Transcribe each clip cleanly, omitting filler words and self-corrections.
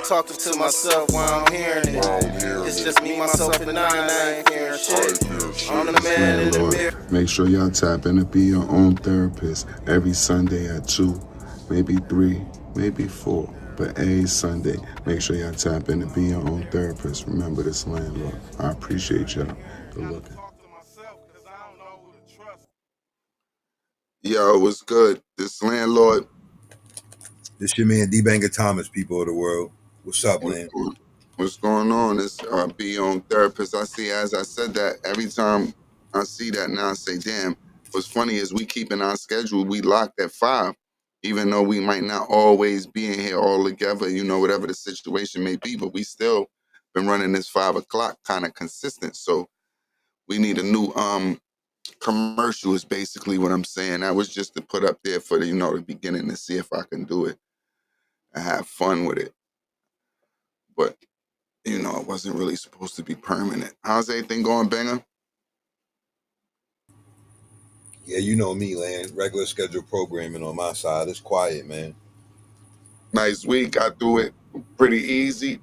talking to myself while I'm hearing it. It's just me, myself, and I ain't hearing shit. I'm the man in the mirror. Make sure y'all tap in to be your own therapist every Sunday at 2, maybe 3, maybe 4. But every Sunday, make sure y'all tap in to be your own therapist. Remember this landlord. I appreciate y'all. Good looking. Yo, what's good? This landlord. This your man D Banger Thomas, people of the world. What's up, man? What's going on? It's be your own therapist. I see, as I said that, every time I see that now, I say, damn. What's funny is we keeping our schedule. We locked at 5, even though we might not always be in here all together, whatever the situation may be, but we still been running this 5 o'clock kind of consistent. So we need a new commercial is basically what I'm saying. That was just to put up there for the beginning to see if I can do it and have fun with it. But it wasn't really supposed to be permanent. How's everything going, Banger? Yeah, you know me, Land. Regular schedule programming on my side. It's quiet, man. Nice week. Got through it pretty easy.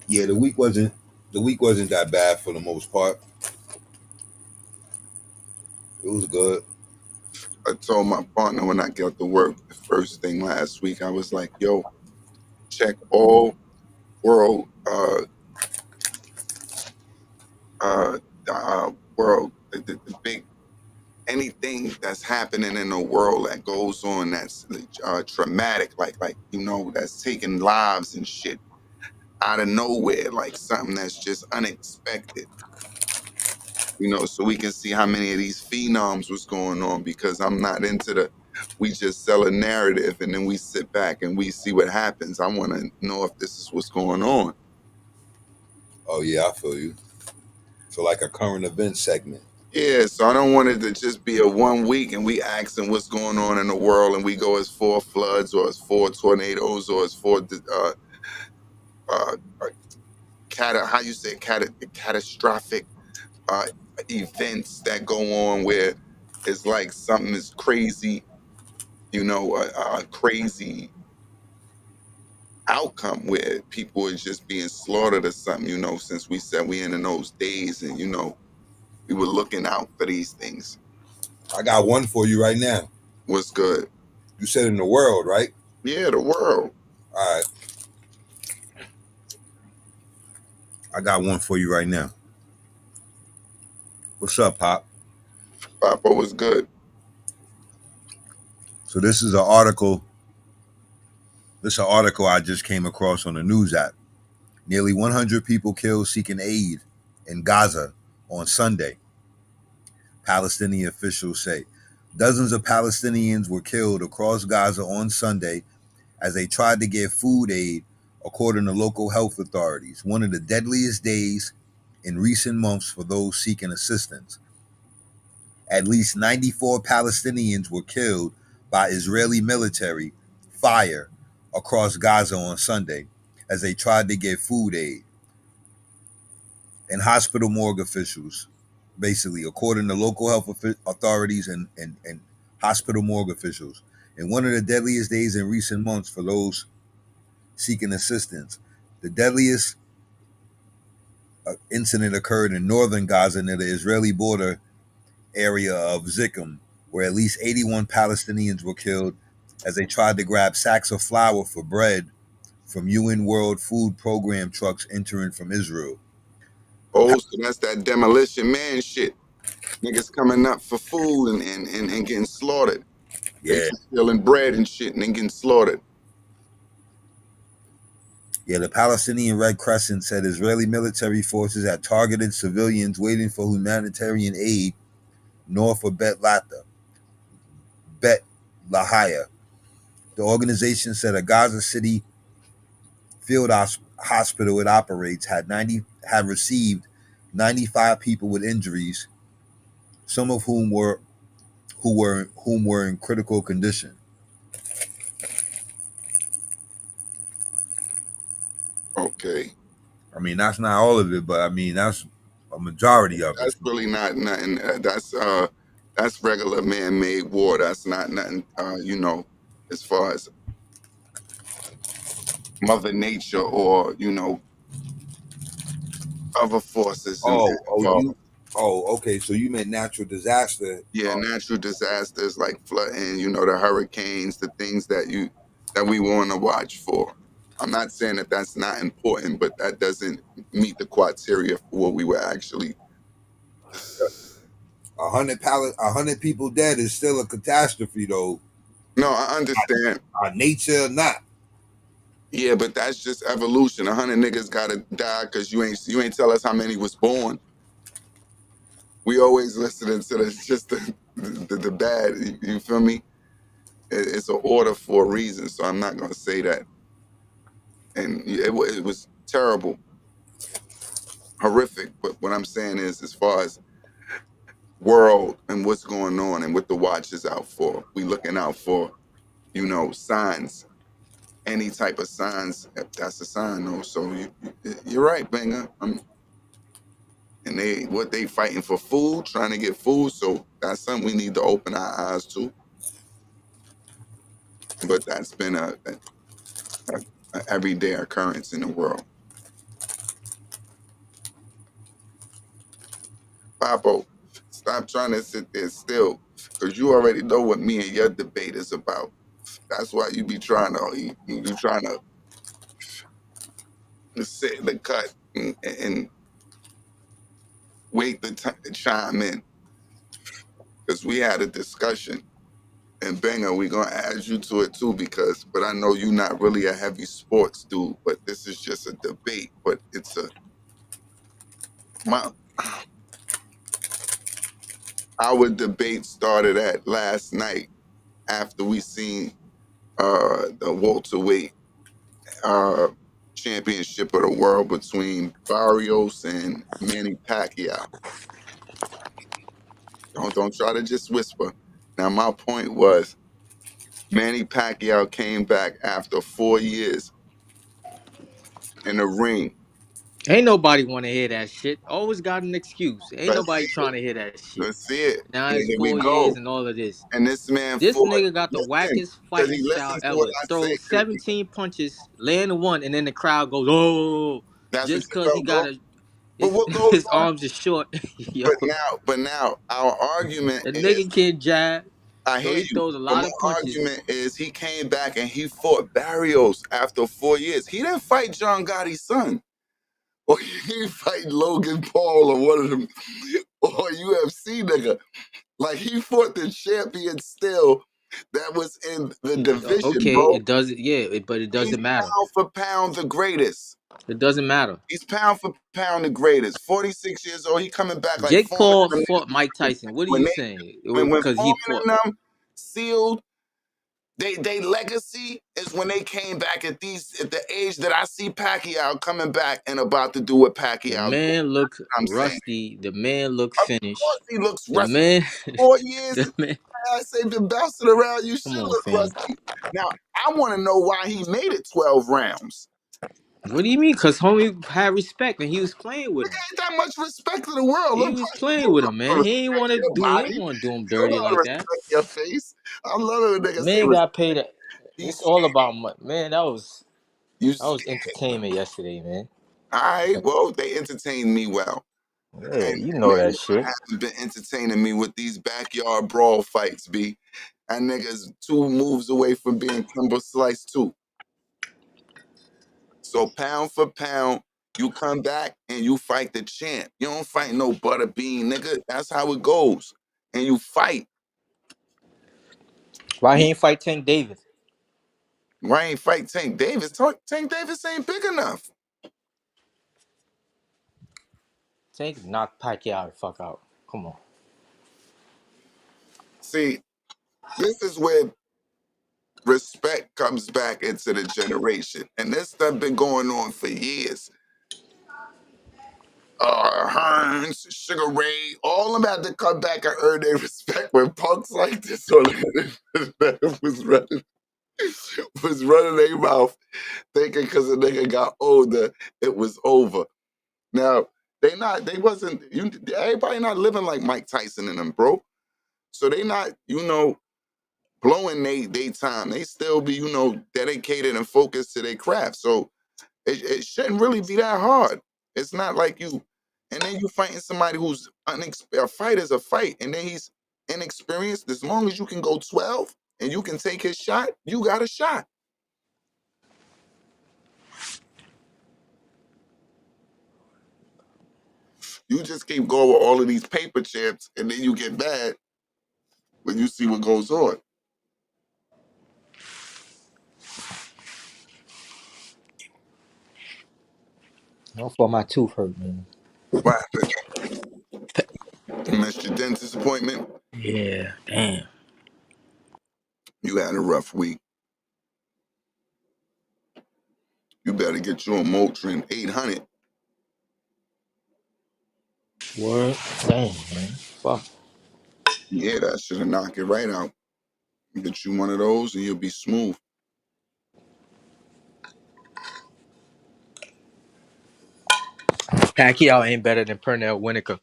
Yeah, the week wasn't that bad for the most part. It was good. I told my partner when I got to work the first thing last week, I was like, yo, check all world world the big anything that's happening in the world that goes on that's traumatic, like that's taking lives and shit out of nowhere, like something that's just unexpected. So we can see how many of these phenoms was going on, because I'm not into we just sell a narrative and then we sit back and we see what happens. I want to know if this is what's going on. Oh yeah, I feel you. So like a current event segment. Yeah, so I don't want it to just be a 1 week and we asking what's going on in the world and we go as 4 floods or as 4 tornadoes or as 4 how you say catastrophic events that go on where it's like something is crazy, a crazy outcome where people are just being slaughtered or something, since we said we in those days and, we were looking out for these things. I got one for you right now. What's good? You said in the world, right? Yeah, the world. All right. I got one for you right now. What's up, Pop? Papa was good. So this is an article. This is an article I just came across on the news app. Nearly 100 people killed seeking aid in Gaza on Sunday, Palestinian officials say. Dozens of Palestinians were killed across Gaza on Sunday as they tried to get food aid, according to local health authorities, one of the deadliest days in recent months for those seeking assistance. At least 94 Palestinians were killed by Israeli military fire across Gaza on Sunday as they tried to get food aid. And hospital morgue officials, basically, according to local health authorities and hospital morgue officials, in one of the deadliest days in recent months for those seeking assistance. The deadliest incident occurred in northern Gaza near the Israeli border area of Zikkum, where at least 81 Palestinians were killed as they tried to grab sacks of flour for bread from UN World Food Program trucks entering from Israel. Oh, so that's that demolition man shit. Niggas coming up for food and getting slaughtered. They Yeah. just stealing bread and shit and then getting slaughtered. Yeah, the Palestinian Red Crescent said Israeli military forces had targeted civilians waiting for humanitarian aid north of Bet Lahia. The organization said a Gaza City field hospital it operates had received 95 people with injuries, some of whom were in critical condition. Okay. I mean, that's not all of it, but I mean that's a majority of it. That's really not nothing. That's regular man-made war. That's not nothing. As far as Mother Nature or, you know, other forces Oh, involved. okay. So you meant natural disaster. Yeah, natural disasters like flooding, you know, the hurricanes, the things that we want to watch for. I'm not saying that that's not important, but that doesn't meet the criteria for what we were actually discussing. 100 people dead is still a catastrophe, though. No, I understand. Nature or not. Yeah, but that's just evolution. 100 niggas gotta die because you ain't tell us how many was born. We always listening to the bad. You feel me? It's an order for a reason. So I'm not gonna say that. And it was terrible, horrific. But what I'm saying is, as far as world and what's going on and what the watch is out for, we looking out for, you know, signs. Any type of signs, that's a sign, though. So you're right, Banger. And they fighting for food, trying to get food. So that's something we need to open our eyes to. But that's been a everyday occurrence in the world. Papo, stop trying to sit there still, because you already know what me and your debate is about. That's why you be trying to sit in the cut and wait to chime in, because we had a discussion. And Banger, we're gonna add you to it too, but I know you're not really a heavy sports dude, but this is just a debate. But our debate started at last night after we seen the welterweight championship of the world between Barrios and Manny Pacquiao. Don't try to just whisper. Now my point was, Manny Pacquiao came back after 4 years in the ring. Ain't nobody want to hear that shit. Always got an excuse. Ain't Let's nobody see trying it. to hear that shit. Let's see it. Now And it's here we 4 years go. and all of this. And this man This fought. nigga got the Listen, wackest because fighting he style listens to what ever. I say. Throws 17 punches, land one, and then the crowd goes, "Oh!" That's what Just you cause he felt, bro. got But his what goes his on? arms are short. Yo, But now, our argument the is, nigga can't jab, I so hear he you. throws a But lot my of punches. argument is, he came back and he fought Barrios after 4 years. He didn't fight John Gotti's son, or he didn't fight Logan Paul or one of them, or UFC nigga. Like, he fought the champion still that was in the division, Okay, bro. it doesn't. Yeah, but it He's doesn't matter. pound for pound the greatest. It doesn't matter. He's pound for pound the greatest. 46 years old. He coming back like Jake Foreman Paul and fought Mike them. Tyson. What are When you they saying? when Because he Foreman fought. and them sealed, they legacy is when they came back at the age that I see Pacquiao coming back and about to do what The Pacquiao do. man looked I'm saying. rusty. The man looked Of finished. course he looks The rusty. man, 4 years, the man. I say been bouncing around, you Come should on, look fam. rusty. Now, I want to know why he made it 12 rounds. What do you mean? Because homie had respect and he was playing with him. Ain't that much respect in the world. He Look, was you playing with him, don't man. He ain't respect want to your do. He ain't body. want to do him You dirty don't like that. respect your face. I love it when niggas say Man respect. got paid. He's It's all scared. about money, man. That was You entertainment yesterday, man. all right? Well, they entertained me well, Yeah, and you know maybe that I shit. haven't been entertaining me with these backyard brawl fights. B, and niggas 2 moves away from being Kimber Slice too. So pound for pound, you come back and you fight the champ. You don't fight no butter bean, nigga. That's how it goes. And you fight. Why he ain't fight Tank Davis? Why ain't fight Tank Davis? Tank Davis ain't big enough. Tank knocked Pacquiao the fuck out. Come on. See, this is where respect comes back into the generation. And this stuff been going on for years. Hearns, Sugar Ray, all of them had to come back and earn their respect when punks like this on was running their mouth thinking because the nigga got older, it was over. Now, everybody not living like Mike Tyson and them, bro. So they not, blowing they time. They still be, you know, dedicated and focused to their craft. So it shouldn't really be that hard. It's not like you, and then you fighting somebody who's a fight is a fight, and then he's inexperienced. As long as you can go 12 and you can take his shot, you got a shot. You just keep going with all of these paper champs, and then you get mad when you see what goes on. That's why my tooth hurt, man. What happened? You missed your dentist appointment. Yeah, damn. You had a rough week. You better get you a Motrin 800. Word. Damn, man. Fuck. Yeah, that should knock it right out. Get you one of those, and you'll be smooth. Pacquiao ain't better than Pernell Winnicker.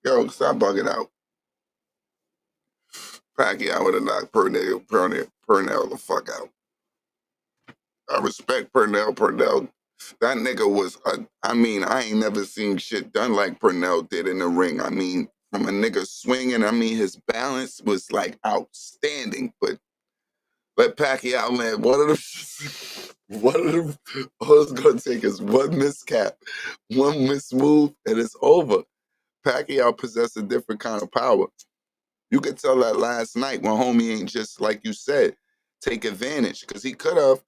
Yo, stop bugging out. Pacquiao would have knocked Pernell the fuck out. I respect Pernell. That nigga was, I mean, I ain't never seen shit done like Pernell did in the ring. I mean, from a nigga swinging, I mean, his balance was like outstanding. But let Pacquiao land one of them, all it's gonna take is one miscap, one mismove, and it's over. Pacquiao possessed a different kind of power. You could tell that last night when homie ain't just, like you said, take advantage, because he could have,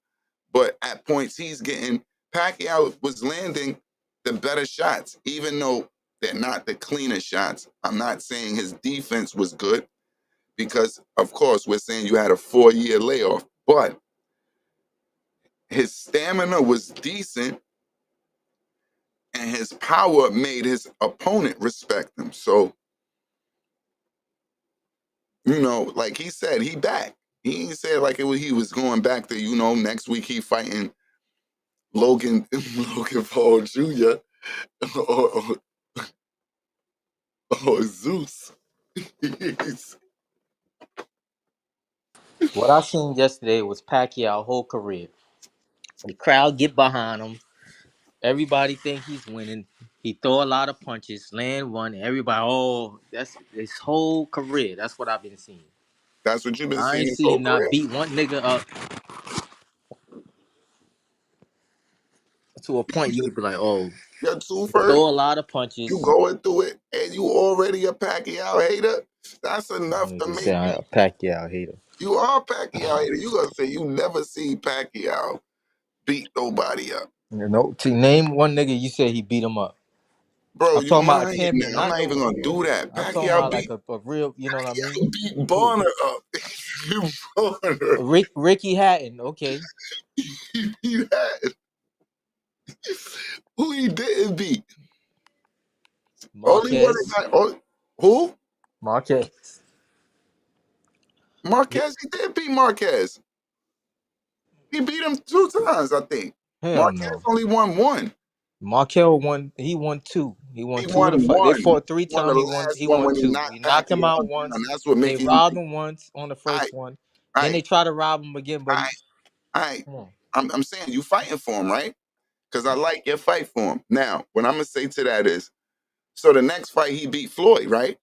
but at points Pacquiao was landing the better shots, even though they're not the cleanest shots. I'm not saying his defense was good, because of course we're saying you had a 4-year layoff, but his stamina was decent, and his power made his opponent respect him. So, you know, like he said, he back. He ain't said like he was going back to, you know, next week he fighting Logan Paul Jr. or Zeus. What I seen yesterday was Pacquiao whole career. The crowd get behind him. Everybody think he's winning. He throw a lot of punches, land one. Everybody, oh, that's his whole career. That's what I've been seeing. That's what you've been I seeing ain't his see whole him not career. beat one nigga up to a point you could be like, oh, Your two first, throw a lot of you punches. going through it, and you already a Pacquiao hater. That's enough to Nigga make say I'm you. a Pacquiao hater. You are a Pacquiao hater. You gonna say you never see Pacquiao beat nobody up, You know, to name one nigga you said he beat him up. bro. I'm You talking about a lying? champion, I'm not not even no. gonna do that. I'm talking about like Beat a real. You know what I mean? Who? Bonner up. You Bonner. Ricky Hatton. Okay. He beat that. Who he didn't beat? Only one Marquez. guy. Who? Marquez. Marquez. He did beat Marquez. He beat him 2 times, I think. Hell Marquez no. only won 1. Markel won. He won 2. He won He 2 of won the fight. They 1. fought He 3 won the times. He won. last He one won when he 2. knocked He knocked him Pacquiao out down. once. That's what They make him. robbed him once on the I, first one. Then I, they try to rob him again, but I, he. I. Come on. I'm saying you fighting for him, right? Because I like your fight for him. Now, what I'm gonna say to that is, so the next fight he beat Floyd, right?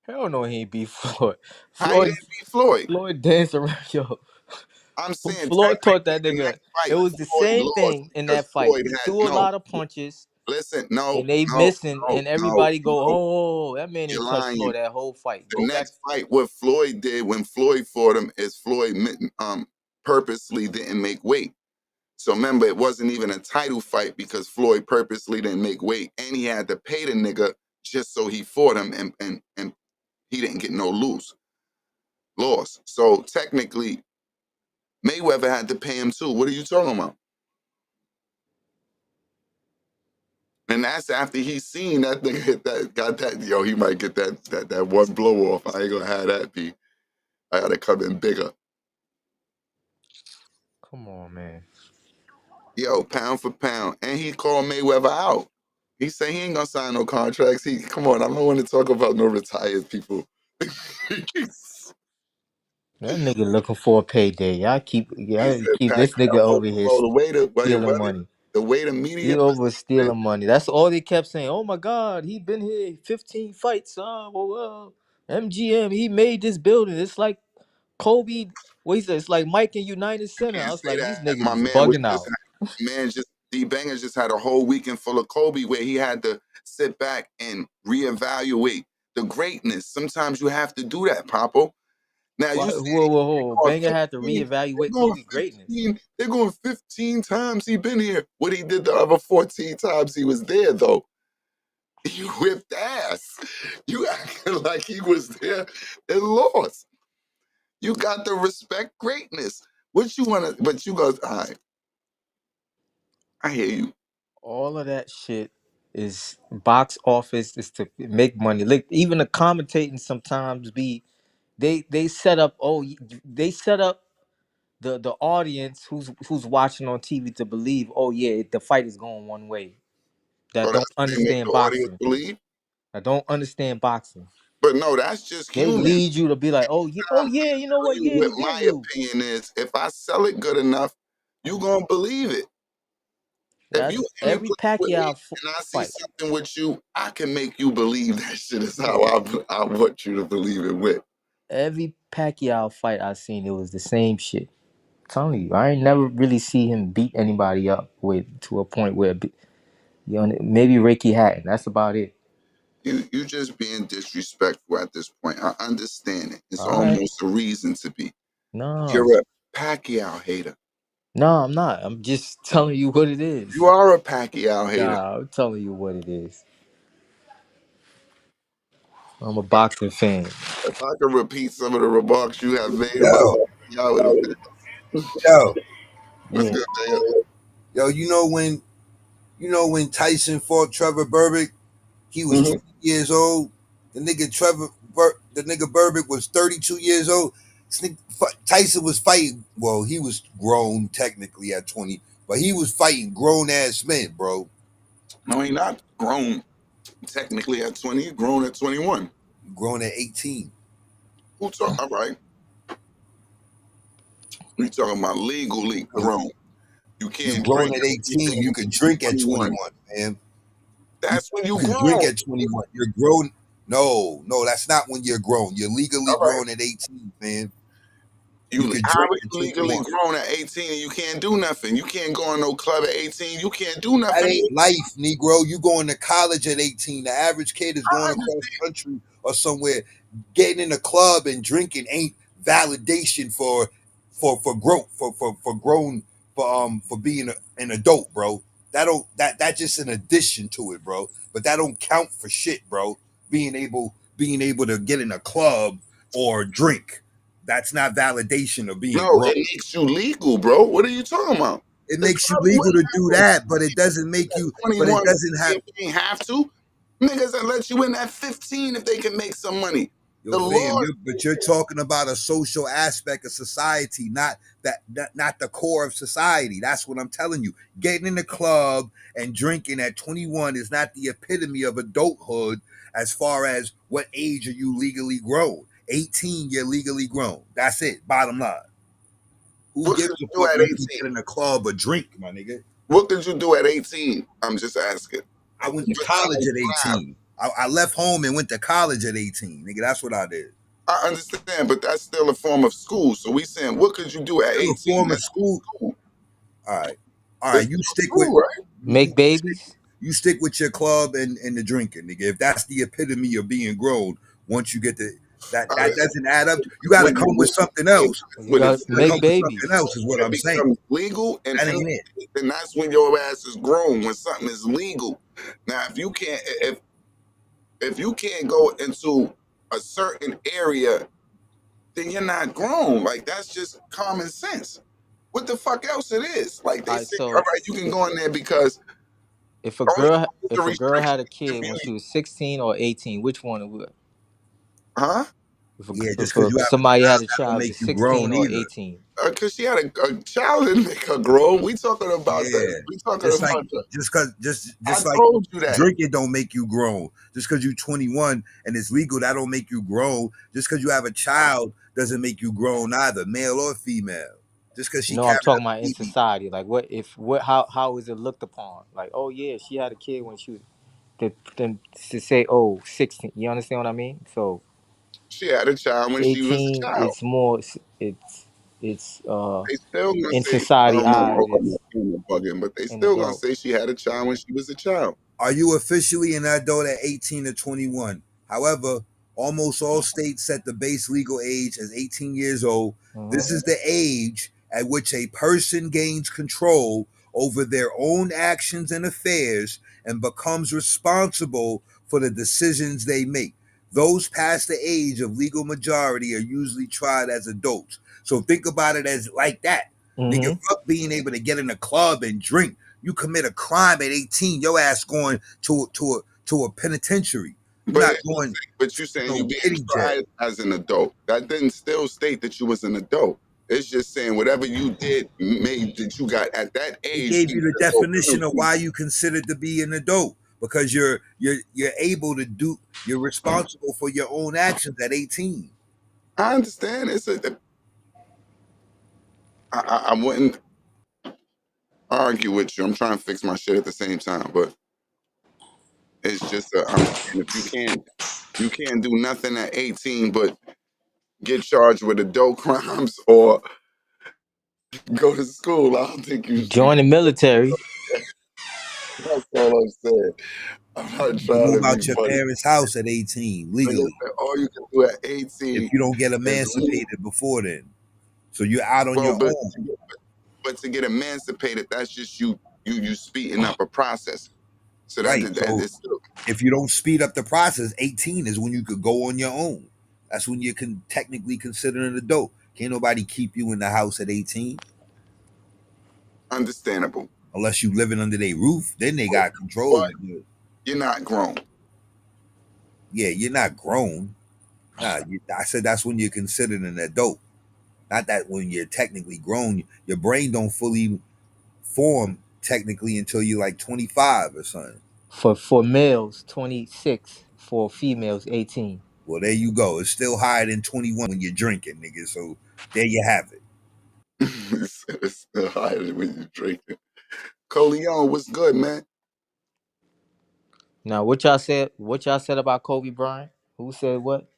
Hell no, he ain't beat Floyd. How he Floyd. didn't beat Floyd? Floyd danced around. Yo. I'm saying Floyd taught technically that the nigga. next It fight was the Floyd same lost thing in because that fight. Floyd He had threw a no. lot of punches. Listen, And they missing, and no. everybody go, oh, that man You're ain't touched lying. Floyd that whole fight. The Go back. next fight, what Floyd did when Floyd fought him is Floyd purposely didn't make weight. So remember, it wasn't even a title fight because Floyd purposely didn't make weight, and he had to pay the nigga just so he fought him, and he didn't get no loss. So technically, Mayweather had to pay him too. What are you talking about? And that's after he seen that nigga that got that. Yo, he might get that one blow off. I ain't gonna have that be. I gotta come in bigger. Come on, man. Yo, pound for pound. And he called Mayweather out. He said he ain't gonna sign no contracts. Come on, I don't want to talk about no retired people. That nigga looking for a payday. He Y'all said keep this nigga Pacquiao. over here Oh, stealing money. the way the media He over presented it, stealing money. That's all they kept saying. Oh my God, he been here 15 fights. MGM, he made this building. It's like Kobe. What he said? It's like Mike in United you Center. I can't was say like, that. these niggas My is man was bugging just out. D Banger just had a whole weekend full of Kobe where he had to sit back and reevaluate the greatness. Sometimes you have to do that, Papo. Now you Why, see whoa. going Banger had to 15, they're reevaluate going Kobe greatness. 15, they're going 15 times he been here. What he did the other 14 times he was there though. He whipped ass. You acting like he was there and lost. You got to respect greatness. What you wanna but you go, all right, I hear you. All of that shit is box office is to make money. Like even the commentating sometimes be they set up they set up the audience who's watching on TV to believe the fight is going one way that Oh, don't that's what they make understand the audience boxing believe. that don't understand boxing. But no, that's just They human. lead you to be like I'm yeah, you know telling what, you yeah, what he did my lose. opinion is. If I sell it good enough, you gonna believe it. If you That's in a every place with me Pacquiao and I see fight. something with you, I can make you believe that shit is how Yeah, I want you to believe it with. every Pacquiao fight I seen, it was the same shit. I'm telling you, I ain't never really see him beat anybody up with to a point where maybe Ricky Hatton. That's about it. You just being disrespectful at this point. I understand it. It's All right. almost a reason to be. No, You're a Pacquiao hater. no, I'm not. I'm just telling you what it is. You are a Pacquiao hater. Nah, I'm telling you what it is. I'm a boxing fan. If I could repeat some of the remarks you have made about Yo, Pacquiao in the past, yo, what's Yeah. good, man? yo, you know when Tyson fought Trevor Berbick, he was Mm-hmm. 20 years old. The nigga Berbick was 32 years old. Tyson was fighting. Well, he was grown technically at 20, but he was fighting grown ass men, bro. No, he not grown technically at 20. He's grown at 21. Grown at 18. Who talk? All right. We talking about legally grown. You You can't grown drink at at 18. You 18 can drink at 21. 21, man. That's when You you can grown. drink at 21. You're grown. No, that's not when you're grown. You're legally All right. grown at 18, man. You You can how drink are at you legally 21. grown at 18 and you can't do nothing? You can't go in no club at 18. You can't do That nothing. ain't life, Negro. You going to college at 18. The average kid is I going across country or somewhere. Getting in a club and drinking ain't validation for growth for grown for being an adult, bro. That just an addition to it, bro. But that don't count for shit, bro. Being able to get in a club or drink. That's not validation of being No, grown. it makes you legal, bro. What are you talking about? It The makes you club legal to do wouldn't that, but it doesn't make you. But it 21 doesn't have. if they ain't have to. Niggas that let you in at 15 if they can make some money. Yo, The fam, Lord, but you're talking about a social aspect of society, not the core of society. That's what I'm telling you. Getting in the club and drinking at 21 is not the epitome of adulthood as far as what age are you legally grown. 18, you're legally grown. That's it. Bottom line. Who what gives could you a do fuck at if you 18? get in a club or drink, my nigga? What could you do at 18? I'm just asking. I went to college Besides at laugh. 18. I left home and went to college at 18. Nigga, that's what I did. I understand, but that's still a form of school. So we saying, what could you do at Still a 18? form of That's school. school. All right. All It's right. You still stick with school, right? Make babies. you stick with your club and the drinking, nigga. If that's the epitome of being grown, once you get to All that right. doesn't add up. You got to come with something else. You When it, got You got to come make with something babies. else, is what when it I'm saying. becomes legal and That ain't it. then that's when your ass is grown. When something is legal. Now, if you can't go into a certain area, then you're not grown. Like that's just common sense. What the fuck else it is? Like they All right, say, all so right, you can go in there because if a only girl the if a girl restriction had a if kid when you she was 16 or 18, which one would? huh? Yeah, just If because you have a somebody child, had a that don't child make is you 16 grown or either. 18. Cause she had a child and make her grown. We talking about that. Yeah, We talking just like about that. just I like told you that. drinking don't make you grown. Just because you're 21 and it's legal, that don't make you grown. Just because you have a child doesn't make you grown either, male or female. Just because she No, I'm carrying talking a about in baby. society. Like, how is it looked upon? Like, oh yeah, she had a kid when she was. Then to say, oh, 16. You understand what I mean? So She had a child when she was a 18, child. it's more. It's They still gonna in say I society don't know eyes, about it's my camera bugging, but they an still gonna adult. say she had a child when she was a child. Are you officially an adult at 18 or 21? However, almost all states set the base legal age as 18 years old. Hmm. This is the age at which a person gains control over their own actions and affairs and becomes responsible for the decisions they make. Those past the age of legal majority are usually tried as adults. So think about it as like that. Nigga, Hmm. fuck being able to get in a club and drink. You commit a crime at 18, your ass going to a penitentiary. You're But not it- going but you to saying you no being kitty jail. tried as an adult. That didn't still state that you was an adult. It's just saying whatever you did made that you got at that It age. gave You you the get a little definition of penalty. why you considered to be an adult because you're able to do you're responsible for your own actions at 18. I understand. I wouldn't argue with you. I'm trying to fix my shit at the same time, but it's just I'm saying if you can't do nothing at 18 but get charged with adult crimes or go to school. I don't think you should. Join the military. That's all I'm saying. I'm not You can trying move to be out your funny. parents' house at 18 Like I legally said, all you can do at if 18 you don't get is leave. emancipated before then. So you're out on Well, your own. but to get emancipated, that's just you speeding up a process. So Right. that So is still. if you don't speed up the process, 18 is when you could go on your own. That's when you can technically consider an adult. Can't nobody keep you in the house at 18 Understandable. unless you living under their roof. Then they got control. But you're not grown. Yeah, you're not grown. Nah, I said that's when you're considered an adult. Not that when you're technically grown. Your brain don't fully form technically until you're like 25 or something. For males, 26. For females, 18. Well, there you go. It's still higher than 21 when you're drinking, nigga. So there you have it. It's still higher when you drinking. Coleon, what's good, man? Now, what y'all said? What y'all said about Kobe Bryant? Who said what?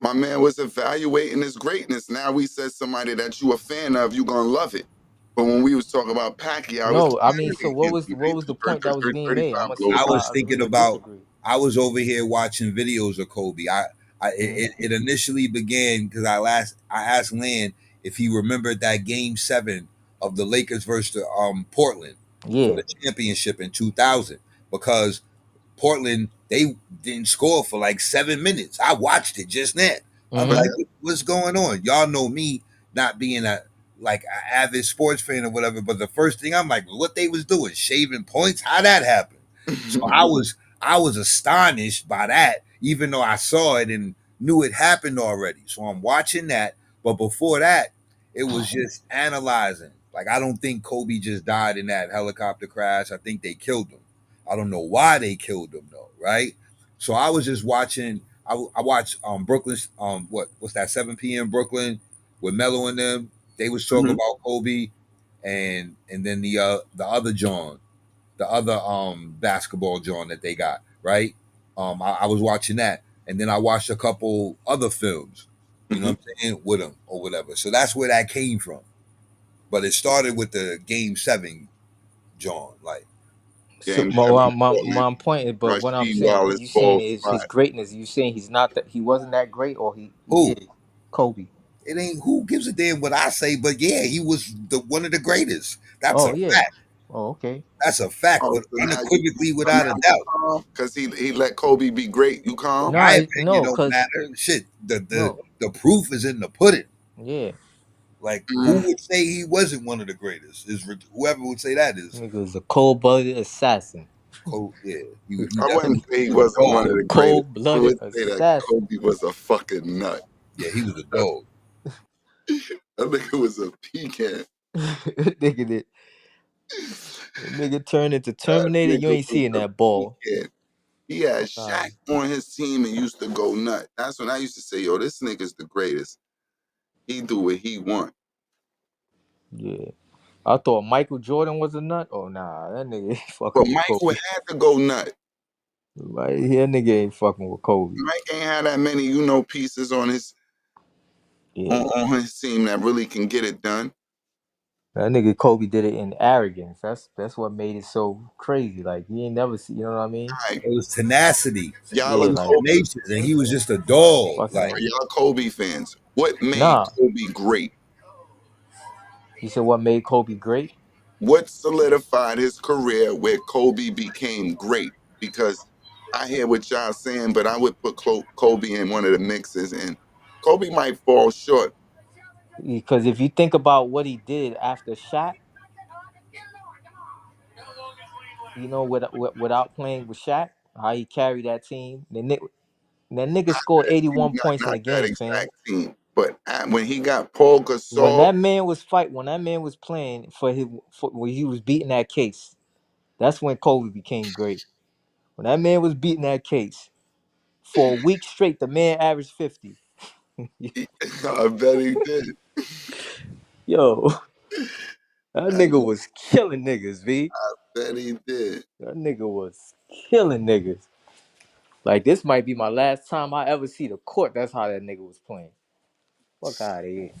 My man was evaluating his greatness. Now we said somebody that you a fan of, you gonna love it. But when we was talking about Pacquiao, it's No, I mean, so clearly what was the point that was being made? I'm 35 gonna see blows. I if was I thinking agree or about. disagree. I was over here watching videos of Kobe. It initially began because I asked Land if he remembered that Game 7 of the Lakers versus Portland for Yeah. the championship in 2000 because Portland they didn't score for like 7 minutes. I watched it just now. I'm Hmm. like, what's going on? Y'all know me not being a like an avid sports fan or whatever, but the first thing I'm like, what they was doing, shaving points? How that happened? So I was astonished by that, even though I saw it and knew it happened already. So I'm watching that, but before that, it was just analyzing. Like I don't think Kobe just died in that helicopter crash. I think they killed him. I don't know why they killed him though, right? So I was just watching. I watched Brooklyn's what's that 7 p.m. Brooklyn with Mello and them. They was talking Mhm. about Kobe, and then the other John, the other basketball John that they got, right? I was watching that, and then I watched a couple other films, you know Mhm. what I'm saying, with him or whatever. So that's where that came from. But it started with the Game 7 John, like So Game my, 7 Portland, my point is, but what I'm Rasheed saying, what Wallace you saying ball is spot. his greatness. You saying he's not that he wasn't that great, or he who? is Kobe. It ain't who gives a damn what I say, but yeah, he was one of the greatest. That's a Oh yeah. fact. Oh okay. That's a fact, Oh, with so unequivocally, without a doubt. because he let Kobe be great. You calm? My opinion No, don't cause matter. Shit, no, the proof is in the pudding. yeah, Like, who Mm. would say he wasn't one of the greatest? Is whoever would say that is nigga was a cold-blooded assassin. Kobe. Yeah, he I wouldn't definitely say he was a wasn't one of dog. the greatest. I Cold-blooded would say that assassin. Kobe was a fucking nut. Yeah, he was a dog. That nigga was a pecan. Nigga did. That nigga turned into That Terminator. You nigga ain't was seeing a that ball. pecan. He had Fuck outta Shaq on his team and used to go nut. That's when I used to say, yo, this nigga's the greatest. He do what he want. Yeah. I thought Michael Jordan was a nut. Oh nah, that nigga ain't But fucking with Michael Kobe. had to go nut. Like, that nigga ain't fucking with Kobe. Mike ain't had that many, pieces on his Yeah. on his team that really can get it done. That nigga Kobe did it in arrogance. That's what made it so crazy. Like you ain't never see, you know what I mean? All right, It was tenacity. y'all It are Yeah, was like Kobe. tenacious, and he was just a dog. fucking Like, Y'all Kobe fans. What made nah. Kobe great? You said what made Kobe great? What solidified his career where Kobe became great? Because I hear what y'all saying, but I would put Kobe in one of the mixes, and Kobe might fall short. Because if you think about what he did after Shaq, you know, without playing with Shaq, how he carried that team. That nigga scored That team, 81 points in not a that game, fam. exact team, but when he got Paul Gasol, When that man was playing when he was beating that case, that's when Kobe became great. When that man was beating that case for a week straight, the man averaged 50. I bet he did. Yo, that I nigga was killing niggas, V. bet he did. That nigga was killing niggas. Like this might be my last time I ever see the court. That's how that nigga was playing. Fuck out of here.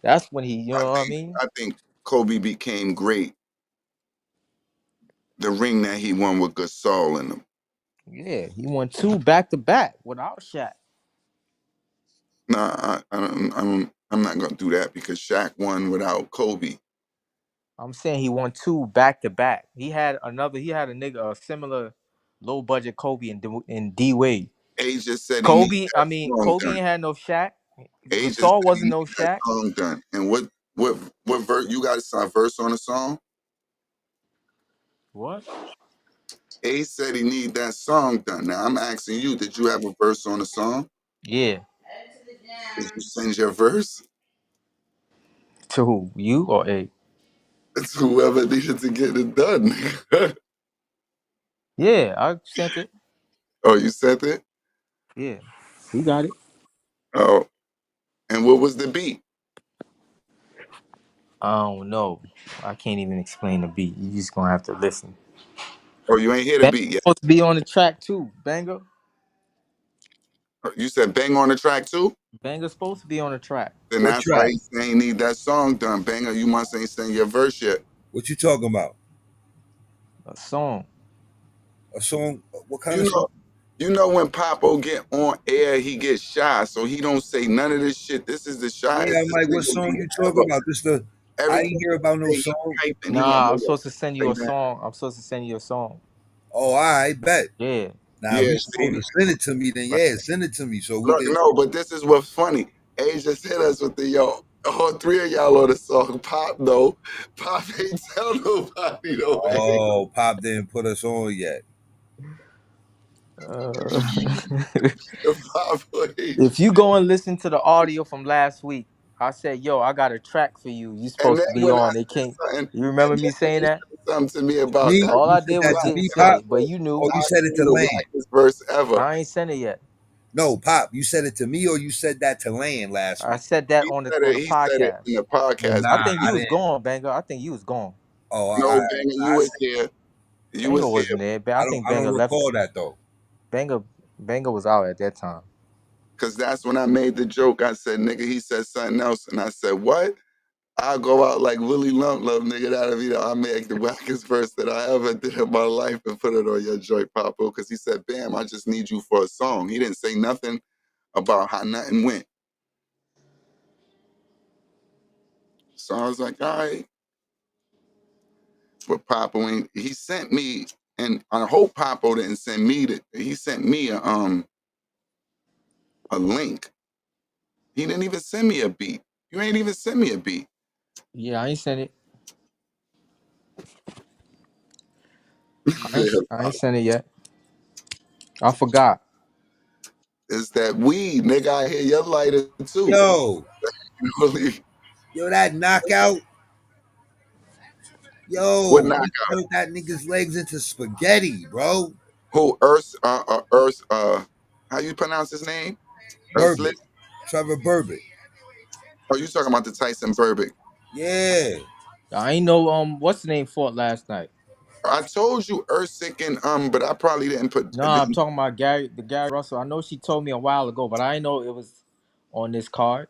That's when he, you I know what I think mean? I think Kobe became great. The ring that he won with Gasol in him. Yeah, he won 2 back to back without Shaq. Nah, I'm not gonna do that because Shaq won without Kobe. I'm saying he won 2 back to back. He had a nigga, a similar low budget Kobe and D Wade. A just said he need that song Kobe done. ain't had no Shaq. A just said Gasol he wasn't need no that Shaq. song done. And what verse you got a verse on the song? What? A said he need that song done. Now I'm asking you, did you have a verse on the song? Yeah. Did you send your verse? To who? You or A? It's whoever needed to get it done. Yeah, I sent it. Oh, you sent it? Yeah. He got it. Oh, and what was the beat? I don't know. I can't even explain the beat. You just gonna have to listen. Oh, you ain't hear the Banger's beat yet. supposed to be on the track too. You said bang on the track too? Banger's supposed to be on the track. Then what that's why track? he's saying he need that song done. Banger, you must ain't send your verse yet. What you talking about? A song. A song? What kind You of song? know, when Papo get on air, he gets shy, so he don't say none of this shit. This is the shyest Yeah, I'm like, what nigga song we you talking ever. about? I Every ain't time hear about no he say song. he hyping, he want Nah, I'm to supposed to send you say a that. song. I'm supposed to send you a song. Oh, I bet. Yeah. Now, if Yeah, you see, supposed to send it to me, then Right. yeah, send it to me so we look, can. no, but this is what's funny. Asia hit us with the yo. All 3 of y'all on the song. Pop though, Pop ain't tell nobody though. Oh, Pop didn't put us on yet. Uh, Pop ain't. if you go and listen to the audio from last week, I said, "Yo, I got a track for you. You And supposed then to be when I on." They said can't. something, You and remember me then saying he that? said something to me about Me? how All You I said did that was to didn't me, send Pop? it, but you knew. Or you I said it to the Land? wackest verse ever. I ain't sent it yet. No, Pop, you said it to me or you said that to Land last I week? said that on the He said it podcast. in the Oh, podcast. I nah, think I you was didn't. gone, Banger. I think you was gone. Oh, No, I, Banger, you I, was here. You Banger was here. wasn't there, but I think I don't Banger left. recall that though. Banger was out at that time. Because that's when I made the joke. I said, nigga, he said something else. And I said, what? I'll go out like Willie Lump Love, nigga. That'll be I make the wackest verse that I ever did in my life and put it on your joint, Papo. Because he said, bam, I just need you for a song. He didn't say nothing about how nothing went. So I was like, all right. But Papo ain't, he sent me, and I hope Papo didn't send me he sent me a link. He didn't even send me a beat. You ain't even send me a beat. Yeah, I ain't sent it. Yeah, I ain't sent it yet. I forgot. It's that weed, nigga. I hear your lighter too. Yo, Really? yo, that knockout. What Yo, knock? he turned that nigga's legs into spaghetti, bro. Who? Urs, how you pronounce his name? Urslit? Burbick. Trevor Burbick. Oh, you talking about the Tyson Burbick? Yeah. I ain't know what's the name fought last night. I told you Usyk and but I probably didn't put. No, I'm talking about Gary Russell. I know she told me a while ago, but I didn't know it was on this card.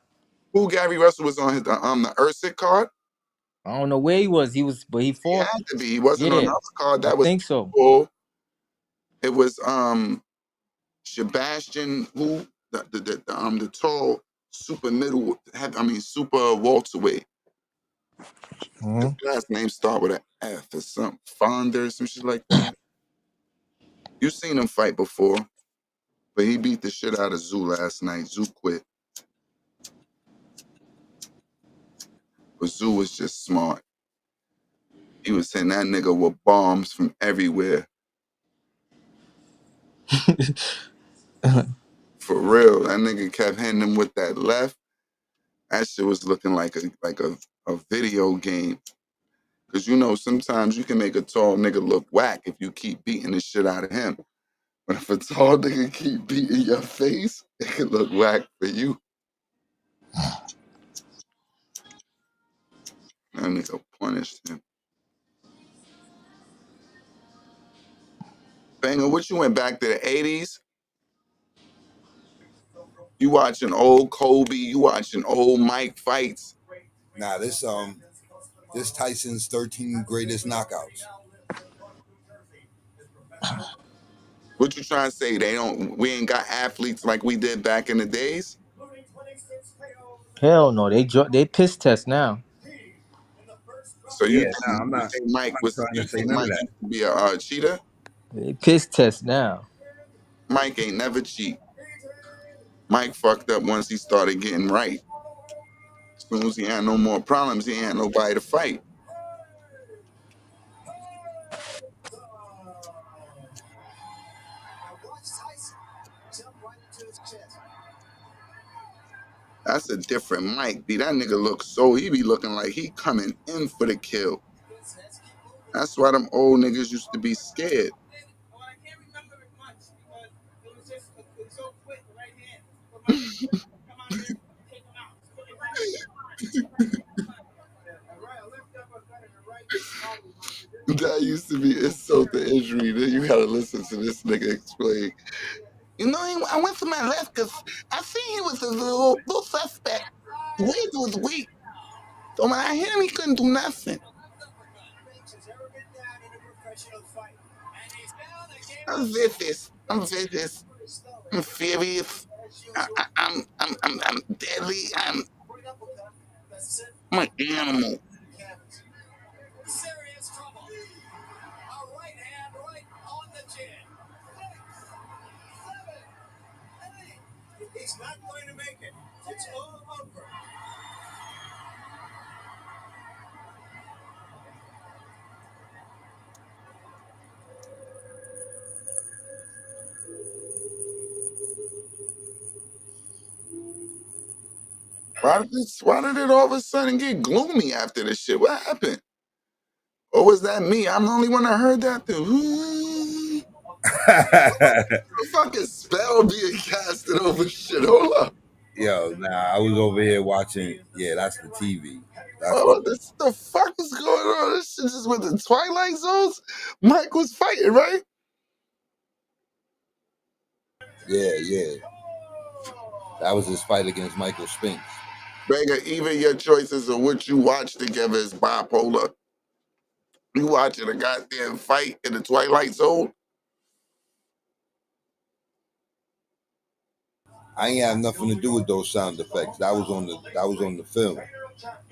Who Gary Russell was on his the Usyk card? I don't know where he was. But he He fought. had to be. He wasn't on the Yeah, other card. I That was think so. full. It was Sebastian, who the tall super middle, super welterweight. His Mm-hmm. last name start with an F or something, Fonder or some shit like that. You seen him fight before, but he beat the shit out of Zoo last night. Zoo quit, but Zoo was just smart. He was hitting that nigga with bombs from everywhere. For real, that nigga kept hitting him with that left. That shit was looking like a video game. Cause you know sometimes you can make a tall nigga look whack if you keep beating the shit out of him. But if a tall nigga keep beating your face, it can look whack for you. That nigga punished him. Banger, what you went back to the 80s? You watching old Kobe, you watching old Mike fights. Nah, this Tyson's 13 greatest knockouts. What you trying to say? We ain't got athletes like we did back in the days? Hell no, they piss test now. So Yeah, you nah, I'm not think Mike trying to you say think none of Mike that. used to be a cheater? They piss test now. Mike ain't never cheat. Mike fucked up once he started getting right. As soon as he had no more problems, he ain't had nobody to fight. That's a different Mike. B. That nigga he be looking like he coming in for the kill. That's why them old niggas used to be scared. That used to be insult to injury. Then you gotta listen to this nigga explain. You know, I went for my left because I seen he was a little suspect. The weight was weak. So when I hit him, he couldn't do nothing. I'm vicious. I'm furious. I'm deadly. I'm an animal. Why did it all of a sudden get gloomy after this shit? What happened? Or was that me? I'm the only one that heard that thing. The fucking spell being casted over shit. Hold up. Yo, nah, I was over here watching. Yeah, that's the TV. That's Oh, this the fuck is going on? This shit just with the Twilight Zones. Mike was fighting, right? yeah. That was his fight against Michael Spinks. Beggar, even your choices of what you watch together is bipolar. You watching a goddamn fight in the Twilight Zone? I ain't have nothing to do with those sound effects. That was on the film.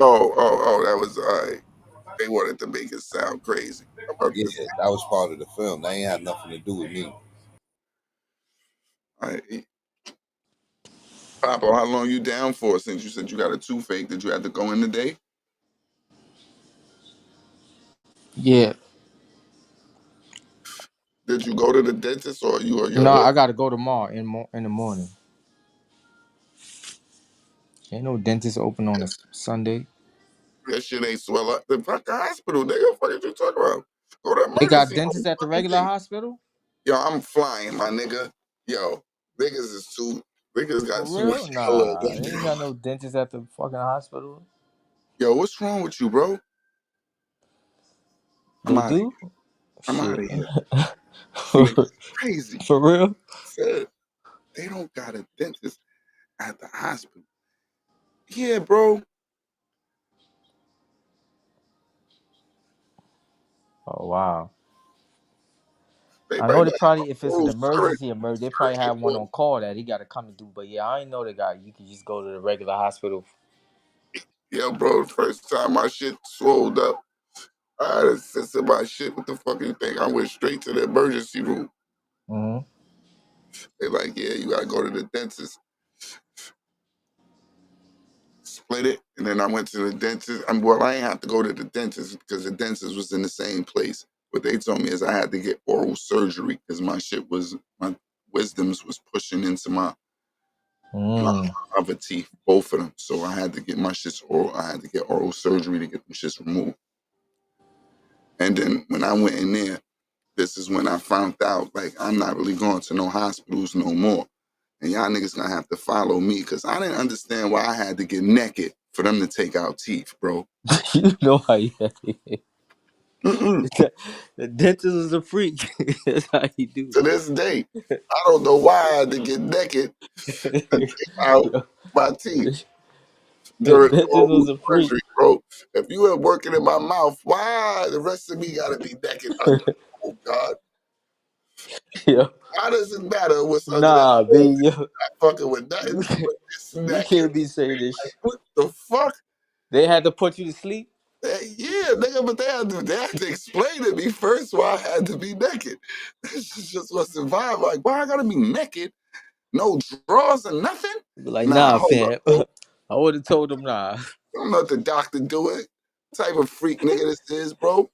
Oh, that was they wanted to make it sound crazy. I'm about to Yeah, that was part of the film. That ain't had nothing to do with me. say, Papa, how long you down for? Since you said you got a toothache, did you have to go in today? Yeah. Did you go to the dentist or you or your No, lawyer? I gotta go tomorrow in the morning. Ain't no dentist open on a Sunday. That shit ain't swell up the fucking hospital, nigga. What you talking about? Go to They got emergency room. dentists at the What you regular think? hospital? Yo, I'm flying, my nigga. Yo, niggas is too. Niggas For got too much real? yellow. Nah, they ain't got no dentists at the fucking hospital. Yo, what's wrong with you, bro? I'm They out of here. do? I'm out Shit. of here. For Niggas crazy. real? Said they don't got a dentist at the hospital. Yeah, bro. Oh wow. They I know probably they got probably if it's an oral emergency, they probably surgery. have one on call that he got to come and do. But yeah, I ain't know they got. You can just go to the regular hospital. Yeah, bro. The first time my shit swelled up, I had a sense of my shit. What the fuck you think? I went straight to the emergency room. Mm-hmm. They like, yeah, you gotta go to the dentist. Split it, and then I went to the dentist. I ain't have to go to the dentist because the dentist was in the same place. What they told me is I had to get oral surgery because my wisdoms was pushing into my Mm. other teeth, both of them. So I had to get my shits oral. I had to get oral surgery to get them shits removed. And then when I went in there, this is when I found out like I'm not really going to no hospitals no more. And y'all niggas gonna have to follow me because I didn't understand why I had to get naked for them to take out teeth, bro. You know how you. Mm-mm. The dentist is a freak. That's how you do. To this day, I don't know why I had to get naked to take out Yo, my teeth the during dentist oral was a freak. surgery, bro. If you were working in my mouth, why the rest of me gotta be naked under? Oh God, Yo, why does it matter what's under that? nah, Oh, B. Yo, not fucking with nothing. you can't, But this you naked. can't be saying this. What the fuck? They had to put you to sleep. Yeah, nigga, but they had to explain to me first why I had to be naked. This just wasn't vibe. Like, why I gotta be naked? No drawers or nothing? Be like, Nah, nah, hold up, fam. bro. I would have told them nah. Don't let the doctor do it. What type of freak nigga this is, bro?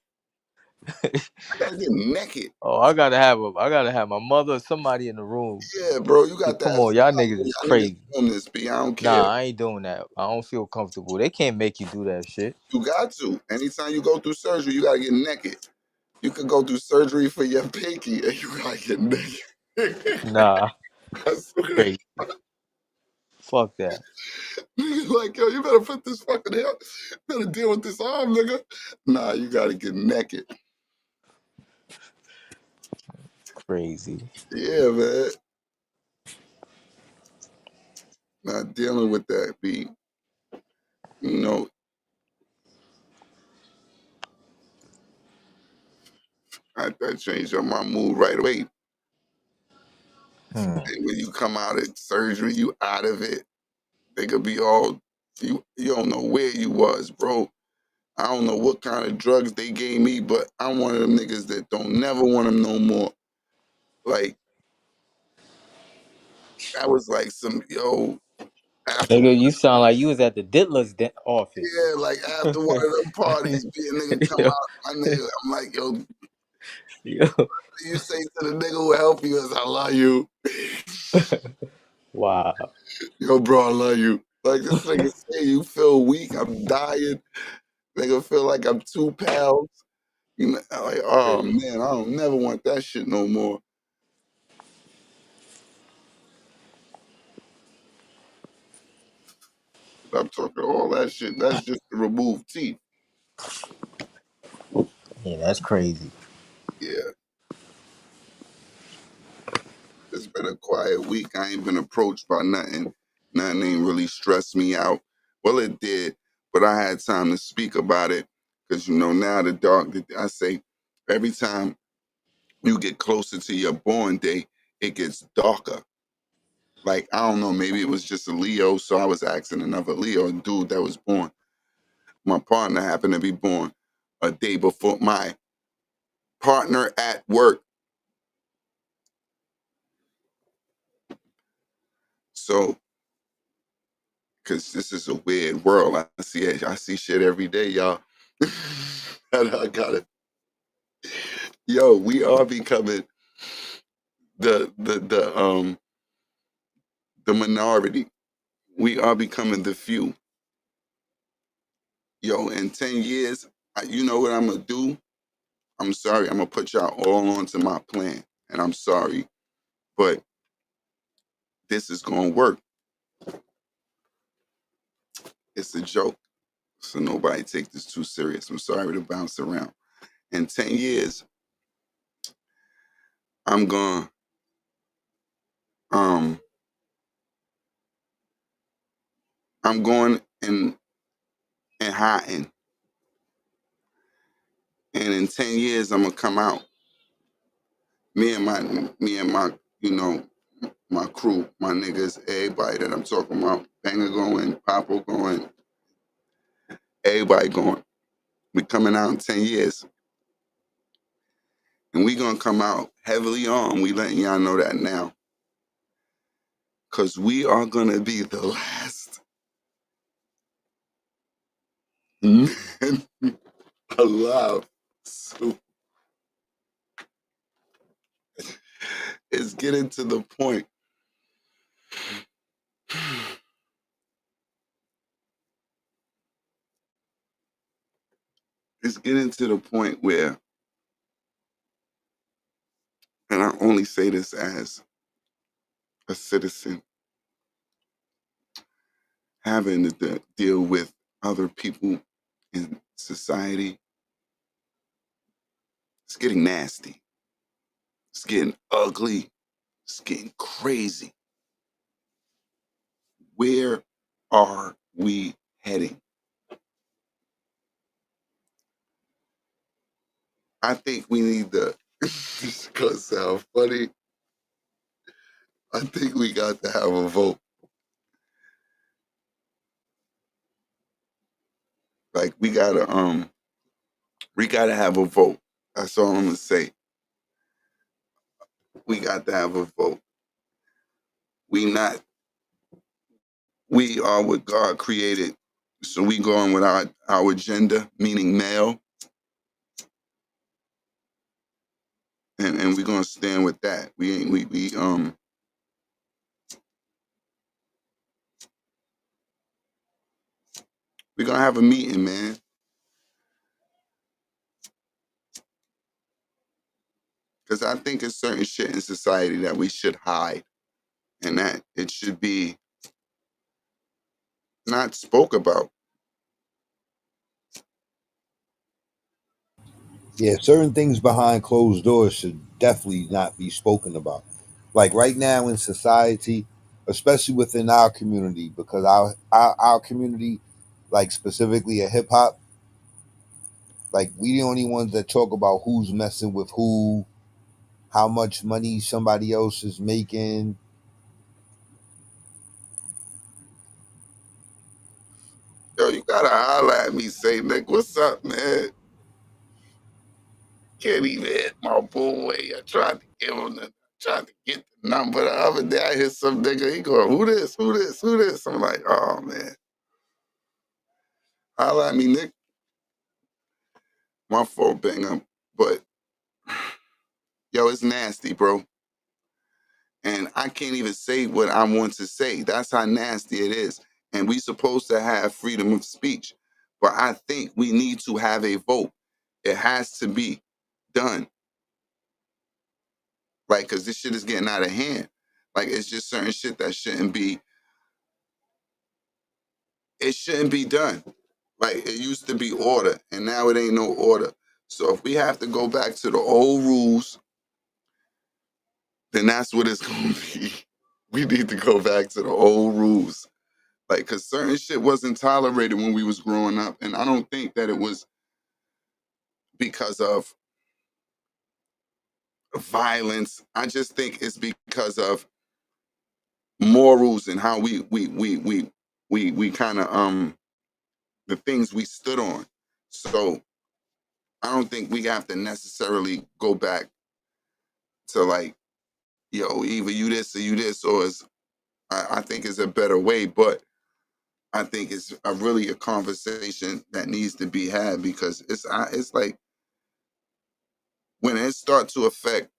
I gotta get naked. Oh, I gotta have my mother or somebody in the room. Yeah, bro, you got Come that. on, y'all niggas is Y'all niggas crazy. doing this, B. I don't care. Nah, I ain't doing that. I don't feel comfortable. They can't make you do that shit. You got to. Anytime you go through surgery, you gotta get naked. You could go through surgery for your pinky and you gotta get naked. Nah, I swear. crazy. Fuck that. Niggas like, yo, you better put this fucking hair. You better deal with this arm, nigga. Nah, you gotta get naked. Crazy. Yeah, man. Not dealing with that, B. You know, I changed up my mood right away. Hmm. And when you come out of surgery, you out of it. They could be all you don't know where you was, bro. I don't know what kind of drugs they gave me, but I'm one of them niggas that don't never want them no more. Like that was like some after Nigga, you sound like you was at the Diddler's office. yeah, like after one of them parties, be a nigga come yo, out, my nigga, I'm like, yo, yo. you say to the nigga who help you is I love you. Wow. Yo, bro, I love you. Like this nigga say you feel weak, I'm dying. Nigga feel like I'm 2 pounds. You know, like, oh Crazy. man, I don't never want that shit no more. I'm talking all that shit. That's just to remove teeth. Yeah, that's crazy. Yeah, it's been a quiet week. I ain't been approached by nothing. Nothing ain't really stressed me out. Well, it did, but I had time to speak about it because now the dark. I say every time you get closer to your born day, it gets darker. Like I don't know, maybe it was just a Leo, so I was asking another Leo dude that was born. My partner happened to be born a day before my partner at work. So, because this is a weird world, I see shit every day, y'all. And I got it. Yo, we are becoming the minority. We are becoming the few. Yo, in 10 years, you know what I'm going to do? I'm sorry. I'm going to put y'all all onto my plan. And I'm sorry, but this is going to work. It's a joke. So nobody take this too serious. I'm sorry to bounce around. In 10 years, I'm going I'm going and hiding. And in 10 years, I'm gonna come out. Me and my, you know, my crew, my niggas, everybody that I'm talking about, Banger going, Papo going, everybody going. We coming out in 10 years. And we gonna come out heavily armed. We letting y'all know that now. Cause we are gonna be the last men alive. So it's getting to the point. It's getting to the point where, and I only say this as a citizen, having to deal with other people in society, it's getting nasty. It's getting ugly. It's getting crazy. Where are we heading? I think we need to, this is gonna sound funny. I think we got to have a vote. Like we gotta have a vote. That's all I'm gonna say. We got to have a vote. We are what God created. So we going with our gender, meaning male. And we're gonna stand with that. We're gonna have a meeting, man. Because I think there's certain shit in society that we should hide, and that it should be not spoke about. Yeah, certain things behind closed doors should definitely not be spoken about. Like right now in society, especially within our community, because our community, like specifically a hip hop, like we the only ones that talk about who's messing with who, how much money somebody else is making. Yo, you gotta holler at me, say, Nick, what's up, man? Can't even hit my boy. I tried to give him tried to get the number the other day. I hit some nigga. He going, who this? Who this? Who this? I'm like, oh man. Holler at me, Nick. My fault, Banger. But yo, it's nasty, bro. And I can't even say what I want to say. That's how nasty it is. And we supposed to have freedom of speech. But I think we need to have a vote. It has to be done. Like, cause this shit is getting out of hand. Like, it's just certain shit that shouldn't be. It shouldn't be done. Like, it used to be order, and now it ain't no order. So if we have to go back to the old rules, then that's what it's gonna be. We need to go back to the old rules. Like, cause certain shit wasn't tolerated when we was growing up, and I don't think that it was because of violence. I just think it's because of morals and how we kind of the things we stood on. So I don't think we have to necessarily go back to like, yo, either you this or you this, or is I think it's a better way, but I think it's really a conversation that needs to be had because it's like when it starts to affect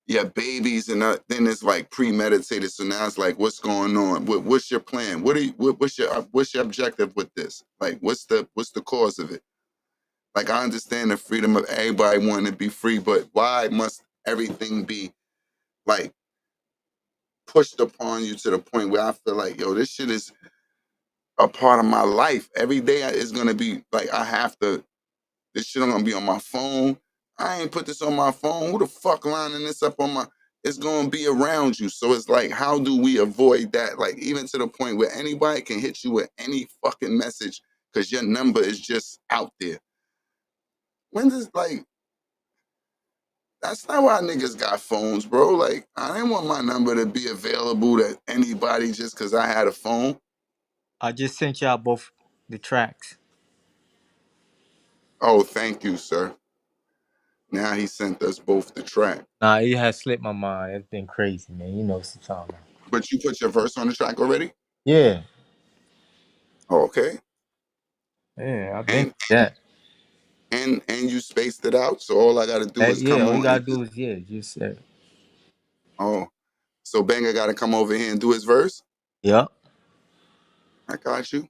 yeah, babies, and then it's like premeditated. So now it's like, what's going on? What's your plan? What's your objective with this? Like, what's the cause of it? Like, I understand the freedom of everybody wanting to be free, but why must everything be like pushed upon you to the point where I feel like, yo, this shit is a part of my life. Every day is gonna be like I have to. This shit gonna be on my phone. I ain't put this on my phone. Who the fuck lining this up on my? It's gonna be around you. So it's like, how do we avoid that? Like, even to the point where anybody can hit you with any fucking message because your number is just out there. When does like that's not why niggas got phones, bro. Like, I didn't want my number to be available to anybody just because I had a phone. I just sent y'all both the tracks. Oh, thank you, sir. Now he sent us both the track. Nah, it has slipped my mind. It's been crazy, man. You know sometimes. But you put your verse on the track already? Yeah, Oh, okay. yeah. I've been And to that. and you spaced it out. So all I gotta do is Yeah, come all you on and gotta do is just oh. So Banger gotta come over here and do his verse? yeah. I got you.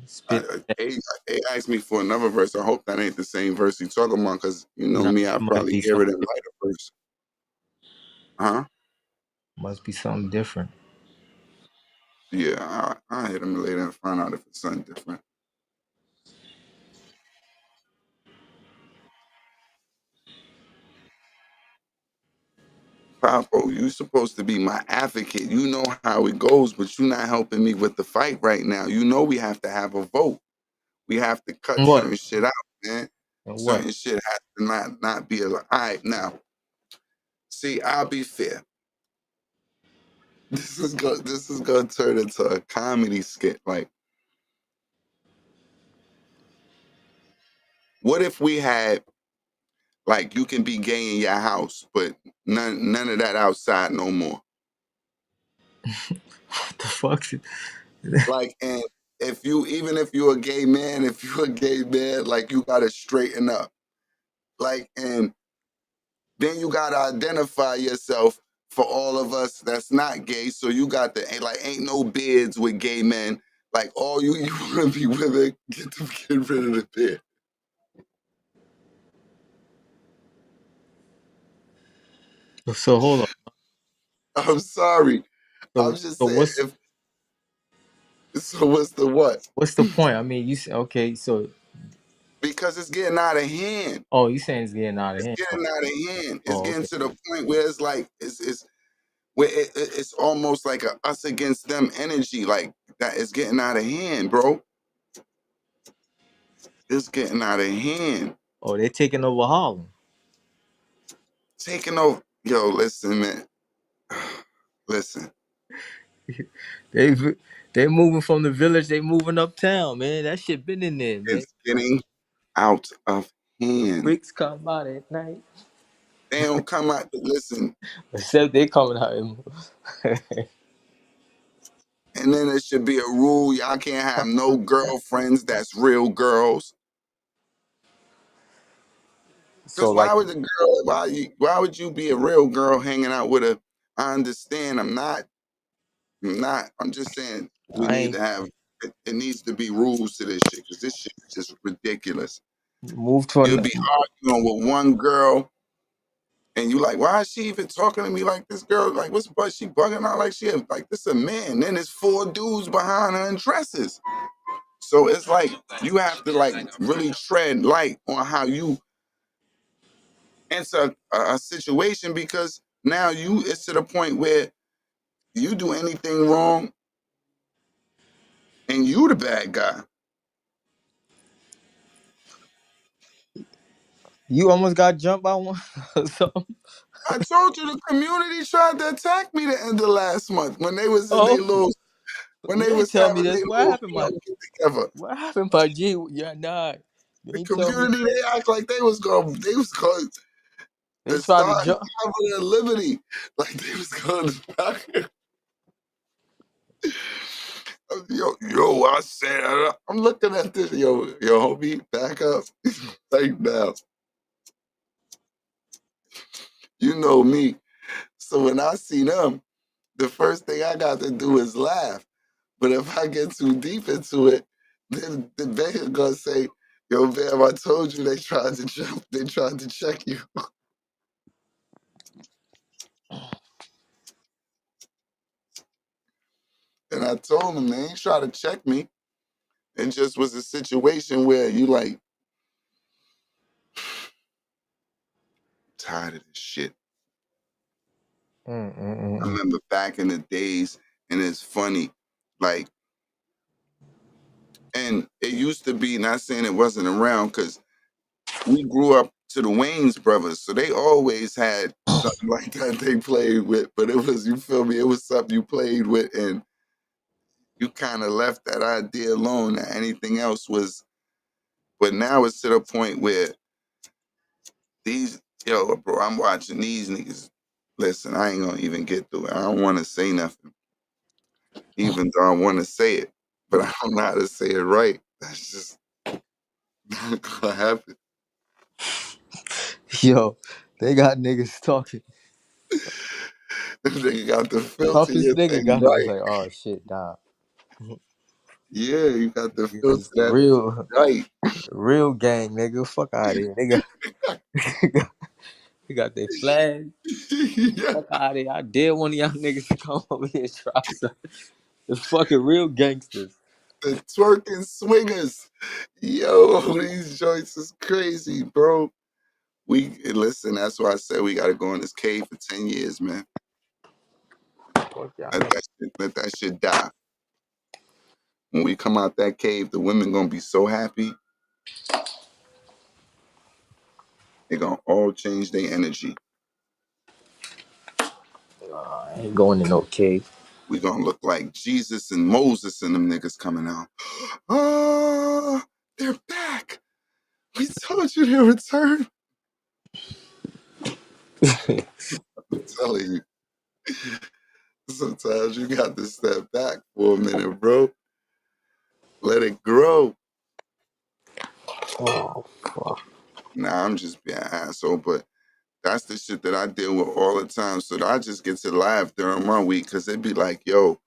Spit. A asked me for another verse. I hope that ain't the same verse you talking about, because you know Nah, me, I it must probably be hear something. it in lighter verse. Huh? Must be something different. Yeah, I'll hit him later and find out if it's something different. Papo, you supposed to be my advocate. You know how it goes, but you're not helping me with the fight right now. You know we have to have a vote. We have to cut And what? certain shit out, man. And what? Certain shit has to not be alive. All right, now, see, I'll be fair. This is gonna turn into a comedy skit. Like, what if we had like you can be gay in your house, but none of that outside no more. What the fuck? Like, and if you're a gay man, if you're a gay man, like you gotta straighten up. Like, and then you gotta identify yourself for all of us that's not gay. So you got the ain't no beards with gay men. Like all you wanna be women, get rid of the beard. So hold on. I'm sorry. I'm So just so saying what's if so what's the what? what's the point? I mean, you say okay. So Because it's getting out of hand. oh, you saying it's getting out of It's hand? getting out of hand. It's Oh, getting okay. to the point where it's like it's where it's almost like a us against them energy. Like that is getting out of hand, bro. It's getting out of hand. Oh, they're taking over Harlem. Taking over. Yo, listen, man. Listen. They they moving from the village. They moving uptown, man. That shit been in there, man. It's getting out of hand. Bricks come out at night. They don't come out to listen. Except they coming out. And then it should be a rule. Y'all can't have no girlfriends that's real girls. So Because like, why would you be a real girl hanging out with a I understand I'm just saying we I need ain't to have it needs to be rules to this shit because this shit is just ridiculous. moved to You'll an. be arguing with one girl and you like, why is she even talking to me like this girl? Like, what's but she bugging out like she like this a man? Then there's four dudes behind her in dresses. So it's like you have to like really tread light on how you answer a situation because now it's to the point where you do anything wrong and you the bad guy. You almost got jumped by one. So, I told you the community tried to attack me the end of last month when they was in oh, their little when you they ain't was tell me having this. their What little happened, my get together. what happened, my G? Yeah, nah. You The ain't tell me. community they act like they was going They to tried to start jump. having their liberty. Like they was going to Yo, I said, I'm looking at this. Yo, homie, back up right now. You know me. So when I see them, the first thing I got to do is laugh. But if I get too deep into it, then the banker gonna say, "Yo, Bam, I told you they tried to jump. They tried to check you." And I told him they ain't try to check me. It just was a situation where you like tired of this shit. I remember back in the days, and it's funny, like, and it used to be, not saying it wasn't around, because we grew up to the Wayans brothers, so they always had something like that they played with, but it was, you feel me, it was something you played with, and you kind of left that idea alone, that anything else was, but now it's to the point where these, yo, bro, I'm watching these niggas. Listen, I ain't gonna even get through it. I don't want to say nothing, even though I want to say it, but I don't know how to say it right. That's just not gonna happen. Yo, they got niggas talking. They got the filter Toughest your nigga thing got it. Was right. like, oh shit, nah. Yeah, you got the filter Because that right. real gang nigga, fuck out of here. They got their flag. Yeah, Fuck out of here. I dare one of y'all niggas to come over here and try something. The fucking real gangsters. the twerking swingers. Yo, these joints is crazy, bro. We listen. That's why I said we got to go in this cave for 10 years, man. Fuck y'all niggas. Let that shit die. When we come out that cave, the women gonna be so happy. They gonna all change their energy. I ain't going to no cave. We gonna look like Jesus and Moses and them niggas coming out. Oh, they're back. We told you they'll return. I'm telling you. Sometimes you got to step back for a minute, bro. Let it grow. Oh, fuck. Nah, I'm just being an asshole, but that's the shit that I deal with all the time. So I just get to laugh during my week because it'd be like, yo,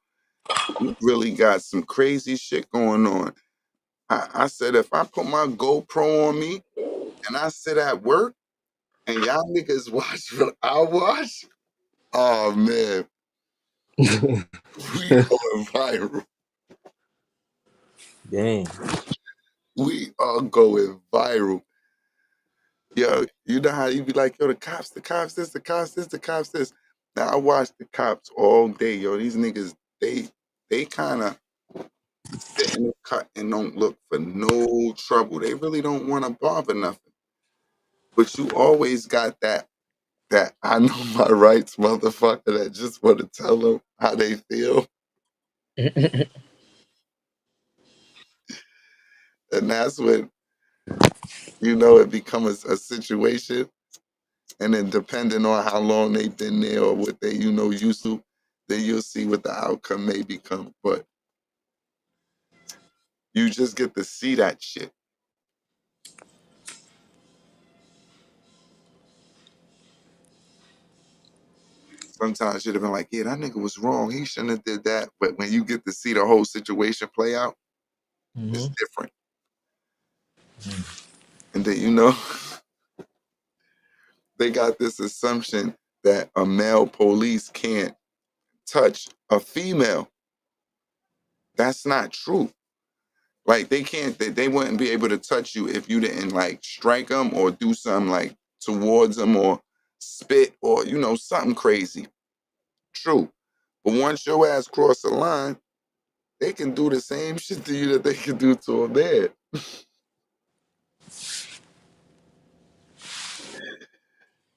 you really got some crazy shit going on. I said, if I put my GoPro on me and I sit at work and y'all niggas watch what I watch, oh man, we going viral. Dang. We are going viral. Yo, you know how you be like, yo, the cops this, the cops this, the cops this. Now I watch the cops all day, yo. These niggas, they kind of sit in the cut and don't look for no trouble. They really don't want to bother nothing. But you always got that I know my rights motherfucker that just want to tell them how they feel. And that's when, you know, it becomes a situation. And then depending on how long they've been there or what they, you know, used to, then you'll see what the outcome may become. But you just get to see that shit. Sometimes you'd have been like, yeah, that nigga was wrong. He shouldn't have did that. But when you get to see the whole situation play out, it's different. And then, you know, they got this assumption that a male police can't touch a female. That's not true. Like they can't, they wouldn't be able to touch you if you didn't like strike them or do something like towards them or spit or, you know, something crazy. True. But once your ass cross the line, they can do the same shit to you that they can do to a man.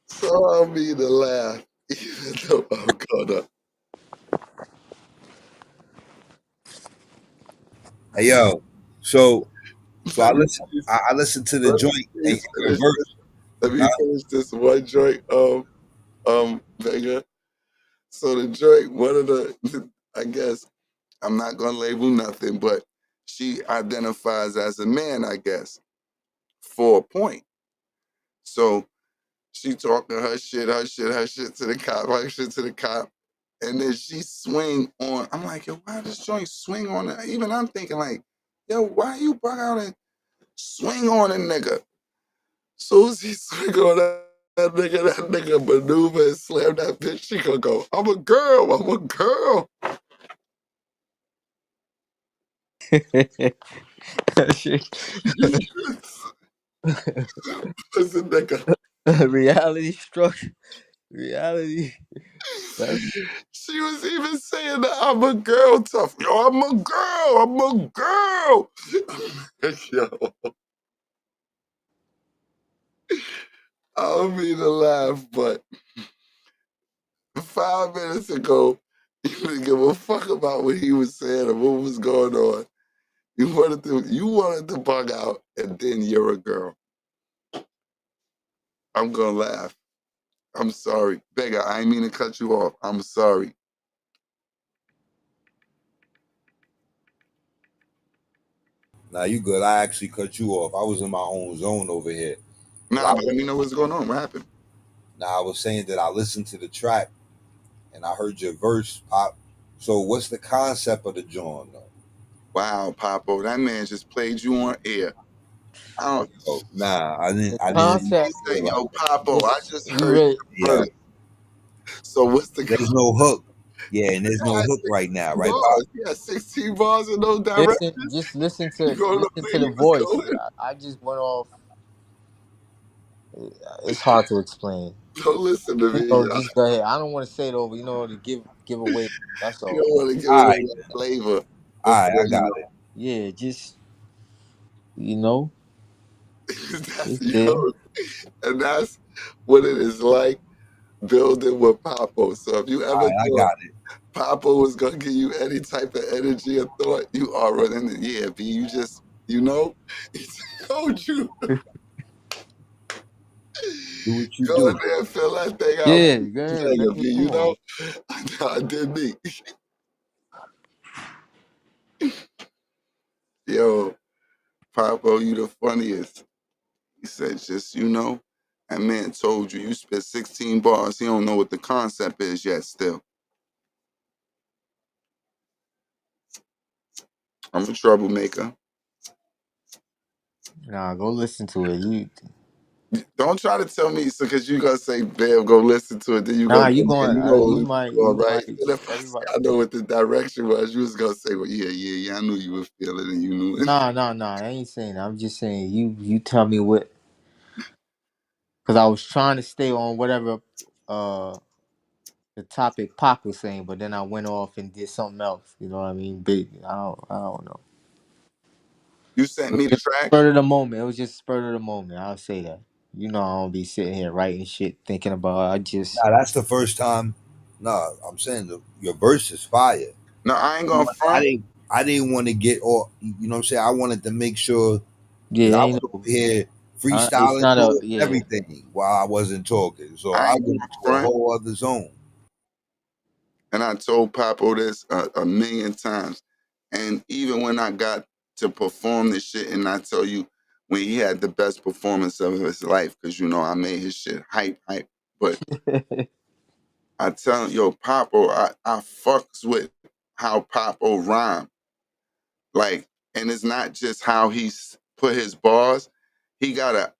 So I mean to laugh, even though I'm gonna. Hey yo, so Let me finish, I listened to the let me joint and please finish convert. this. Let me finish this one joint, Vega. So the joint, one of the, I guess, I'm not gonna label nothing, but she identifies as a man, I guess, for a point. So she talking her shit to the cop, her shit to the cop. And then she swing on. I'm like, yo, why this joint swing on it? Even I'm thinking like, yo, why you bug out and swing on a nigga? Soon as he swing on that nigga maneuver and slam that bitch, she gonna go, I'm a girl, I'm a girl. Listen, nigga. Reality struck. Reality. That's She was even saying that I'm a girl tough. Yo, I'm a girl, I'm a girl. Yo, I don't mean to laugh, but 5 minutes ago, you didn't give a fuck about what he was saying or what was going on. You wanted to bug out, and then you're a girl. I'm gonna laugh. I'm sorry. Beggar, I ain't mean to cut you off. I'm sorry. Nah, you good. I actually cut you off. I was in my own zone over here. Nah, but let me know what's going on. What happened? Now I was saying that I listened to the track and I heard your verse pop. So what's the concept of the joint though? Wow, Papo, that man just played you on air. I don't, Oh, nah, I didn't. the I didn't he concept. hear said, it like yo, that. Papo, I Just just you heard ready? your Yeah, verse. So what's the there's no hook. Yeah, and there's He no had hook right now, 16 right, Pop? bars. He had 16 bars in those Listen, directions. just listen You to gonna know listen where to he the was voice. going. I just went off. It's hard to explain. Don't listen to You me, know, y'all. just go ahead. I don't want to say it over. You know, to give away. That's You all. don't want to give All away right, that flavor all right, before I got it. Yeah, just you know, that's it's there. and that's what it is like building with Papo. So if you All ever right, I thought got it. Papo was gonna give you any type of energy or thought, you are running it. Yeah, B, you just he told you Do what you go in do. there and fill that thing out. Yeah, go ahead. Let me B, come on. I did me. Yo, Papo, you the funniest. He said, just, that man told you, you spit 16 bars. He don't know what the concept is yet still. I'm a troublemaker. Nah, go listen to it. You Don't try to tell me, so because you going to say, Babe, go listen to it. Then you nah, going to you come in. going? You know what You we might. doing, You right? might. Even if I say Everybody. I know what the direction was, you was going to say, well, yeah, I knew you would feel it and you knew it. Nah. I ain't saying that. I'm just saying you tell me what. Because I was trying to stay on whatever uh the topic Pac was saying, but then I went off and did something else. You know what I mean? Big. I don't know. You sent me the track? Spur of the moment. It was just spur of the moment. I'll say that. You know, I don't be sitting here writing shit, thinking about. I just Nah, that's the first time. Nah, I'm saying your verse is fire. No, I ain't going to front. I didn't want to get all. You know what I'm saying? I wanted to make sure because yeah, I ain't was no. over here It's freestyling not a through yeah. everything while I wasn't talking. So I I ain't going went to into a front. whole other zone. And I told Papo this a million times. And even when I got to perform this shit, and I tell you, when he had the best performance of his life, because I made his shit hype. But I tell him, yo, Papo, I fucks with how Papo rhyme. Like, and it's not just how he's put his bars. He got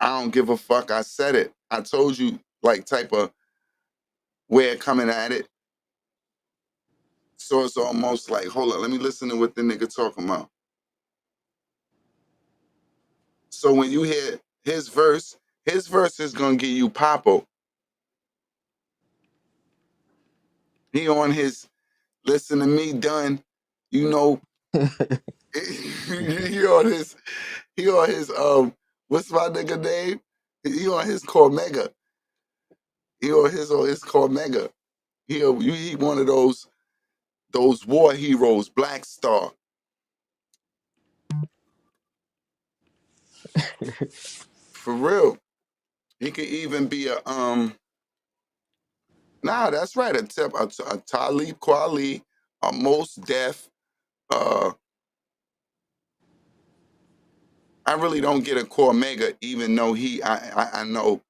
I don't give a fuck, I said it. I told you, like, type of way of coming at it. So it's almost like, hold on, let me listen to what the nigga talking about. So when you hear his verse is gonna give you Papo. He on his listen to me done, you know. He on his what's my nigga name? He on his Cormega. He on his Cormega. He one of those war heroes, Black Star. For real. He could even be a nah, that's right. A Talib Kweli, Most Def. I really don't get a Cormega, even though I know,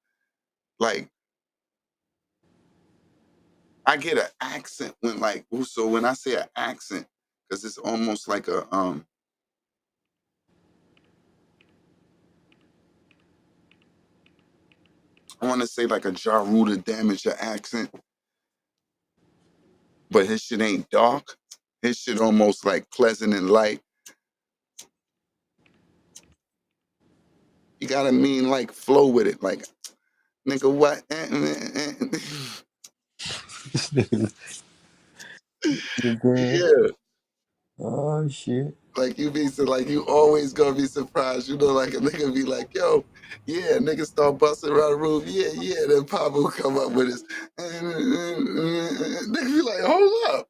like, I get an accent when, like, so when I say an accent, because it's almost like a I want to say like a Ja Rule damage accent, but his shit ain't dark. His shit almost like pleasant and light. You gotta mean like flow with it, like nigga what? Again. Yeah, Oh shit. like you be so like you always gonna be surprised. You know, like a nigga be like, yo, yeah, nigga start busting around the room, yeah, yeah. Then Pablo come up with his nigga be like, hold up,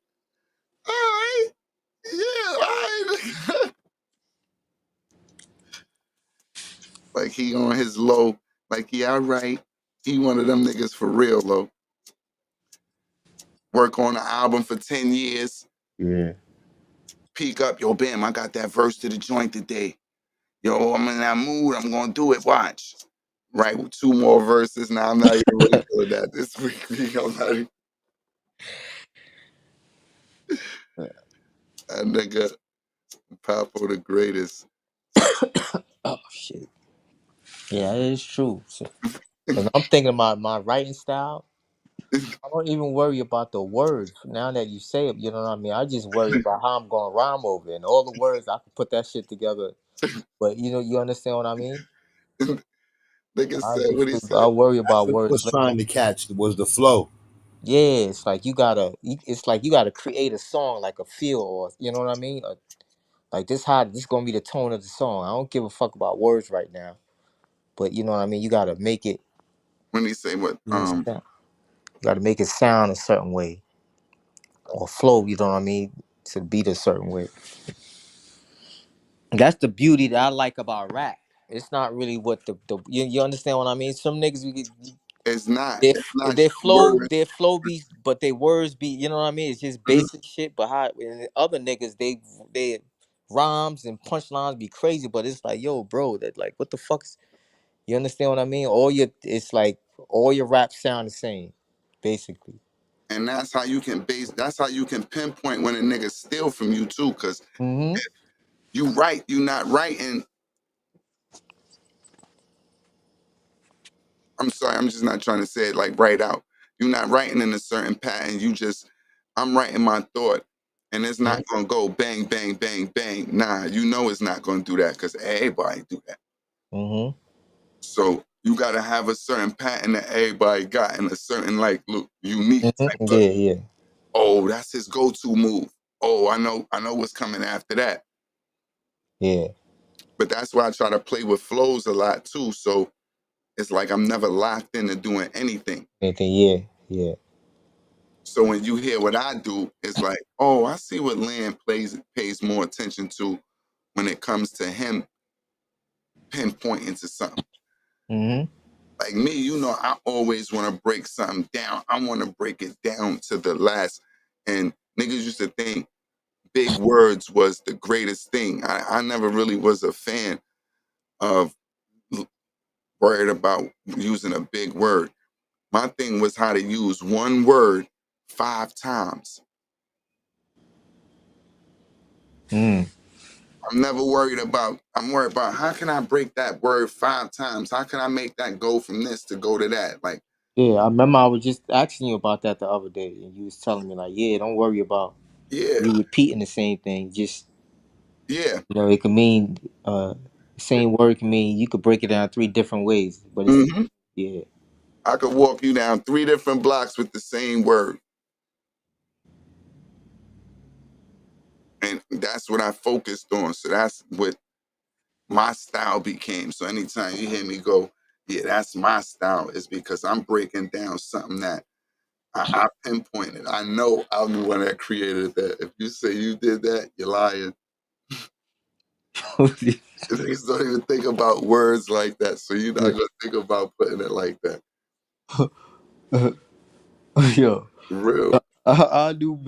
all right, yeah, all right. Like he on his low, like yeah, all right. He one of them niggas for real, low. Work on an album for 10 years, Yeah. peak up, yo, bam, I got that verse to the joint today. Yo, I'm in that mood, I'm gonna do it, watch. Right, with 2 more verses. Now I'm not even really feeling that this week. I'm not even, that nigga Papo the greatest. Oh shit. Yeah, it is true. So, 'cause I'm thinking about my writing style. I don't even worry about the words now that you say it. You know what I mean? I just worry about how I'm gonna rhyme over it. And all the words I can put that shit together. But you understand what I mean? Nigga I said what he just I said. worry That's about what I words. was trying to catch was the flow. Yeah, it's like it's like you gotta create a song, like a feel, or you know what I mean? Like this gonna be the tone of the song. I don't give a fuck about words right now, but you know what I mean. You gotta make it. When he say what You gotta make it sound a certain way or flow. You know what I mean? To beat a certain way. That's the beauty that I like about rap. It's not really what you understand what I mean. Some niggas it's not your word. their flow be, but their words be, you know what I mean. It's just Mhm. basic shit. But how and the other niggas they rhymes and punchlines be crazy. But it's like yo, bro, that like what the fuck is, you understand what I mean? It's like all your raps sound the same, basically. And that's how you can pinpoint when a nigga steal from you too, because Mm-hmm. you write, you not writing. I'm sorry, I'm just not trying to say it like right out. You're not writing in a certain pattern. I'm writing my thought, and it's not gonna go bang, bang, bang, bang. Nah, you know it's not gonna do that because everybody do that. Mm-hmm. So you gotta have a certain pattern that everybody got and a certain like look unique type Mm-hmm. of. Yeah, yeah, Oh, that's his go-to move. Oh, I know what's coming after that. yeah. But that's why I try to play with flows a lot too. So it's like I'm never locked into doing anything. Anything, yeah, yeah. So when you hear what I do, it's like, oh, I see what Land pays more attention to when it comes to him pinpointing to something. Mm-hmm. Like me, you know, I always want to break something down. I want to break it down to the last. And niggas used to think big words was the greatest thing. I never really was a fan of worried about using a big word. My thing was how to use one word 5 times. Mm. I'm worried about how can I break that word 5 times? How can I make that go from this to go to that? Like, Yeah, I remember I was just asking you about that the other day, and you was telling me like, yeah, don't worry about yeah, you repeating the same thing. Just yeah. it can mean the same word can mean you could break it down 3 different ways, but it's hmm yeah. I could walk you down 3 different blocks with the same word. And that's what I focused on. So that's what my style became. So anytime you hear me go, yeah, that's my style, is because I'm breaking down something that I pinpointed. I know I'm the one that created that. If you say you did that, you're lying. Niggas don't even think about words like that. So you're not gonna think about putting it like that. Yo, Real. I do.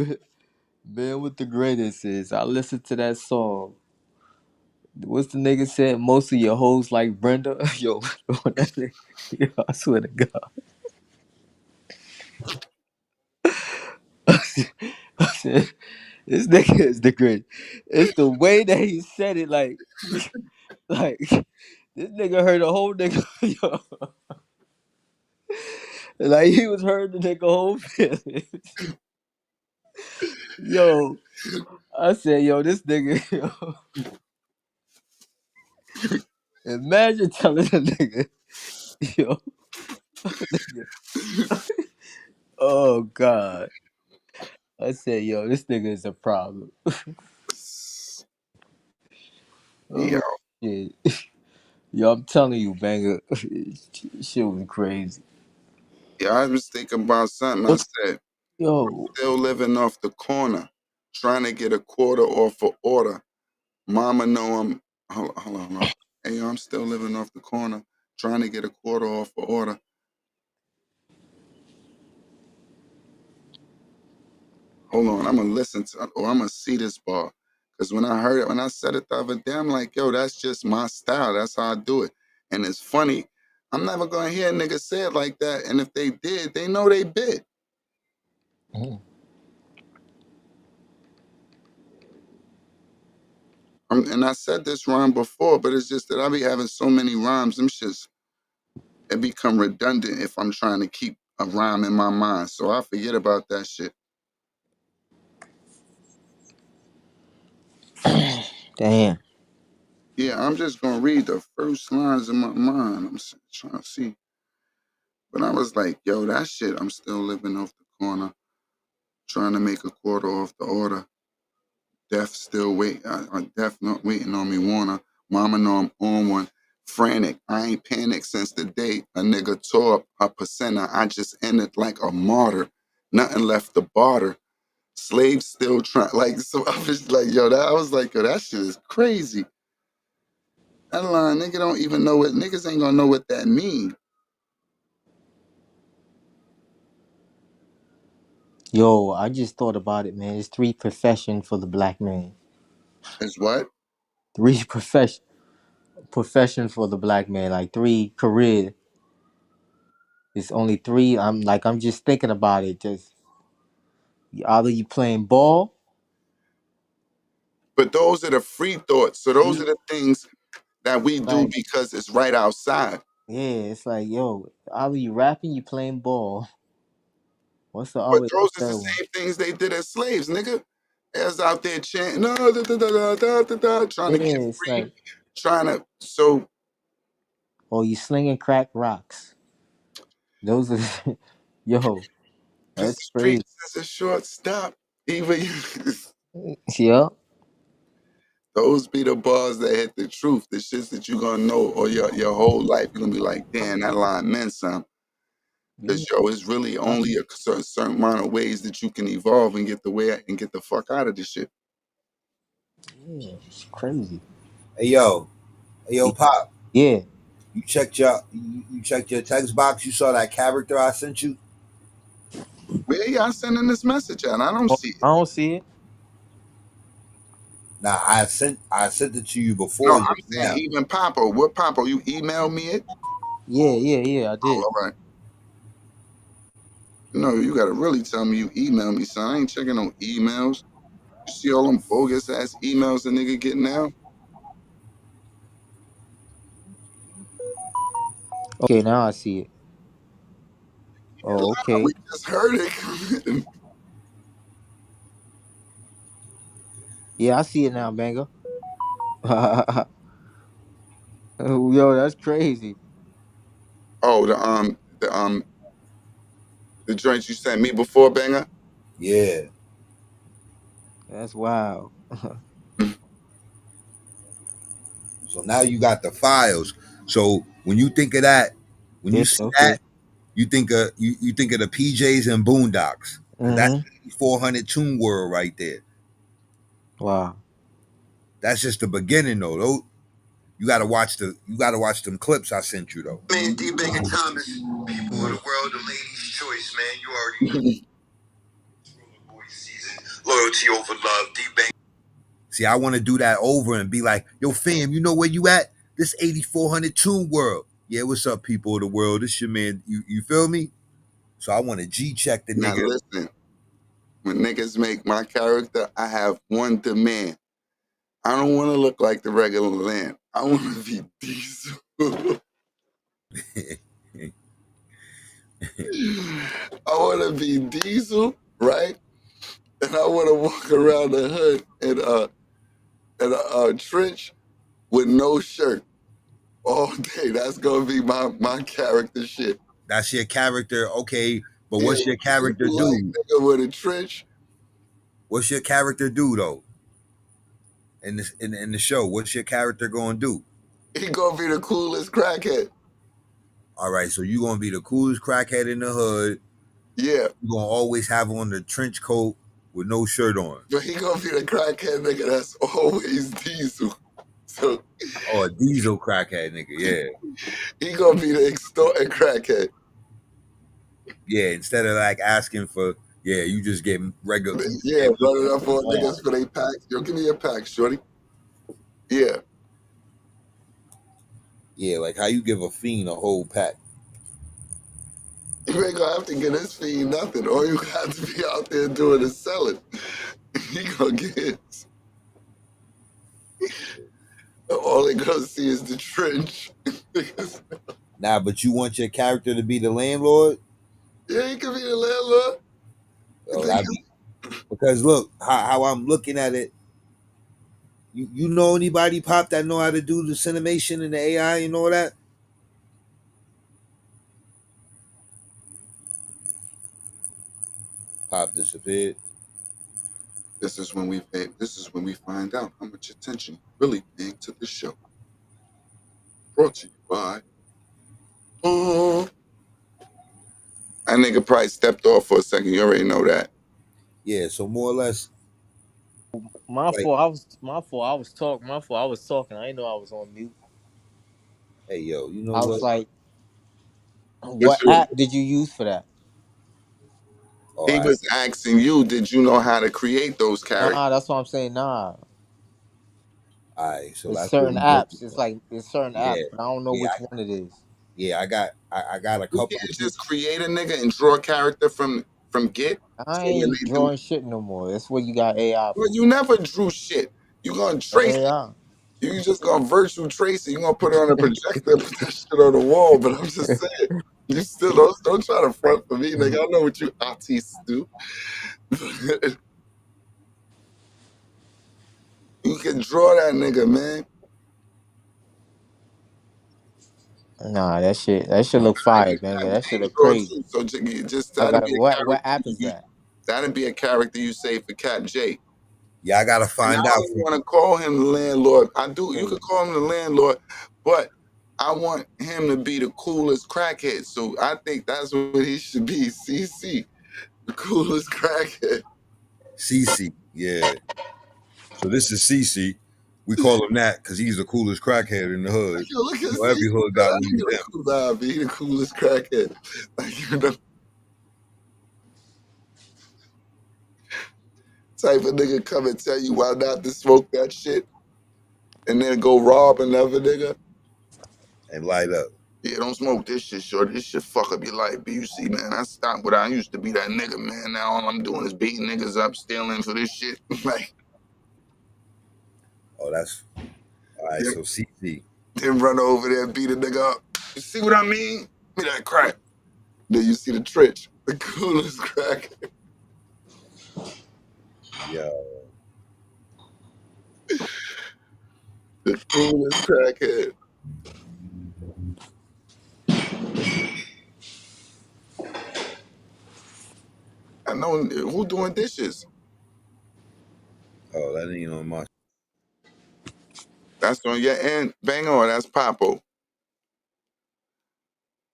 Man, what the greatest is, I listened to that song. What's the nigga said? Most of your hoes like Brenda. Yo, that nigga, yo, I swear to God. I said, this nigga is the great. It's the way that he said it, like this nigga heard a whole nigga, yo, like he was heard the nigga whole feelings. Yo, I said, yo, this nigga, yo, imagine telling a nigga, yo, nigga, oh God. I said, yo, this nigga is a problem. Yo, Oh shit. Yo, I'm telling you, banger. Shit was crazy. yeah, I was thinking about something. I What said, yo, still living off the corner, trying to get a quarter off for order. Mama know I'm. Hold on. Hey, I'm still living off the corner, trying to get a quarter off for order. Hold on, I'm gonna listen to, or I'm gonna see this bar, because when I heard it, when I said it the other day, I'm like, yo, that's just my style. That's how I do it, and it's funny. I'm never gonna hear a nigga say it like that, and if they did, they know they bit. Mhm. And I said this rhyme before, but it's just that I be having so many rhymes, them shits, it become redundant if I'm trying to keep a rhyme in my mind. So I forget about that shit. Damn. Yeah, I'm just gonna read the first lines in my mind. Trying to see. But I was like, yo, that shit, I'm still living off the corner, trying to make a quarter off the order. Death not waiting on me, Warner. Mama know I'm on one. Frantic. I ain't panicked since the day a nigga tore up a percenter. I just ended like a martyr. Nothing left to barter. Slaves still trying. Like, so I was like, yo, I was like, yo, that shit is crazy. That line, nigga don't even know what, niggas ain't gonna know what that mean. Yo, I just thought about it, man. It's three profession for the black man. Is what? Three profession for the black man. Like three career. It's only three. I'm just thinking about it. Just either you playing ball. But those are the free thoughts. So those are You the things that we do like because it's right outside. yeah, it's like yo, either you rapping, you playing ball. What's the But other those is the third one? same things they did as slaves, nigga. They was out there chanting, no, trying Yeah, to get it's free, like trying to. So oh, you slinging crack rocks. Those are yo, because that's the crazy. streets is a short stop. Even Yeah. those be the bars that hit the truth. The shits that you gonna know or your whole life. You're gonna be like, damn, that line meant something. Yeah. Because yo, it's really only a certain amount of ways that you can evolve and get the way and get the fuck out of this shit. Yeah, it's crazy. Hey yo, Pop. Yeah. You checked your text box. You saw that character I sent you. Where y'all sending this message at? I don't Oh, see it. I don't see it. Nah, I sent it to you No, before I'm just saying now. even Papo. What Papo? You emailed me it? Yeah, I Oh, did. all right. No, you gotta really tell me you emailed me, son. I ain't checking no emails. You see all them bogus ass emails the nigga getting now? Okay, now I see it. Oh, Nah, okay. we just heard it. Yeah, I see it now, Banger. Yo, that's crazy. Oh, the joints you sent me before, banger. Yeah. That's wild. So now you got the files. So when you think of that, when you Yeah, see okay. that, you think of the PJs and Boondocks, because that's Mm-hmm. the 400 tune world right there. Wow. That's just the beginning though. You gotta watch them clips I sent you though. Man, D. Baker Thomas. People of the world, the ladies' choice, man. You already know. Roller Boy season. Loyalty. loyalty over love. D-Bank. See, I want to do that over and be like, yo, fam, you know where you at? This 8400 tune world. Yeah, what's up, people of the world? This your man. You feel me? So I want to G-check the Now nigga. listen, when niggas make my character, I have one demand. I don't want to look like the regular Land. I want to be Diesel. I want to be Diesel, right? And I want to walk around the hood in a trench with no shirt all day. That's gonna be my character shit. That's your character, okay? But what's your character do? Like nigga with a trench. What's your character do though? In the show, what's your character gonna do? He gonna be the coolest crackhead. All right, so you gonna be the coolest crackhead in the hood. Yeah. You gonna always have on the trench coat with no shirt on. But he gonna be the crackhead nigga that's always Diesel. So a Diesel crackhead nigga, yeah. He gonna be the extorting crackhead. Yeah, instead of like asking for, yeah, you just get regular. Yeah, running up on niggas for they packs. Yo, give me your pack, shorty. Yeah. Yeah, like how you give a fiend a whole pack. You ain't gonna have to get his fiend nothing. All you got to be out there doing is selling. He gonna get his. All they gonna see is the trench. Nah, but you want your character to be the landlord? Yeah, he could be the landlord. Because look, how I'm looking at it, you know anybody, Pop, that know how to do the cinemation and the AI and all that? Pop disappeared. This is when we find out how much attention you're really paying to the show. Brought to you by that nigga probably stepped off for a second. You already know that. Yeah, so more or less. My fault. I was talking. I didn't know I was on mute. Hey yo, you know I what? was like, what app did you use for that? He was asking you, did you know how to create those characters? Nah, that's what I'm saying. Nah. All right, so it's that's certain apps. It's certain apps, but I don't know which one it is. Yeah, I got a couple. You can't just create a nigga and draw a character from Git. I ain't drawing shit no more. That's what you got AI for. Well, you never drew shit. You gonna trace it. You just gonna virtual trace it. You gonna put it on a projector and put that shit on the wall. But I'm just saying, you still don't try to front for me, nigga. I know what you artists do. You can draw that nigga, man. Nah, that shit look fire, nigga. That shit look crazy. So just what app is that? That'd be a character you say for Cat J. Yeah, I gotta find out. I don't want to call him the landlord. I do. You could call him the landlord, but I want him to be the coolest crackhead. So I think that's what he should be. CC, the coolest crackhead. CC, yeah. So this is CC. We call him that because he's the coolest crackhead in the hood. Yo, look at every hood got one of them. Be the coolest crackhead. Like, you know, type of nigga come and tell you why not to smoke that shit, and then go rob another nigga and light up. Yeah, don't smoke this shit, short. This shit fuck up your life. But you see, man, I stopped what I used to be that nigga, man. Now all I'm doing is beating niggas up, stealing for this shit. Like, oh, that's all right. So CC. Then run over there and beat a nigga up. You see what I mean? Give me that crack. Then you see the trench, the coolest crack. Yo. The coolest crackhead. I know who doing dishes. Oh, that ain't on my. That's on your end. Bang on. That's Papo.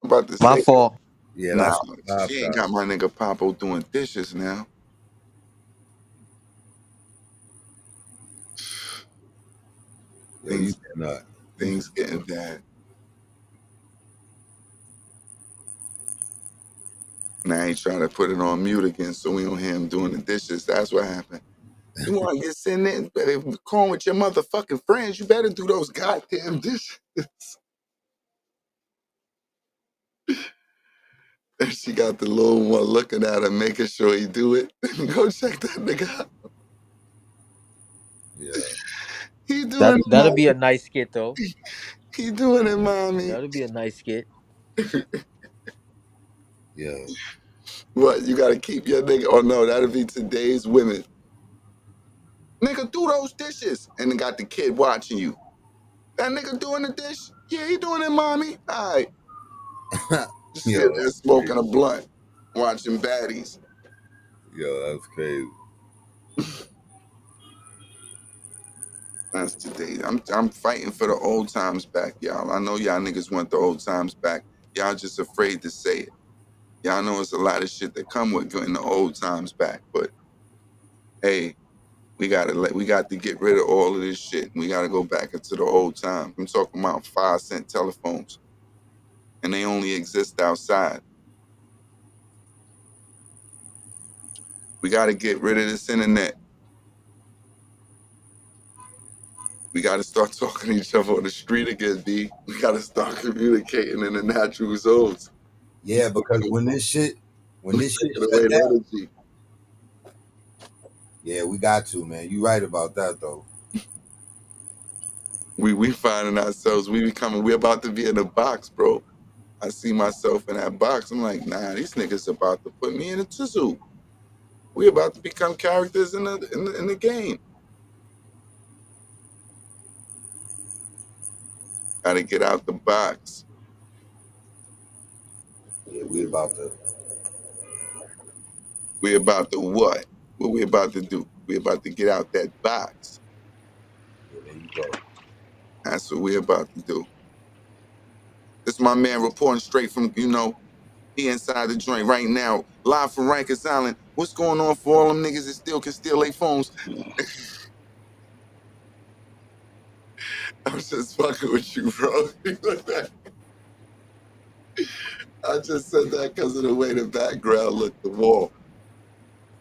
I'm about to say. My fault. Yeah, nah, she ain't got my nigga Papo doing dishes now. Things getting bad. Now he trying to put it on mute again so we don't hear him doing the dishes. That's what happened. You want to get sitting there, better calling with your motherfucking friends. You better do those goddamn dishes. And she got the little one looking at him, making sure he do it. Go check that nigga out. Yeah. He doing it, That'll mommy. be a nice skit though. He doing it, mommy. That'll be a nice skit. Yeah. What, you gotta keep your nigga? Oh no, that'll be today's women. Nigga, do those dishes. And then got the kid watching you. That nigga doing the dish? Yeah, he doing it, mommy. All right. Just Yo, sitting there that's smoking crazy. a blunt, watching baddies. Yo, that's crazy. That's today. I'm fighting for the old times back, y'all. I know y'all niggas want the old times back. Y'all just afraid to say it. Y'all know it's a lot of shit that come with getting the old times back. But hey, we got to get rid of all of this shit. We got to go back into the old times. I'm talking about 5-cent telephones, and they only exist outside. We got to get rid of this internet. We got to start talking to each other on the street again, B. We got to start communicating in the natural zones. Yeah, because when this shit Taking shut away the down, energy. yeah, we got to, man. You right about that though. We finding ourselves, we're about to be in a box, bro. I see myself in that box. I'm like, nah, these niggas about to put me in a tizoo. We about to become characters in the game. Gotta get out the box. Yeah, we about to What? What we about to do? We about to get out that box. yeah, there you go. That's what we about to do. This is my man reporting straight from, he inside the joint right now, live from Rikers Island. What's going on for all them niggas that still can steal their phones? I was just fucking with you, bro. I just said that because of the way the background looked, the wall.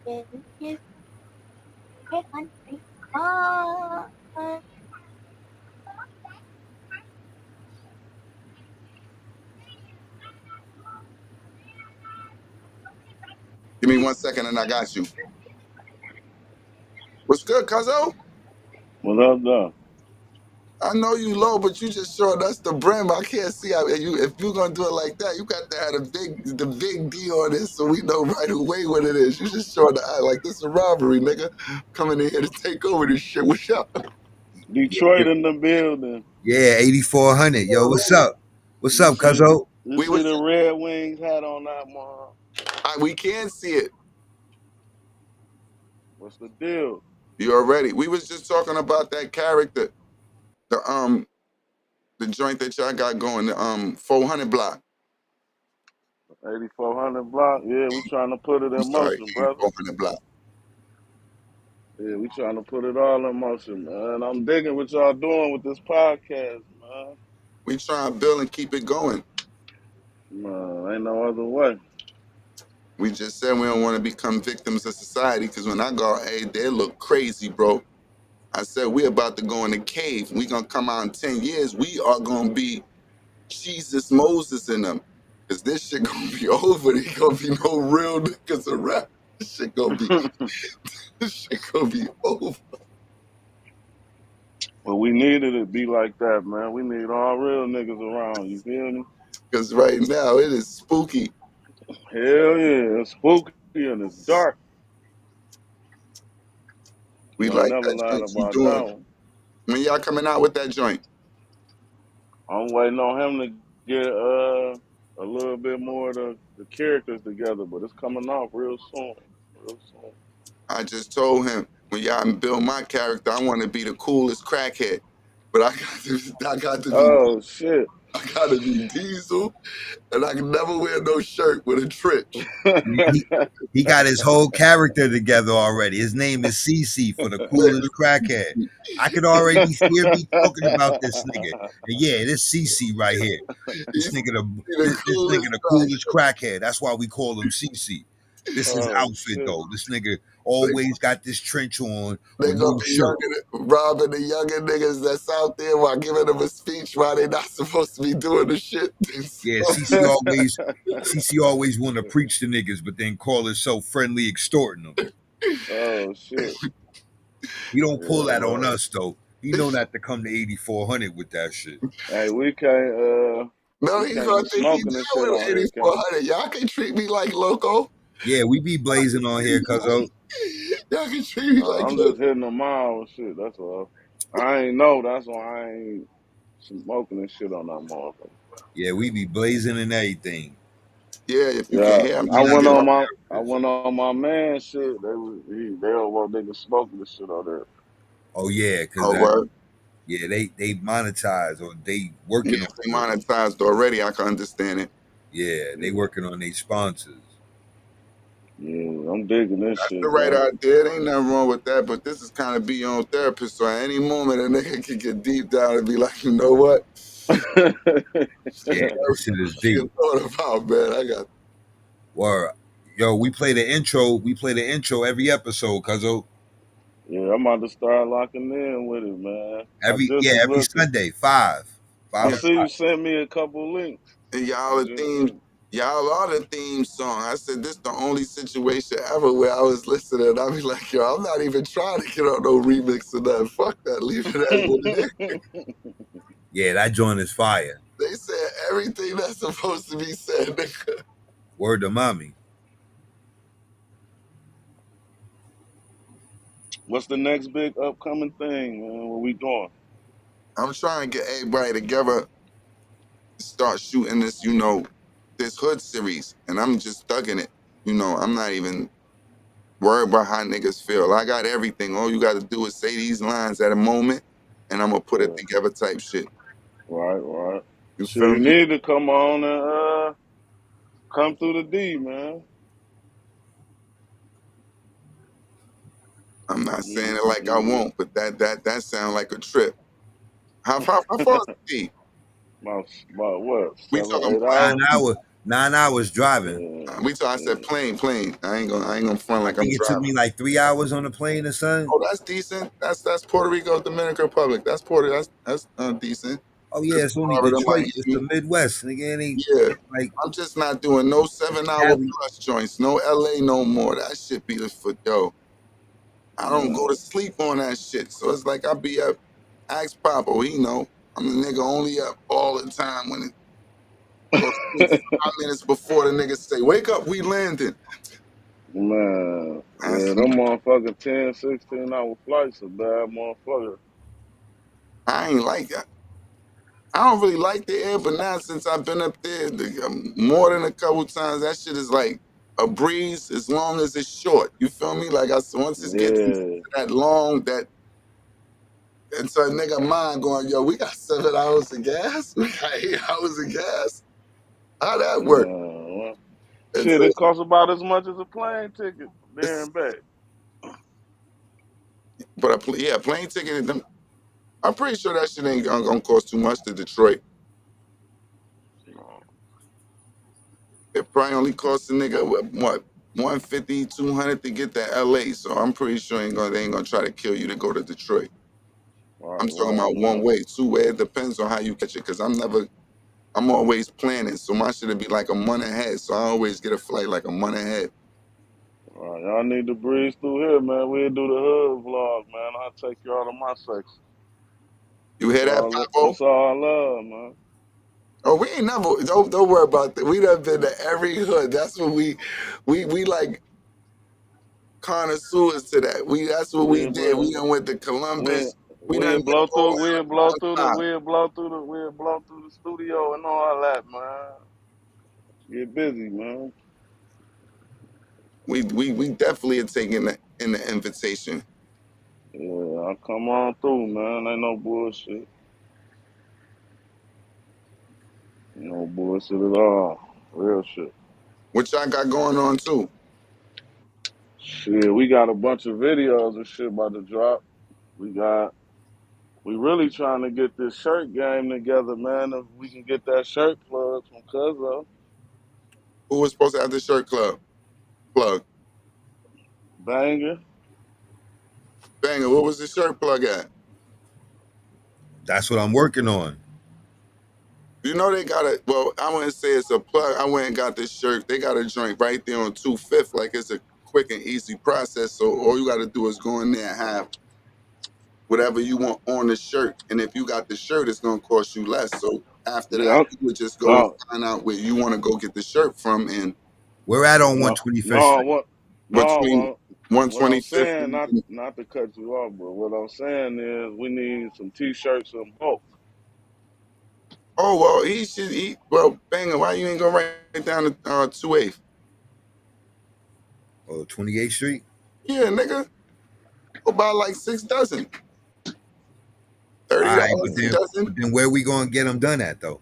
Give me 1 second and I got you. What's good, cuzzo? What up, though? I know you low, but you just showed us the brim. I can't see how if you're gonna do it like that, you got to have the big D on it so we know right away what it is. You just showing the eye like this is a robbery, nigga. Coming in here to take over this shit. What's up? Detroit in the building. Yeah, 8400. Yo, what's up? What's You up, see, cuzzo? you We see was the Red Wings hat on that one? we can see it. What's the deal? You already. We was just talking about that character, the joint that y'all got going, the 400 block. 8400 block. Yeah, we trying to put it I'm in sorry, motion, brother. 400 block. Yeah, we trying to put it all in motion, man. I'm digging what y'all doing with this podcast, man. We try to build and keep it going. Man, ain't no other way. We just said we don't want to become victims of society because when I go, hey, they look crazy, bro. I said we about to go in the cave. We gonna come out in 10 years. We are gonna be Jesus, Moses in them. Cause this shit gonna be over. There gonna be no real niggas around. This shit gonna be over. But we needed it to be like that, man. We need all real niggas around. You feel me? Cause right now it is spooky. Hell yeah, it's spooky and it's dark. We You ain't like never that lied joint you about doing. that one. When y'all coming out with that joint? I'm waiting on him to get a little bit more of the characters together, but it's coming off real soon. Real soon. I just told him when y'all build my character, I want to be the coolest crackhead. But I got Oh shit. to be Diesel, and I can never wear no shirt with a trench. He got his whole character together already. His name is CC for the coolest crackhead. I could already hear me talking about this nigga. And yeah, this CC right here. This He's nigga the this nigga coolest the crackhead. coolest crackhead. That's why we call him CC. This is Oh outfit shit. though. This nigga always got this trench on They with gonna no be shirt. robbing the younger niggas that's out there while giving them a speech while they not supposed to be doing the shit. Yeah, CC always want to preach to niggas, but then call herself friendly extorting them. Oh shit. He don't pull Yeah, that on man. us though. He know not to come to 8400 with that shit. Hey, No, we he's can't be gonna think he smoking down and shit with on here, can we? 8400. Y'all can treat me like loco. Yeah, we be blazing on here, cuz Y'all can treat me like I'm loco. just hitting a mile and shit. That's all. I ain't know. That's why I ain't smoking and shit on that motherfucker. yeah, we be blazing and everything. Yeah, if you can Yeah, hear me, I you went get on on my I there. went on my man shit. They don't want niggas smoking the shit on there. Oh yeah, cuz Oh, that word. yeah, they monetize or they Yeah, working on if they it. monetized already, I can understand it. Yeah, they Yeah, working on their sponsors. yeah, I'm digging this That's the shit, right man. idea. There ain't nothing wrong with that, but this is kind of be your own therapist. So at any moment, a nigga can get deep down and be like, you know what? Yeah, this shit is deep. Thought about, man. I got. Word. Yo, we play the intro. We play the intro every episode, cuz Yeah, I'm about to start locking in with it, man. I just was every looking. Sunday, 5 I Yeah, see o'clock. you sent me a couple links. and I y'all the just theme. seen. Y'all are the theme song. I said this the only situation ever where I was listening. I be like, yo, I'm not even trying to get on no remix or nothing. Fuck that. Leave it as it is. Yeah, that joint is fire. They said everything that's supposed to be said, nigga. Word to mommy. What's the next big upcoming thing, man? What we doing? I'm trying to get everybody together to start shooting this, this hood series. And I'm just thugging it. I'm not even worried about how niggas feel. I got everything. All you got to do is say these lines at a moment, and I'm going to put it Yeah, together type shit. right. You Sure, feel you me? need to come on and come through the D, man. I'm not saying You, it like I you, won't, but that sound like a trip. How far is it? about what? We Seven, talking eight Nine hours? plane. hour, 9 hours driving. Yeah, I said yeah. plane. I ain't gonna front I like I'm think it took driving. me like 3 hours on the plane or something. Oh, that's decent. That's Puerto Rico, Dominican Republic. That's decent. Oh yeah, Just it's only Florida, Detroit. It's the Miami. Midwest. Nigga, it ain't Yeah. like I'm just not doing no 7 hour Cali. plus joints, no LA no more. That shit be the foot yo. I don't go to sleep on that shit. So it's like I be up. Ask Papo, he know. I'm the nigga only up all the time when it goes 5 minutes before the niggas say, wake up, we landing. Man, yeah, That's, them motherfucking 10, 16 hour flights are bad motherfucker. I ain't like that. I don't really like the air, but now since I've been up there more than a couple times, that shit is like a breeze as long as it's short. You feel me? Like once it gets into Yeah, that long, and so a nigga mind going, yo, we got 7 hours of gas, we got 8 hours of gas. How that work? man. And Shit, so it costs about as much as a plane ticket there it's, and back. but yeah, plane ticket. I'm pretty sure that shit ain't gonna cost too much to Detroit. It probably only costs a nigga what 150, 200 to get to LA. So I'm pretty sure they ain't gonna try to kill you to go to Detroit. I'm talking about one Right. way, two way. It depends on how you catch it. Cause I'm always planning. So my shit'll be like a month ahead. So I always get a flight like a month ahead. Right, y'all need to breeze through here, man. We'll do the hood vlog, man. I'll take you out of my section. You hear that, Papo? That's all I love, man. Oh, we ain't never. Don't worry about that. We done been to every hood. That's what we like connoisseurs to that. That's what we We'll did. We bring done went to we Columbus. We done we'll been blow all through we'll blow through the we'll blow through the we'll blow through the studio and all that, man. Get busy, man. We definitely are taking in the invitation. Yeah, I'll come on through, man. Ain't no bullshit. No bullshit at all. Real shit. What y'all got going on too? Shit, we got a bunch of videos and shit about to drop. We really trying to get this shirt game together, man. If we can get that shirt plug from Cuzzo. Who was supposed to have the shirt club? Plug. Banger. Banger, what was the shirt plug at? That's what I'm working on. You know they got a, well, I wouldn't say it's a plug. I went and got this shirt. They got a joint right there on 2/5. Like it's a quick and easy process. So all you got to do is go in there and have whatever you want on the shirt. And if you got the shirt, it's going to cost you less. So after Yeah. that, you would just go and No. find out where you want to go get the shirt from. And We're at on No. 125th No. Street. What? No. between What I'm 125th saying, not and, not to cut you off, but what I'm saying is we need some T-shirts in bulk. oh, well, he should eat. Well, Banger, why you ain't going right down to 2/8? Oh, 28th Street. Yeah, nigga. Go buy like 6 dozen. All $30 right, a dozen. but then where we gonna get them done at though?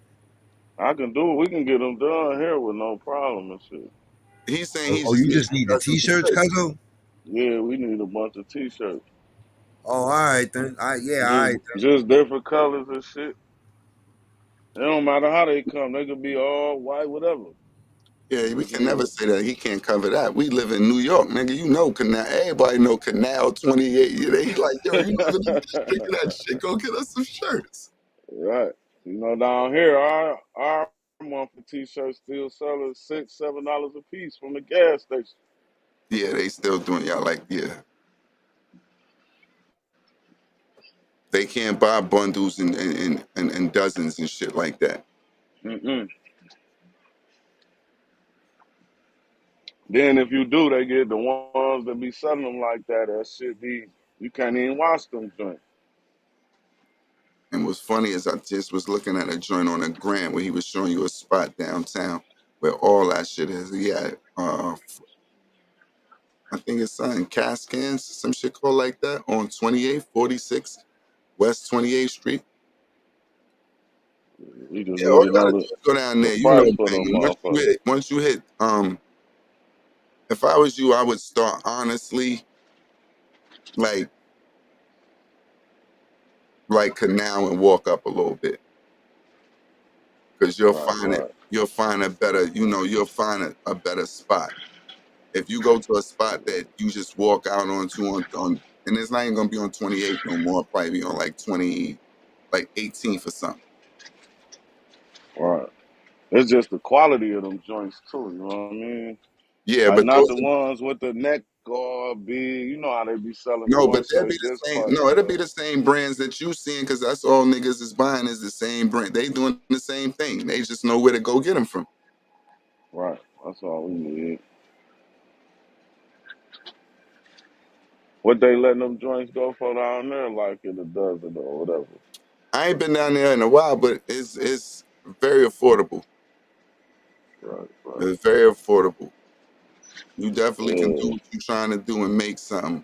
I can do it. We can get them done here with no problem and shit. He's saying he Oh, just you needs just need the dozens of T-shirts, shirts. Cuzzo? Yeah, we need a bunch of T-shirts. Oh, all right then. All Just right. just different colors and shit. It don't matter how they come. They could be all white, whatever. Yeah, we Just can need never a say that he can't cover that. We live in New York, nigga. You know Canal. Everybody know Canal 28. Yeah, they like, yo, you know the district of that shit. Go get us some shirts. right. You know, down here, our monthly T-shirts still selling $6, $7 a piece from the gas station. Yeah, they still doing y'all like, yeah. They can't buy bundles and dozens and shit like that. Mm-mm. Then if you do, they get the ones that be selling them like that. That shit be you can't even watch them joints. And what's funny is I just was looking at a joint on a grant where he was showing you a spot downtown where all that shit is. Yeah, I think it's in Caskins, some shit called like that, on 2846 West 28th Street. We just Yeah, all need to you gotta know do is go down the there. You know, price for them banging. motherfuckers. Once you hit, if I was you, I would start honestly, like Canal and walk up a little bit, because Right, right, you'll find a better, you'll find a better spot. If you go to a spot that you just walk out onto on, and it's not even gonna be on 28 no more, probably be on like 20, like 18th or something. right. It's just the quality of them joints too. You know what I mean? Yeah, Like but not those the ones with the neck all big. You know how they be selling no, but they'll be shorts, the this same. part and No, it'll be stuff. the same brands that you seeing, because that's all niggas is buying is the same brand. They doing the same thing. They just know where to go get them from. Right. That's all we need. What they letting them joints go for down there, like in a dozen or whatever. I ain't been down there in a while, but it's very affordable. Right, right. It's very affordable. You definitely can do Yeah, what you're trying to do and make something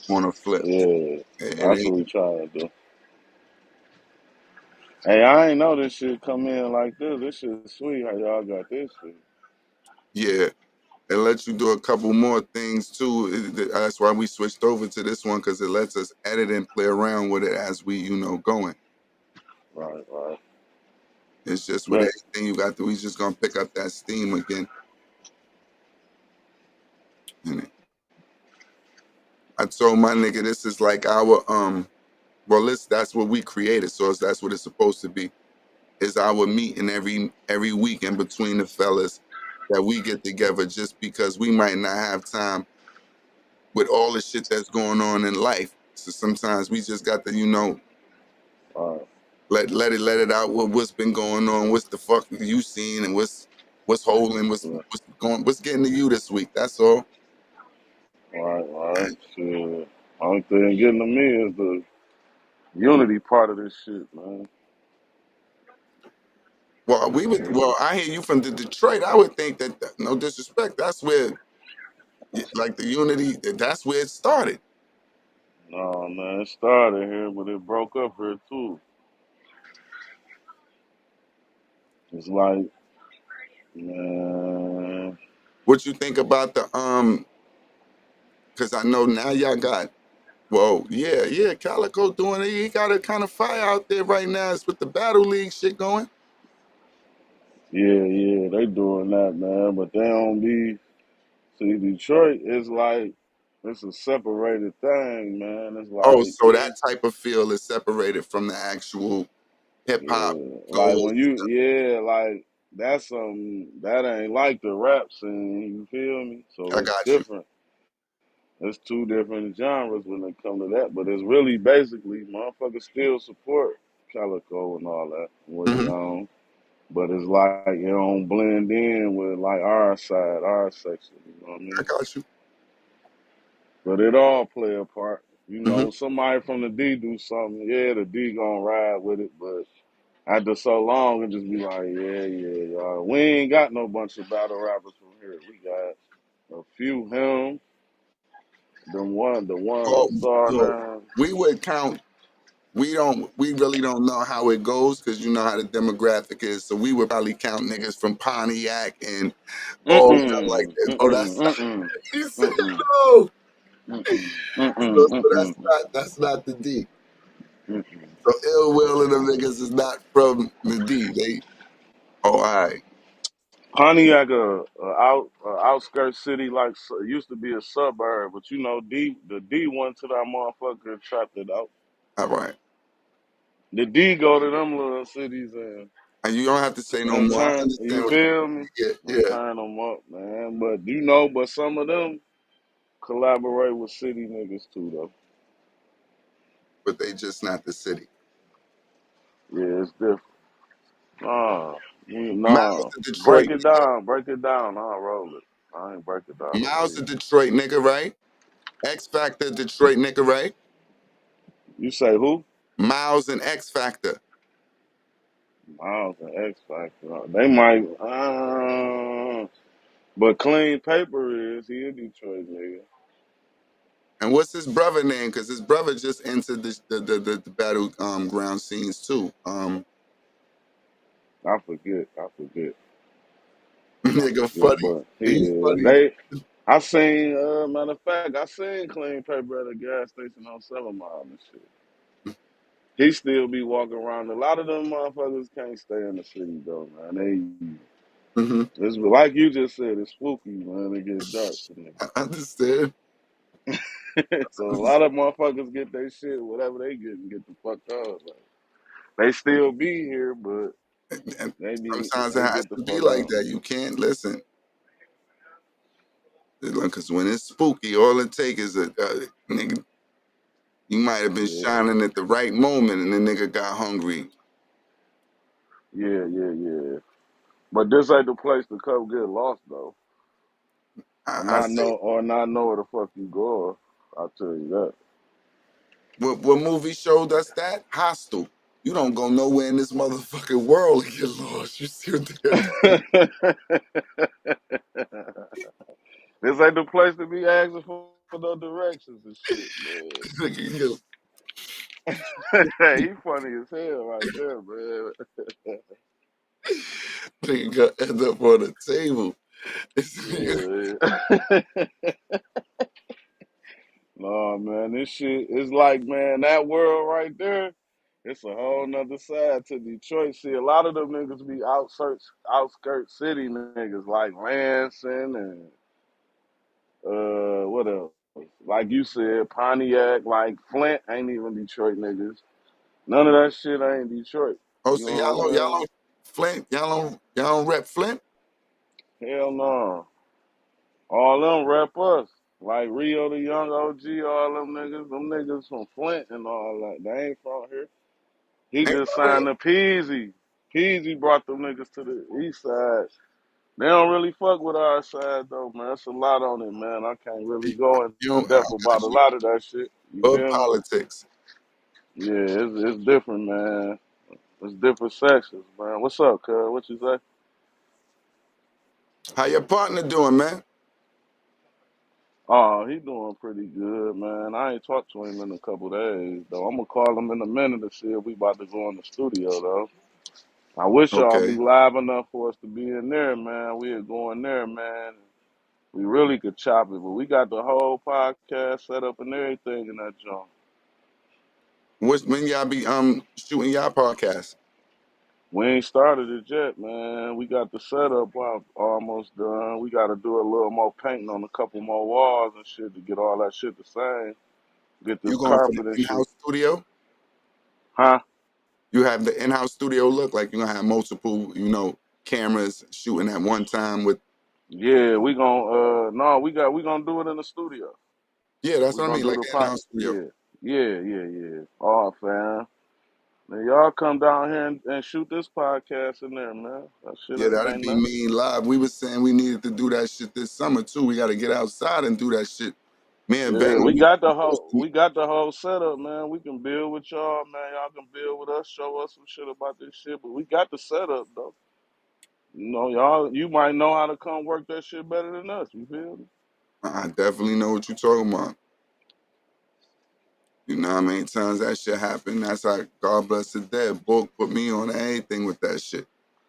on a flip. yeah. It That's ain't. what we trying to do. Hey, I ain't know this shit come in like this. This shit sweet how y'all got this shit. Yeah, it lets you do a couple more things too. That's why we switched over to this one, because it lets us edit and play around with it as we, going. Right, right. It's just with But everything you got to, we just gonna pick up that steam again. And I told my nigga, this is like our well, that's what we created, so that's what it's supposed to be. Is our meeting every week in between the fellas that we get together, just because we might not have time with all the shit that's going on in life. So sometimes we just got to, right, let it out. What's been going on? What's the fuck you seen? And what's holding? right, What's getting to you this week? That's all. right. Shit. Only thing getting to me is the unity part of this shit, man. Well, I hear you from the Detroit. I would think that, no disrespect, that's where, like, the unity, that's where it started. No, man, it started here, but it broke up here too. It's like, man, What you think about the because I know now y'all got, well, yeah, Calico doing it. He got a kind of fire out there right now. It's with the Battle League shit going. yeah, they doing that, man, but they don't be See, Detroit is like it's a separated thing, man. It's Oh, like so that type of feel is separated from the actual hip hop yeah, like goals. when you yeah, like that's that ain't like the rap scene. You feel me? I So it's got you. different. It's two different genres when it come to that, but it's really basically motherfuckers still support Calico and all that what he Hmm. on. But it's like it don't blend in with like our side, our section. You know what I I mean? got you. But it all play a part. You Hmm. know, somebody from the D do something, yeah, the D gonna ride with it. But after so long, it just be like, yeah, y'all. We ain't got no bunch of battle rappers from here. We got a few him, the one Well, star well, now. we would count. We really don't know how it goes because you know how the demographic is. So we would probably count niggas from Pontiac and all stuff like Mm-mm, that. Oh, mm-mm, that's not. mm-mm, He said mm-mm, no. mm-mm, So, mm-mm, so mm-mm, that's not the D. mm-mm. So Ill Will and them niggas is not from the D. They all right. Pontiac, outskirts city, like it used to be a suburb, but you know, the D went to that motherfucker and trapped it out. All right. The D go to them little cities And you don't have to say no and more. I turn. You understand what feel me? you get. And Yeah. turn them up, man. But you know, but some of them collaborate with city niggas too, though. But they just not the city. Yeah, it's different. Nah, Miles nah. the Detroit Break it nigga. down, break it down. I'll roll it. I ain't break it down over Miles the here. Detroit nigga, right? X Factor Detroit nigga, right? You say who? Miles and X Factor. Miles and X Factor. They might. But clean paper is he a Detroit nigga? And what's his brother name? Because his brother just entered the battle ground scenes too. I forget. I forget. I Nigga forget. funny. But He's yeah, funny. they. I seen. Matter of fact, I seen clean paper at a gas station on 7 Mile and shit. He still be walking around. A lot of them motherfuckers can't stay in the city though, man. Hmm. It's like you just said. It's spooky, man. It get dark for I understand. niggas. So a lot of motherfuckers get their shit, whatever they get, and get the fuck up. Like, they still be here, but And sometimes it they has get the to be fuck like out. that. You can't listen. Because when it's spooky, all it take is a nigga. You might have been Yeah, shining at the right moment, and the nigga got hungry. yeah. But this ain't the place to come get lost though, I say, or not know where the fuck you going. I'll tell you what movie showed us that? Hostel. You don't go nowhere in this motherfucking world and get lost. You see what they're that. This ain't the place to be asking for no directions and shit, man. doing. He funny as hell right there, man. Nigga gonna end up on the table. Yeah. No, man, this shit is like, man, that world right there, it's a whole nother side to Detroit. See, a lot of them niggas be outskirts city niggas like Lansing and what else? Like you said, Pontiac, like Flint ain't even Detroit niggas. None of that shit ain't Detroit. Oh, You so know what y'all I'm don't Flint, y'all don't rep Flint? saying? Hell no. All them rep us. Like Rio the Young OG, all them niggas from Flint and all that. They ain't from here. He Ain't just from here? signed to Peasy. Peasy brought them niggas to the east side. They don't really fuck with our side though, man. It's a lot on it, man. I can't really go You into don't, I depth about got a you. lot of that shit. You Or feel me? politics. Yeah, it's different, man. It's different sections, man. What's up, cuz? What you say? How your partner doing, man? Oh, he doing pretty good, man. I ain't talked to him in a couple days, though. I'm gonna call him in a minute to see if we about to go in the studio, though. I wish y'all Okay. be live enough for us to be in there, man. We'd go in there, man. We really could chop it, but we got the whole podcast set up and everything in that joint. When y'all be shooting y'all podcast? We ain't started it yet, man. We got the setup almost done. We got to do a little more painting on a couple more walls and shit to get all that shit the same. Get this You going for the carpet and shit. in-house studio? Huh? You have the in-house studio look like you're gonna have multiple, cameras shooting at one time with. Yeah, we gonna no, we gonna do it in the studio. Yeah, that's We what I gonna mean, do like the the pot. in-house studio. Yeah, yeah. Oh, fam. Man, y'all come down here and shoot this podcast in there, man. That shit Yeah, that'd ain't be nothing. mean live. We was saying we needed to do that shit this summer too. We got to get outside and do that shit. Me and Yeah, Banger, we got the whole setup, man. We can build with y'all, man. Y'all can build with us, show us some shit about this shit. But we got the setup though. You know, y'all you might know how to come work that shit better than us, you feel me? I definitely know what you're talking about. You know how many times that shit happened? That's how God bless the dead. Book put me on anything with that shit.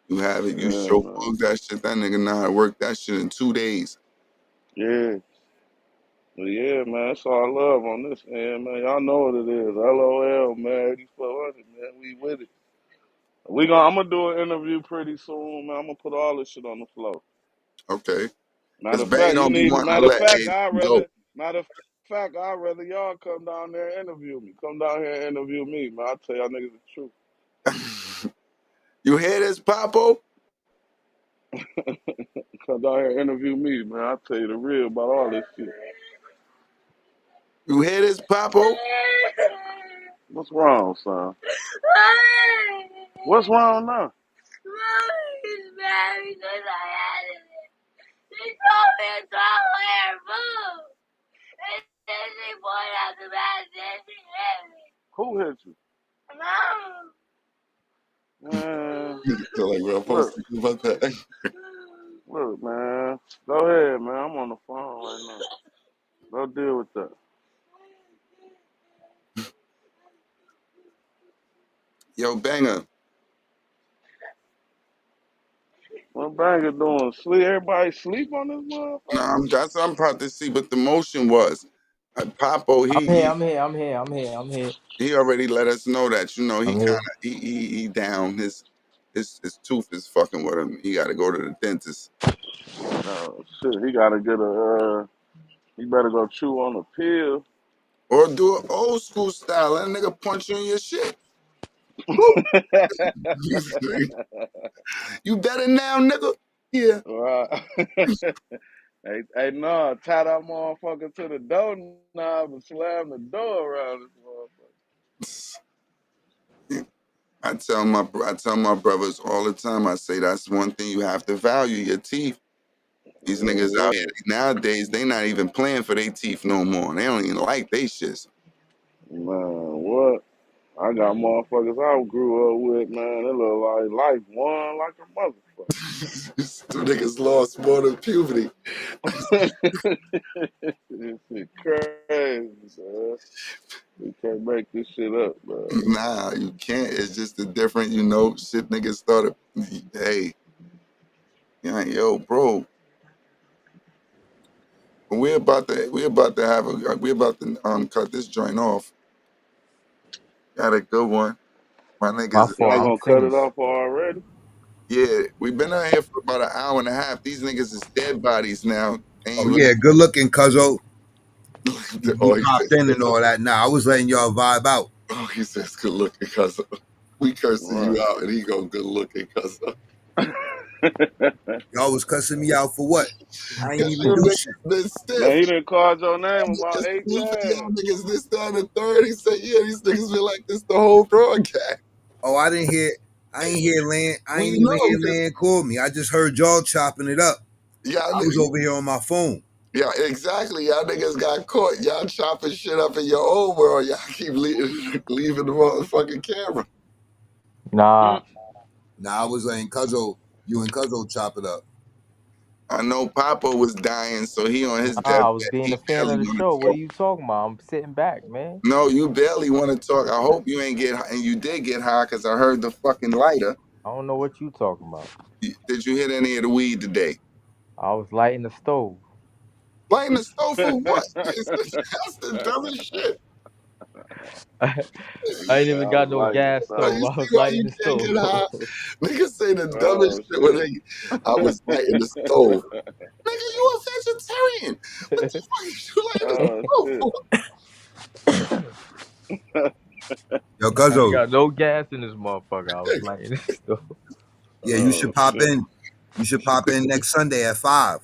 You have it, you Yeah, show man. Book that shit. That nigga know how to work that shit in 2 days. Yeah. But yeah, man, that's all love on this end, man. Y'all know what it is. LOL, man, 8400, man. We with it. I'm gonna do an interview pretty soon, man. I'm gonna put all this shit on the floor. Okay. Matter Because of Bang fact, don't be wanting to matter of let fact, anything go. I'd rather y'all come down there and interview me. Come down here and interview me, man. I'll tell y'all niggas the truth. You hear this, Papo? Come down here and interview me, man. I'll tell you the real about all this shit. You hear this, Papo? What's wrong, son? What's wrong now? Mommy's mad because I had it. She told me to throw her food. And then she pointed out the bad and she hit me. Who hit you? Mom. Man, Feel like we're supposed look, to think about that. look, man. Go ahead, man. I'm on the phone right now. Go deal with that. Yo, Banger. What Banger doing? Sleep? Everybody sleep on this No, motherfucker? that's what I'm proud to see. But the motion was, Papo. He already let us know that he I'm kind here. of he down. His tooth is fucking with him. He got to go to the dentist Oh shit, he gotta get a. He better go chew on a pill. or do it old school style. Let a nigga punch you in your shit. Woo! You better now, nigga. Yeah. Right. Hey, no, tie that motherfucker to the door knob and slam the door around this motherfucker. I tell my brothers all the time. I say that's one thing you have to value, your teeth. These niggas Yeah, out here nowadays, they not even playing for their teeth no more. They don't even like they shits. man, what? I got motherfuckers I grew up with, man. They look like life one like a motherfucker. Two niggas lost more than puberty. This shit crazy, man. We can't make this shit up, man. Nah, you can't. It's just a different, shit niggas started. Hey, yeah, yo, bro. We about to cut this joint off. Got a good one. My My niggas, fault. Y'all I'm gonna cut it finished. off already? yeah, we been out here for about an hour and a half. These niggas is dead bodies now. Oh Ain't yeah, good looking, Cuzzo. You he popped in and all that. Nah, I was letting y'all vibe out. he says good looking cuz we cursing Right. you out and he go good looking cuz Y'all was cussing me out for what? I ain't even you do niggas shit. been Man, stiff. he done called your name about Niggas eight sniffing y'all times. niggas this, that, and the third. He said, yeah, these niggas been like this the whole broadcast. Oh, I didn't hear. I ain't hear Land. I We ain't even know hear because Land call me. I just heard y'all chopping it up. y'all, I was over here on my phone. yeah, exactly. Y'all niggas got caught. Y'all chopping shit up in your own world. Y'all keep leaving the motherfucking camera. Nah, Mm. Nah, I was letting Cuzzo, you and Cuzzo chop it up. I know Papa was dying, so he on his I deathbed. was being He a fan barely of the want show. to What are talk. you talking about? I'm sitting back, man. No, you barely want to talk. I hope you ain't get high, and you did get high because I heard the fucking lighter. I don't know what you talking about. Did you hit any of the weed today? I was lighting the stove. Lighting the stove for what? That's the dumbest shit. I ain't even Yeah, I got was no lighting the gas Oh, stove. you stove. I see was why lighting you the can't stove. get high? Niggas say the Oh dumbest shit when shit. I was lighting the stove. Nigga, you a vegetarian. What the fuck is you lighting the Oh stove shit. for? Yo, I ain't Cuzzo, got no gas in this motherfucker. I was lighting the stove. yeah, you Oh should pop shit. in. You should pop in next Sunday at 5.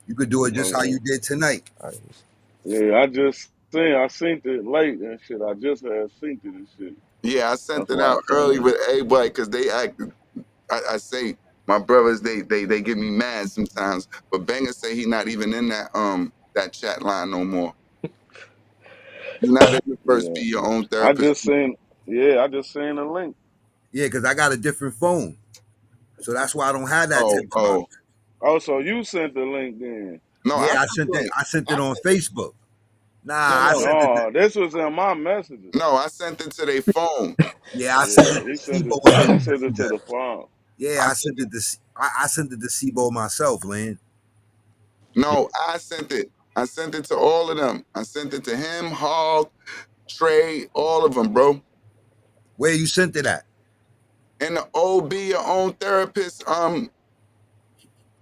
You could do it just how Uh, you did tonight. yeah, I seen it late and shit. I just had seen it and shit. Yeah, I sent That's it why I out early came. with everybody because they acted. I say my brothers they get me mad sometimes, but Banger say he not even in that chat line no more. You're not in the first Yeah. be your own I therapist. just seen I just seen the link. Yeah, because I got a different phone. So that's why I don't have that Oh, text box. oh. Oh, so you sent the link then. No, I Yeah, I sent sent it. it. I sent I it on sent it. Facebook. Nah, No, I no. sent it. To, No, this was in my messages. No, I sent it to their phone. yeah, I sent Yeah, it to Sibo in his he sent it to messenger. the phone. Yeah, I I sent sent it to I sent it to Sibo myself, Lynn. No, I sent it. I sent it to all of them. I sent it to him, Hog, Trey, all of them, bro. Where you sent it at? And the OB, your own therapist,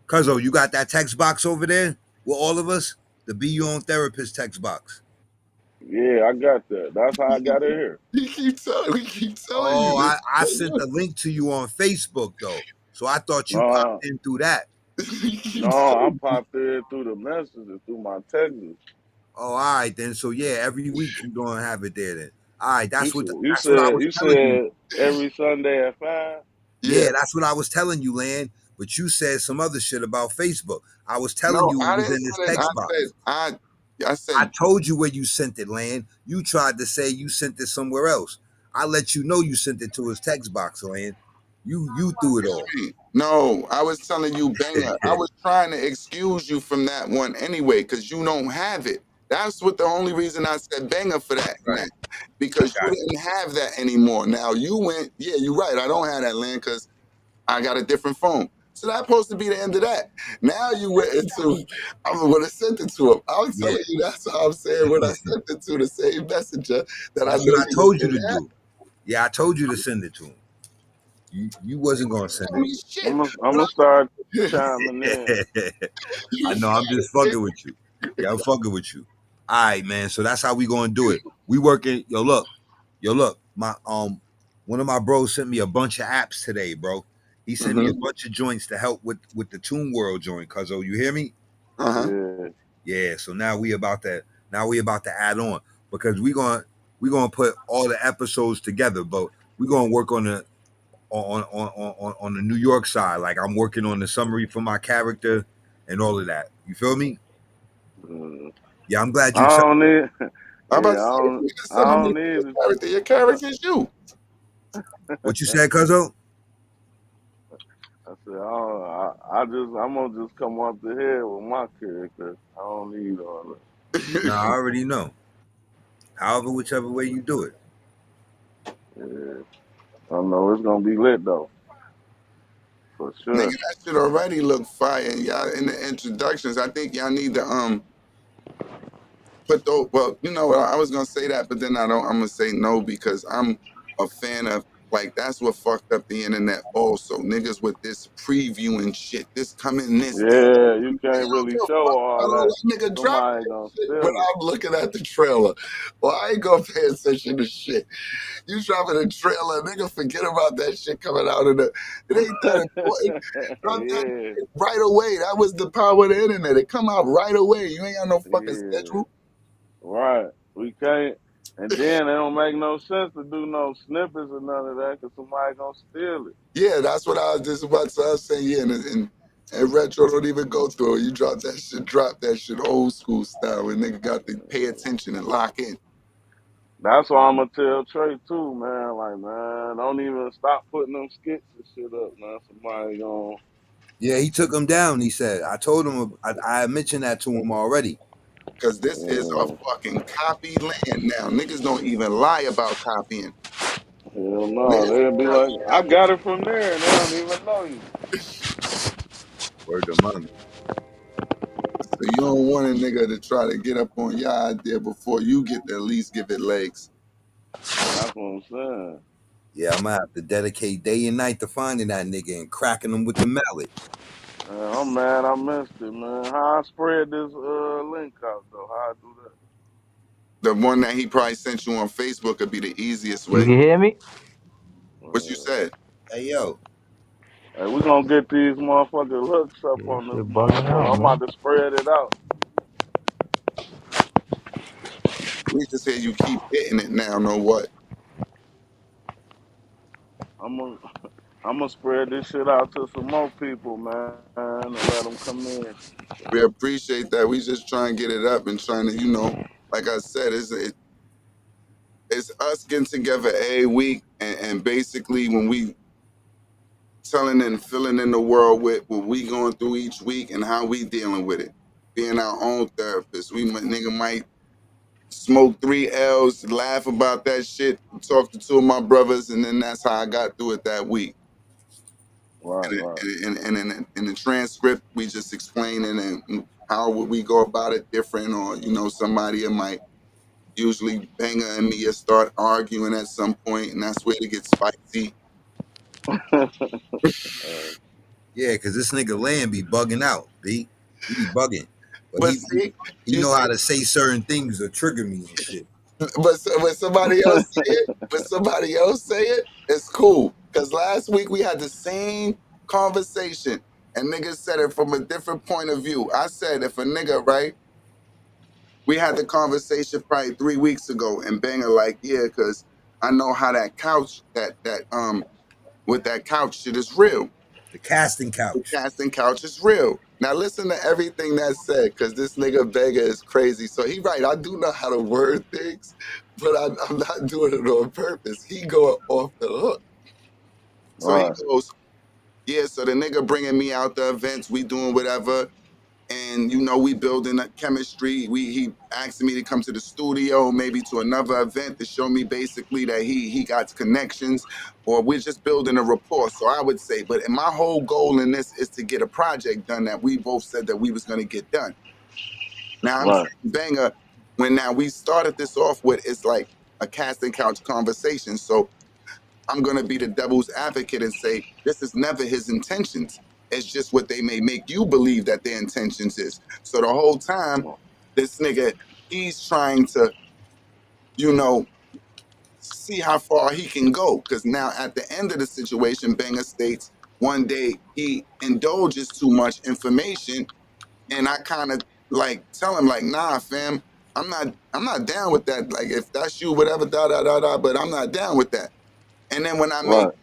Cuzzo, you got that text box over there with all of us? The Be Your Own Therapist text box. Yeah, I got that. That's how I got it here. we keep telling you Oh, this. I sent the link to you on Facebook though. So I thought you popped No, in through that. We no, keep I telling popped in through the messages, through my texts. Oh, all right then. So yeah, every week you're gonna have it there then. All right, You that's what said I was you telling you. said every Sunday at 5. Yeah. Yeah, that's what I was telling you, Land. But you said some other shit about Facebook. I was telling No, you it I was didn't in this say it. text box. I I said told you where you sent it, Land. You tried to say you sent it somewhere else. I let you know you sent it to his text box, Land. You threw it off. no. I was telling you, Banger. I was trying to excuse you from that one anyway, because you don't have it. That's what the only reason I said Banger for that, Right. man. Because you Got didn't have that anymore. Now you went, yeah, you're right. I don't have that land because I got a different phone. So that's supposed to be the end of that. Now you went into, I'm going to send it to him. I'm Yeah. telling you, that's how I'm saying when I sent it to the same messenger that I That's know what I you told you didn't to have. do. Yeah, I told you to send it to him. You wasn't gonna send I mean, shit. I'm When gonna start chiming in. it. you I know I'm said just fucking with you. Yeah, I'm fucking with you. All right, man. So that's how we gonna do it. We working. Yo, look. My one of my bros sent me a bunch of apps today, bro. He sent me a Mhm. bunch of joints to help with the Tune World joint. Cuzzo, you hear me? Uh-huh. Yeah. Yeah. So now we about to add on because we gonna put all the episodes together, but we gonna work on the on the New York side. Like I'm working on the summary for my character and all of that. You feel me? Mm. Yeah, I'm glad I you accepted. don't need. I'm about Yeah, to say, if you just I send me don't your need character, your character is you. What you said, Cuzzo? I said, I'm gonna just come up the head with my character. I don't need all No, I already know. However, whichever way you do it. that. Yeah. I know it's gonna be lit though, for Nigga, sure. that shit already look fire. Y'all in the introductions, I think y'all need to put those. Well, you know, I was gonna say that, but then I don't. I'm gonna say no because I'm a fan of like that's what fucked up the internet. Also, niggas with this previewing shit. This coming this day. Yeah, you Nigga, I can't don't really give a show fuck all about all that. that. Nigga, drop Somebody that gonna shit when steal it. I'm looking at the trailer. Well, I ain't gonna pay attention to shit. You dropping a trailer, nigga, forget about that shit coming out of the. It ain't that important. Drop that Yeah, shit right away. That was the power of the internet. It come out right away. You ain't got no fucking yeah, schedule. right. We can't. And then it don't make no sense to do no snippets or none of that, cause somebody gonna steal it. Yeah, that's what I was just about to say. I was saying, yeah, and retro don't even go through it. You drop that shit old school style where nigga got to pay attention and lock in. That's why I'm gonna tell Trey too, man. Like, man, don't even stop putting them skits and shit up, man. Somebody gonna. Yeah, he took him down. He said, I told him, I mentioned that to him already. Cause this is a fucking copy land now. Niggas don't even lie about copying. Hell no, Niggas they'll be like, I got it from there, and they don't even know you. Word to mommy. So you don't want a nigga to try to get up on your idea before you get to at least give it legs. That's what I'm saying. Yeah, I'm gonna have to dedicate day and night to finding that nigga and cracking him with the mallet. I'm mad I missed it, man. How I spread this link out though? How I do that? The one that he probably sent you on Facebook would be the easiest You way. can hear me? What you said? Hey yo, Hey, we gonna get these motherfucking hooks up Yeah, on this shit bugging motherfucker. out, I'm about man. to spread it out. We just hear you keep hitting it now. Know what? I'm gonna I'm gonna spread this shit out to some more people, man, and let them come in. We appreciate that. We just trying to get it up and trying to, like I said, it's us getting together a week and basically when we telling and filling in the world with what we going through each week and how we dealing with it. Being our own therapist. Nigga might smoke 3 L's, laugh about that shit, talk to two of my brothers, and then that's how I got through it that week. Right, And, right. in the transcript, we just explaining and how would we go about it different, or somebody might usually Banger and me start arguing at some point, and that's where it gets spicy. yeah, cause this nigga Land be bugging out, B. He be bugging, but But he see, he you know how see, to say certain things that trigger me and shit. when somebody else say it, it's cool. Cause last week we had the same conversation, and niggas said it from a different point of view. I said if a nigga, right, we had the conversation probably 3 weeks ago, and Banger like, yeah, cause I know how that couch, with that couch shit is real. The casting The couch. casting couch is real. Now listen to everything that's said, cause this nigga Vega is crazy. So he right, I do know how to word things, but I'm not doing it on purpose. He going off the hook. So he Right. goes, yeah. So the nigga bringing me out the events, we doing whatever, and we building a chemistry. He asked me to come to the studio, maybe to another event to show me basically that he got connections, or we're just building a rapport. So I would say, but my whole goal in this is to get a project done that we both said that we was going to get done. Now I'm Right. saying, Banger, when now we started this off with, it's like a casting couch conversation. So I'm going to be the devil's advocate and say this is never his intentions. It's just what they may make you believe that their intentions is. So the whole time, this nigga, he's trying to, you know, see how far he can go. Because now at the end of the situation, Banger states one day he indulges too much information, and I kind of like tell him like, nah, fam, I'm not down with that. Like if that's you, whatever, da da da da. But I'm not down with that. And then when I make Right.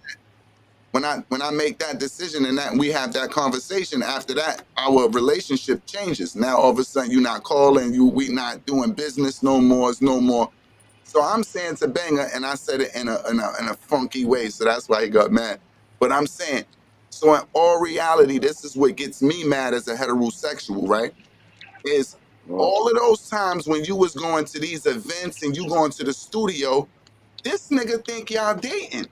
when I make that decision and that we have that conversation, after that, our relationship changes. Now all of a sudden you're not calling, we not doing business no more, it's no more. So I'm saying to Banger, and I said it in a funky way, so that's why he got mad. But I'm saying, so in all reality, this is what gets me mad as a heterosexual, right? Is Right. all of those times when you was going to these events and you going to the studio, this nigga think y'all dating.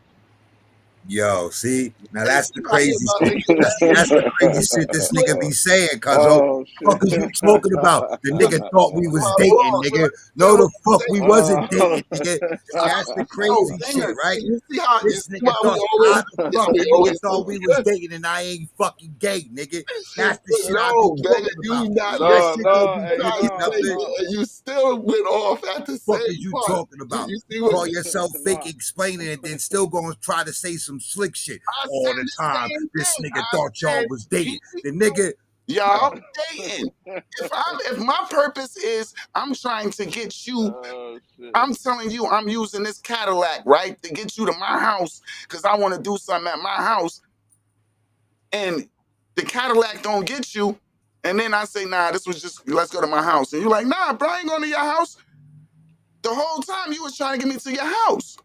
Yo, see, now Hey, that's the see how he crazy about shit. to get Now, see, that's the crazy shit this look, nigga be saying, cuz Oh shit. fuck is you talking about? The look, nigga thought we was my dating, bro, nigga. look, No, what the you fuck say? we wasn't Oh. dating, nigga. See, that's the No, crazy shit, Banger, right? see, you This see nigga why we thought always, how the this fuck we the nigga always thought do we was this. dating and I ain't fucking gay, nigga. That's the shit I be No, Banger, talking about. you not That No, listening. shit don't no, be What hey, I picking up no, say, the no. and you still went off at the fuck same is you part. talking about? You see what Call yourself fake No. explaining it, then still gonna try to say some slick shit I all said the the time. same This thing. nigga I thought y'all said, was dating. he, The nigga, y'all dating. If my purpose is I'm trying to get you, Oh shit. I'm telling you, I'm using this Cadillac, right, to get you to my house because I want to do something at my house, and the Cadillac don't get you, and then I say, nah, this was just let's go to my house, and you're like, nah, bro, I ain't going to your house. The whole time you was trying to get me to your house.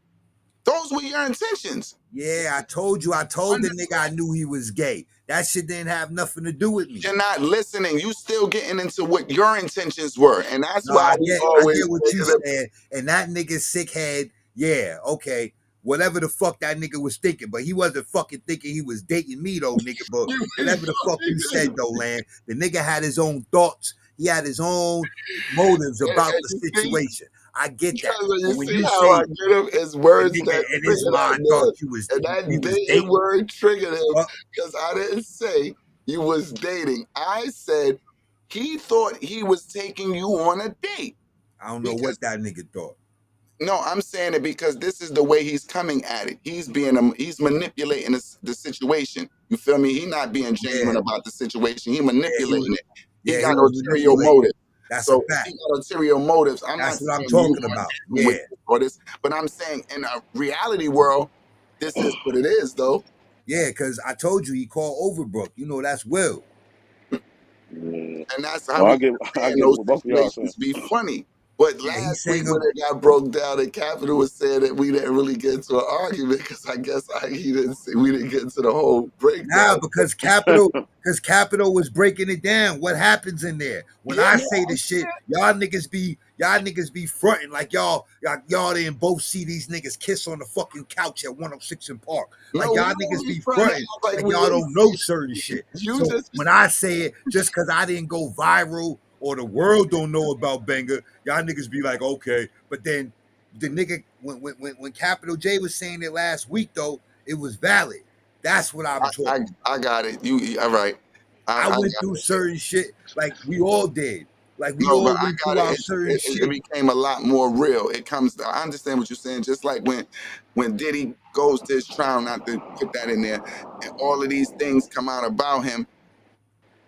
Those were your intentions. yeah, I told you, I told the nigga I knew he was gay. That shit didn't have nothing to do with me. You're not listening. You still getting into what your intentions were, and that's No, why I we get always what say you that said, and that nigga sick head, yeah, okay. Whatever the fuck that nigga was thinking, but he wasn't fucking thinking he was dating me though, nigga. But you whatever the fuck you said though, Land, the nigga had his own thoughts. He had his own motives about and the you see, situation. I get that. Because when you But when see you how I say get him, it's the words nigga that and his trigger that mind thought man. And we that was dating dating, word triggered him well, because I didn't say you was dating. I said he thought he was taking you on a date. I don't know Because what that nigga thought. no, I'm saying it because this is the way he's coming at it. He's manipulating the situation. You feel me? He not being Yeah, genuine about the situation. He yeah, he was manipulating it. He yeah, got he was ulterior manipulating. motive. That's a So if he fact. got ulterior motives, I'm not That's what I'm saying you talking want about. him with Yeah. this or this, but I'm saying in a reality world, this is what it is, though. Yeah, because I told you he called Overbrook. You know that's Will. Yeah. And that's how No, we I got get I saying get those what both of y'all saying. situations be funny. But Yeah, he last week sang when him. it got broke down, and Capital was saying that we didn't really get into an argument because I guess he didn't say we didn't get into the whole breakdown. Nah, because Capital was breaking it down. What happens in there? When Yeah, I no, say the shit, y'all niggas be fronting like y'all didn't both see these niggas kiss on the fucking couch at 106 in Park. no, Like we y'all don't niggas be be trying to fronting act like like we y'all didn't don't know see certain it. shit. You So just when I say it, just because I didn't go viral or the world don't know about Banger, y'all niggas be like, okay. But then the nigga when Capital J was saying it last week though, it was valid. That's what I'm talking about. I got it. You all right. I I got went through it. certain shit like we all did. Like we No, but all I went got through it. our certain It shit. became a lot more real. It comes. I understand what you're saying. Just like when Diddy goes to his trial, not to put that in there, and all of these things come out about him.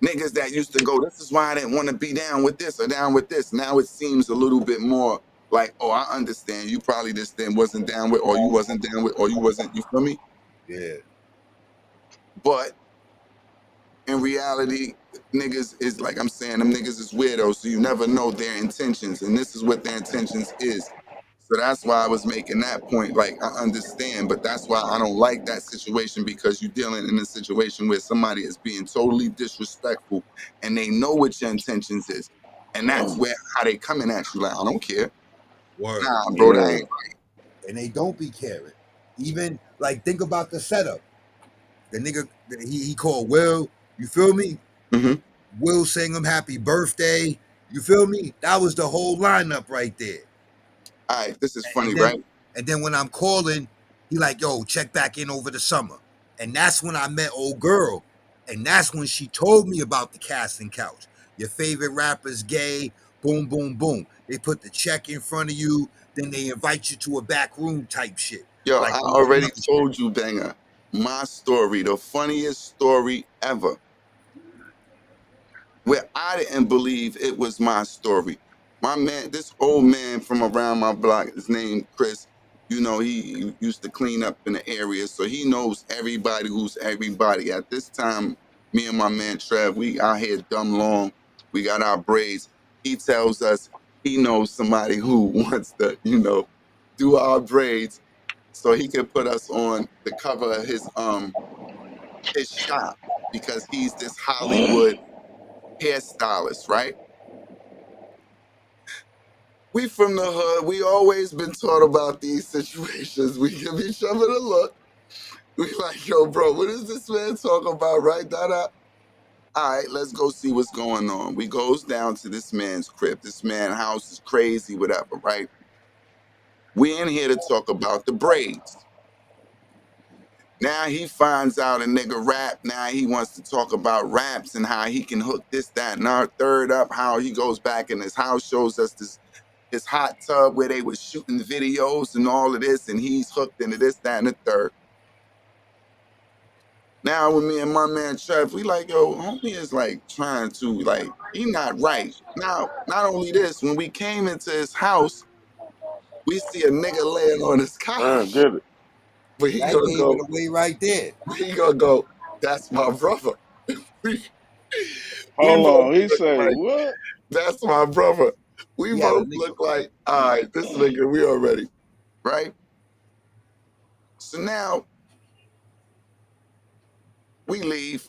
Niggas that used to go, this is why I didn't want to be down with this or down with this. Now it seems a little bit more like, oh, I understand. You probably just then wasn't down with, or you wasn't down with, or you wasn't. You feel me? Yeah. But in reality, niggas is like I'm saying, them niggas is weirdos, so you never know their intentions, and this is what their intentions is. So that's why I was making that point. Like I understand, but that's why I don't like that situation because you're dealing in a situation where somebody is being totally disrespectful, and they know what your intentions is, and that's where how they coming at you. Like I don't care, Word. nah, bro, that Yeah. ain't. And they don't be caring. Even like think about the setup. The nigga he called Will. You feel me? Mm-hmm. Will sang him happy birthday. You feel me? That was the whole lineup right there. All right, this is And funny, then right? and then when I'm calling, he like, yo, check back in over the summer. And that's when I met old girl. And that's when she told me about the casting couch. Your favorite rapper's gay. Boom, boom, boom. They put the check in front of you. Then they invite you to a back room type shit. Yo, Like I all already other shit. told you, Banger, my story, the funniest story ever, where I didn't believe it was my story. My man, this old man from around my block, his name Chris, you know, he used to clean up in the area, so he knows everybody who's everybody. At this time, me and my man Trev, we out here dumb long. We got our braids. He tells us he knows somebody who wants to, do our braids so he could put us on the cover of his shop because he's this Hollywood hairstylist, right? We from the hood. We always been taught about these situations. We give each other the look. We like, yo, bro, what is this man talking about? Right? Da. All right, let's go see what's going on. We goes down to this man's crib. This man's house is crazy, whatever, right? We in here to talk about the braids. Now he finds out a nigga rap. Now he wants to talk about raps and how he can hook this, that, and our third up. How he goes back in his house, shows us his hot tub where they was shooting videos and all of this, and he's hooked into this, that, and the third. Now with me and my man Trev, we like, yo, homie is like trying to like, he not right. Now, not only this, when we came into his house, we see a nigga laying on his couch. Get it. But he That gonna gave it go, away right there. that's my brother. we, we Hold both on. He look say like, what? that's my brother. We He had a both nigga. look like, all right, this nigga, we already, right? So now we leave.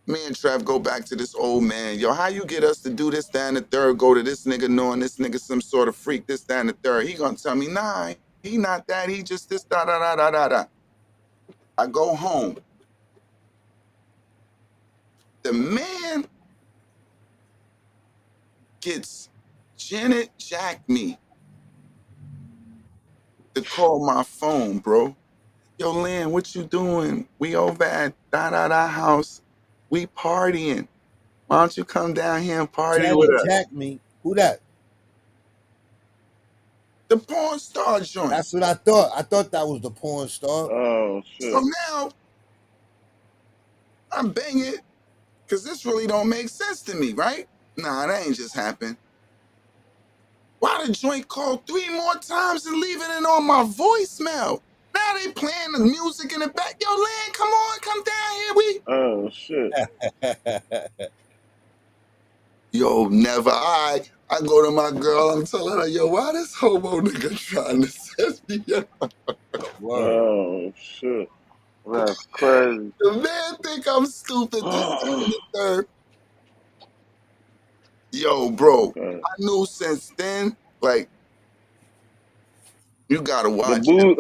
Me and Trev go back to this old man. Yo, how you get us to do this, that, and the third? Go to this nigga knowing this nigga some sort of freak, this, that, and the third. He gonna tell me, nah, he not that. He just this, da, da, da, da, da, da. I go home. The man gets Janet Jack me to call my phone, bro. Yo, Lynn, what you doing? We over at da house. We partying. Why don't you come down here and party Tag with it, us? tag me. Who that? The porn star joint. That's what I thought. I thought that was the porn star. Oh So shit. now I'm banging because this really don't make sense to me, right? Nah, that ain't just happened. Why the joint call 3 more times and leaving it on my voicemail? Now they playing the music in the back. Yo, Lynn, come on, come down here. Oh shit. Yo, never. I go to my girl. I'm telling her, yo, why this homo nigga trying to set me up? Word. Oh shit. That's crazy. The man think I'm stupid. This, that, and the third. Yo, bro, Okay. I knew since then, like, you gotta The watch it. boot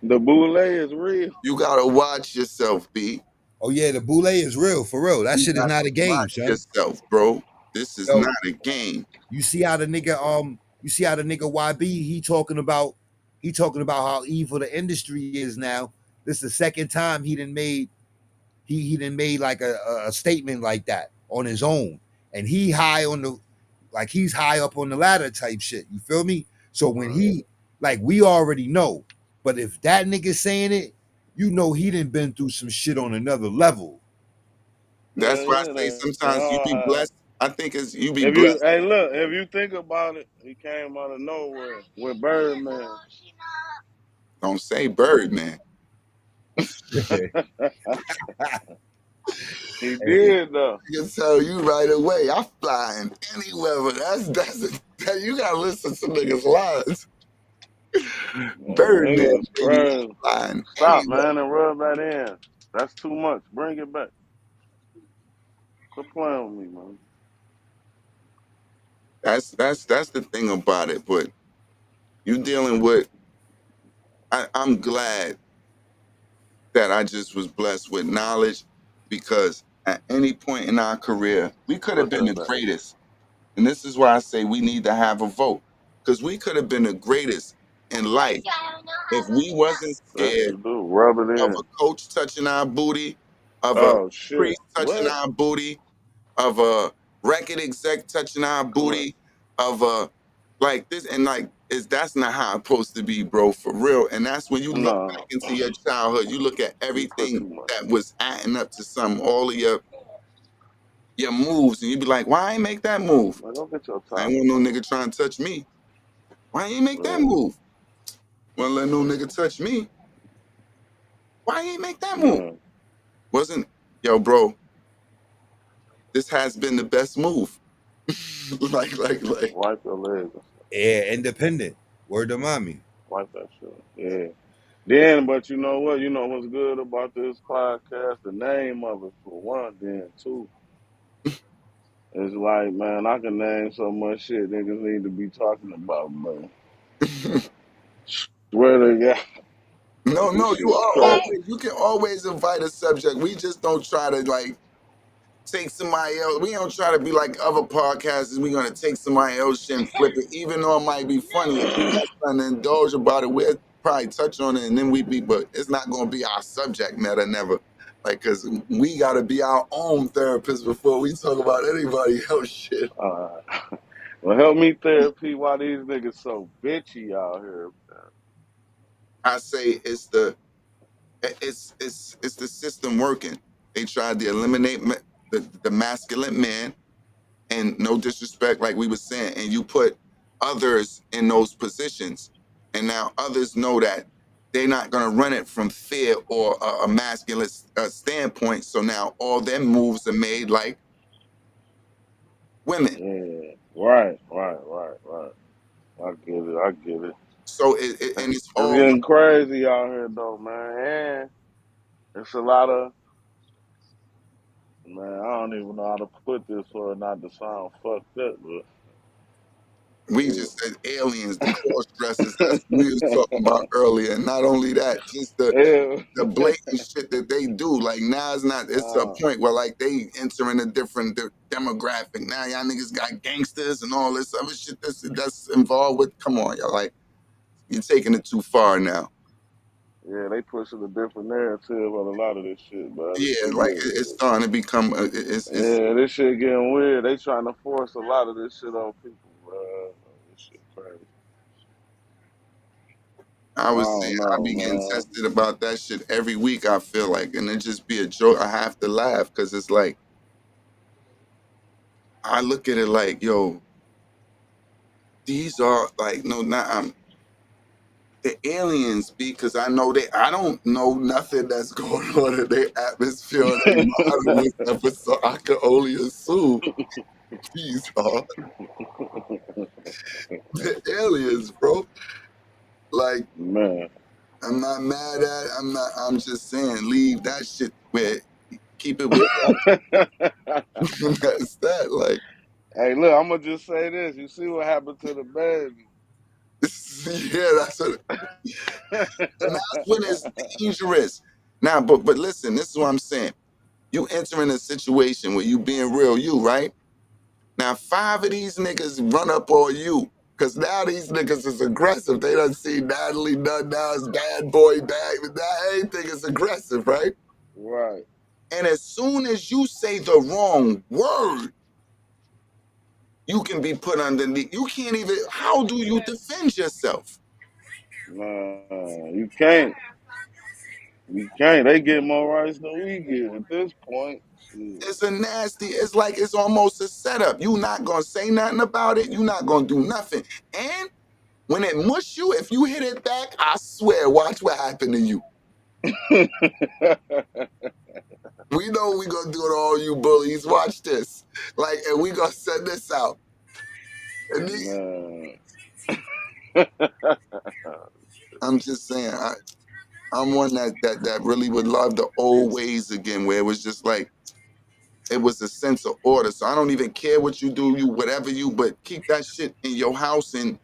the boule is real. You gotta watch yourself, B. Oh yeah, the boule is real, for real. That You shit is gotta not a game, watch son. yourself, bro. This is Yo, not a game. you see how the nigga YB he talking about how evil the industry is now. This is the second time he done made like a statement like that on his own, and he high on the like he's high up on the ladder type shit. You feel me? So when he like we already know, but if that nigga saying it, you know he done been through some shit on another level. That's Yeah, why I yeah, say they sometimes you all be have. blessed. I think it's you be If you blessed. hey look, if you think about it, he came out of nowhere with Birdman. Don't say bird, man. He did though. I can tell you right away. I fly in any weather. That you gotta listen to niggas' lines. Birdman, Nigga, it's baby, crazy. flying Stop, anywhere. man, and rub that in. That's too much. Bring it back. Quit playing with me, man. That's the thing about it. But you dealing with. I'm glad that I just was blessed with knowledge because at any point in our career we could have Put been that the back. greatest. And this is why I say we need to have a vote because we could have been the greatest in life if we wasn't Yes, scared you do. Rub it of in. a coach touching our booty, of a Oh shit. priest touching What? our booty, of a record exec touching our Correct. booty, of a like this and like is that's not how it's supposed to be, bro, for real. And that's when you look back No. into your childhood, you look at You put everything too much. that was adding up to something, all of your moves, and you be like, why I ain't make that move? Man, go get your I ain't top. want no nigga trying to touch me. Why you ain't make that Right. move? Wanna let no nigga touch me? Why you ain't make that move? Yeah. Wasn't yo, bro, this has been the best move. like Wipe your legs. Yeah, independent. Word to mommy. Wipe that shit. Yeah. Then, but you know what? You know what's good about this podcast? The name of it, for one. Then, two, it's like, man, I can name so much shit niggas need to be talking about, bro. Swear to God, this no, you shit are crazy. always you can always invite a subject. We just don't try to like take somebody else. We don't try to be like other podcasters. We're gonna take somebody else shit and flip it, even though it might be funny. If we got something to indulge about it, we'll probably touch on it and then we be, but it's not gonna be our subject matter never. Like, cause we gotta be our own therapist before we talk about anybody else shit. Uh, well, help me therapy why these niggas so bitchy out here. I say it's the system working. They tried to eliminate the masculine man, and no disrespect, like we were saying, and you put others in those positions, and now others know that they're not going to run it from fear or a masculine standpoint. So now all their moves are made like women. Yeah, right. I get it. I get it. So it and it's It's all getting crazy out here, though, man. And it's a lot of, man, I don't even know how to put this for it not to sound fucked up, but we yeah. just said aliens, the cross dressers. That's what we was talking about earlier. And not only that, just Yeah. the blatant shit that they do. Like now it's not. It's to a uh, point where like they enter in a different demographic. Now y'all niggas got gangsters and all this other shit that's involved with. Come on, y'all. Like You're taking it too far now. Yeah, they pushing a different narrative on a lot of this shit, but this Yeah, shit like getting it's weird. starting to become. It's Yeah, this shit getting weird. They trying to force a lot of this shit on people, bro. This shit crazy. I I was saying don't I know, be getting man. tested about that shit every week. I feel like, and it just be a joke. I have to laugh because it's like I look at it like, yo, these are like no, not the aliens because I know I don't know nothing that's going on in their atmosphere or their mind or whatever, so I can only assume these are the aliens, bro. Like Man. I'm not mad at it. I'm just saying leave that shit where keep it where that's that. Like Hey, look, I'm gonna just say this. You see what happened to the baby? yeah, that's what, and that's when it's dangerous. Now, but listen, this is what I'm saying. You enter in a situation where you being real you, right? Now, 5 of these niggas run up on you. Cause now these niggas is aggressive. They done see Natalie Nunn now as bad boy bag, but now everything is aggressive, right? Right, And as soon as you say the wrong word, you can be put underneath. You can't even, how do you defend yourself? man. You can't. You can't. They get more rights than we get at this point. Shit. It's a nasty, it's like it's almost a setup. You not gonna say nothing about it. You not gonna do nothing. And when it mush you, if you hit it back, I swear, watch what happen to you. We know we gonna do it to all you bullies. Watch this. Like, and we gonna send this out. And Man. I'm just saying, I'm one that really would love the old ways again, where it was just like it was a sense of order. So I don't even care what you do, you whatever you, but keep that shit in your house. And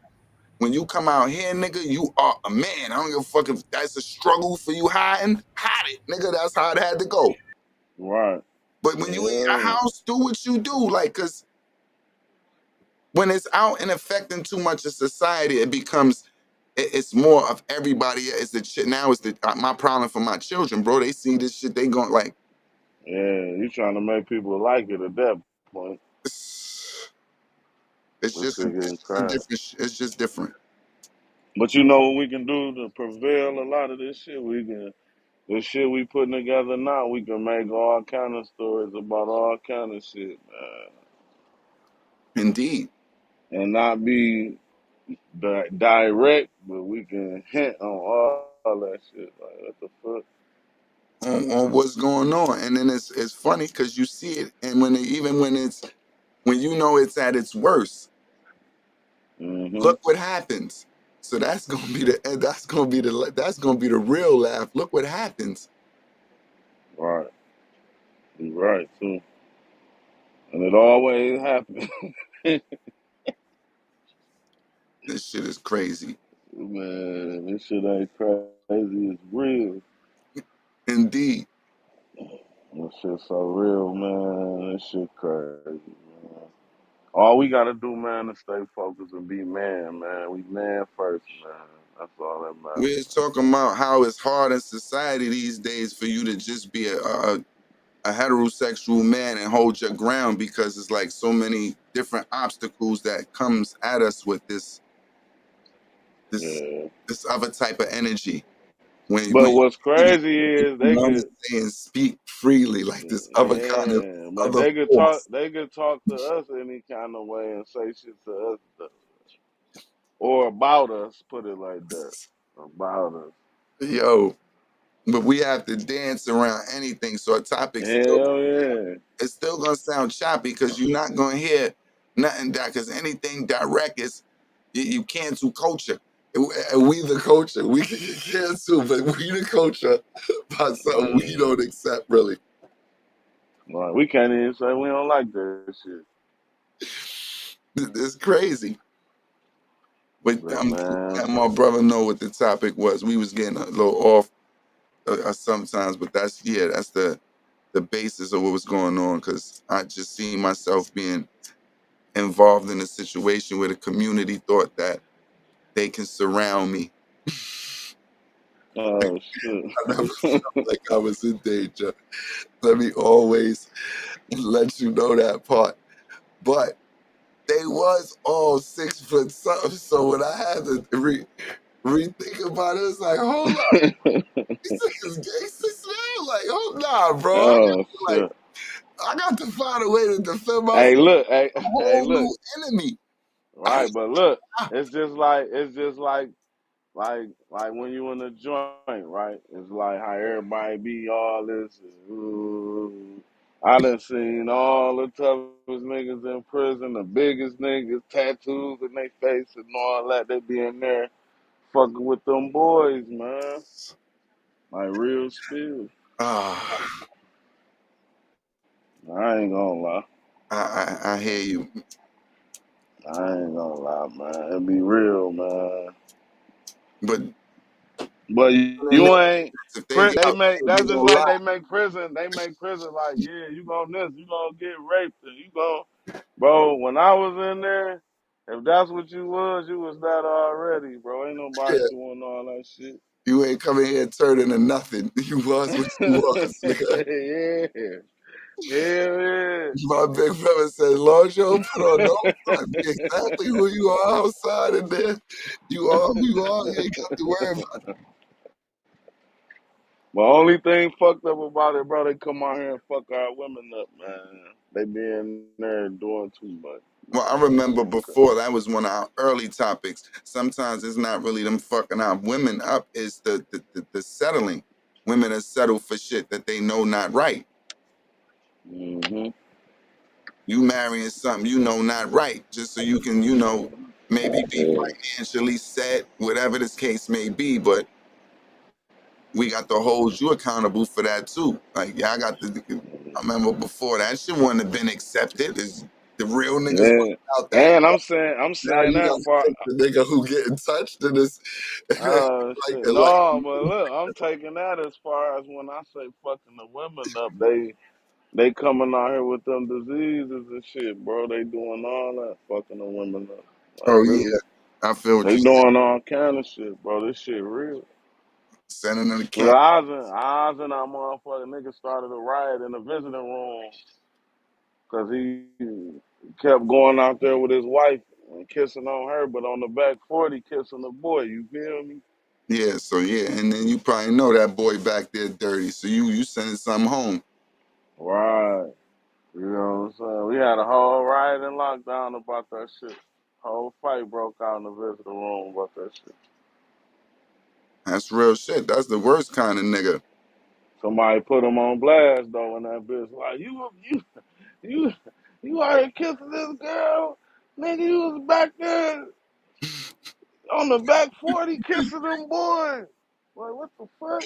when you come out here, nigga, you are a man. I don't give a fuck if that's a struggle for you hiding, hide it, nigga. That's how it had to go. Right. But when you in your Yeah. house, do what you do, like, cause when it's out and affecting too much of society, it becomes it's more of everybody. It's the shit now. It's the my problem for my children, bro. They see this shit, they going like, Yeah. You trying to make people like it at that point. it's This just shit getting a crazy. different. It's just different. But you know what we can do to prevail a lot of this shit? We can the shit we putting together now, we can make all kind of stories about all kind of shit, man. Indeed. And not be direct, but we can hint on all that shit. Like, what the fuck? On what's going on, and then it's funny because you see it, and even when you know it's at its worst, Mm-hmm. look what happens. So that's gonna be that's gonna be the real laugh. Look what happens. Right. You right, too. And it always happens. This shit is crazy. Man, this shit ain't crazy. It's real. Indeed. This shit so real, man. This shit crazy, man. All we gotta do, man, is stay focused and be man, man. We man first, man. That's all that matters. We're talking about how it's hard in society these days for you to just be a heterosexual man and hold your ground because it's like so many different obstacles that comes at us with this Yeah. this other type of energy. When But what's you crazy is they want to could, say and speak freely, like this other kind of yeah, but other they could talk. force. They could talk to us any kind of way and say shit to us, or about us. Put it like that, about us. Yo, but we have to dance around anything. So a topic still Hell yeah, it's still gonna sound choppy because you're not gonna hear nothing that because anything direct is you cancel culture. And we the culture. We can get canceled, but we the culture by something we man. don't accept really. Like, we can't even say we don't like that shit. It's crazy. But But I'm man, letting my brother know what the topic was. We was getting a little off sometimes, but that's the basis of what was going on because I just see myself being involved in a situation where the community thought that they can surround me. Oh shit. I never felt like I was in danger. Let me always let you know that part. But they was all 6 foot something. So when I had to rethink about it, it's like, hold up, these niggas gangsters now? Like, oh nah, bro. Oh Like, shit. I got to find a way to defend myself. Hey, look. A Hey, whole look. new enemy. I, Right, but look. It's just like when you in the joint, right? It's like how everybody be all this. Ooh. I done seen all the toughest niggas in prison, the biggest niggas, tattoos in their face and all that. They be in there fucking with them boys, man. Like real spill. ah, I ain't gonna lie. I hear you. I ain't gonna lie, man. It be real, man. But But you ain't. if they get They out, make they that's gonna just like lie. they make prison. They make prison like, yeah, you gonna this, you gonna get raped, and you gonna, bro. When I was in there, if that's what you was that already, bro. Ain't nobody Yeah, doing all that shit. you ain't coming here turning to nothing. You was what you was, nigga. Yeah, hell yeah. My big brother said, long as you don't put on no front, be exactly who you are outside and there. You are who you are. You ain't got to worry about My only thing fucked up about it, bro, they come out here and fuck our women up, man. They be in there doing too much, Well, I man. That remember shit before that was one of our early topics. Sometimes it's not really them fucking our women up, it's the settling. Women are settled for shit that they know not right. crazy. You marrying something you know not right, just so you can, maybe be Yeah. financially set, whatever this case may be. But we got to hold you accountable for that too. Like, yeah, I remember before that shit wouldn't have been accepted. Is the real niggas Yeah. wasn't out that. And I'm Now saying you that gotta for take the nigga who getting touched in this oh shit. like No, but look, I'm taking that as far as when I say fucking the women up, they coming out here with them diseases and shit, bro. They doing all that fucking the women up. Like oh yeah. really. I feel what They you're saying. doing all kind of shit, bro. This shit real. Sending them to Look, camp. I was in our motherfucking nigga started a riot in the visiting room because he kept going out there with his wife and kissing on her, but on the back 40 kissing the boy. You feel me? Yeah, so yeah, and then you probably know that boy back there dirty. So you sending something home. Right. You know what I'm saying? We had a whole riot and lockdown about that shit. Whole fight broke out in the visitor room about that shit. That's real shit. That's the worst kind of nigga. Somebody put him on blast though in that bitch. Like you you out here kissing this girl, nigga. You was back there on the back 40 kissing them boys. Like what the fuck?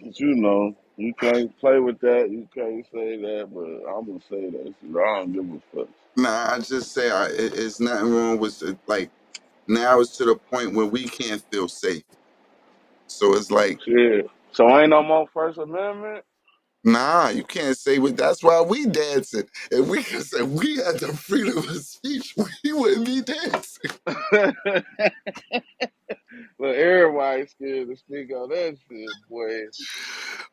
But you know, you can't play with that. You can't say that, but I'm gonna say that shit. I don't give a fuck. Nah, I just say it's nothing wrong with it. Like now it's to the point where we can't feel safe. So it's like, Shit. So ain't no more First Amendment. nah, you can't say what. That's why we dancing. If we could say we had the freedom of speech, we wouldn't be dancing. But everybody scared to speak on that shit, boy.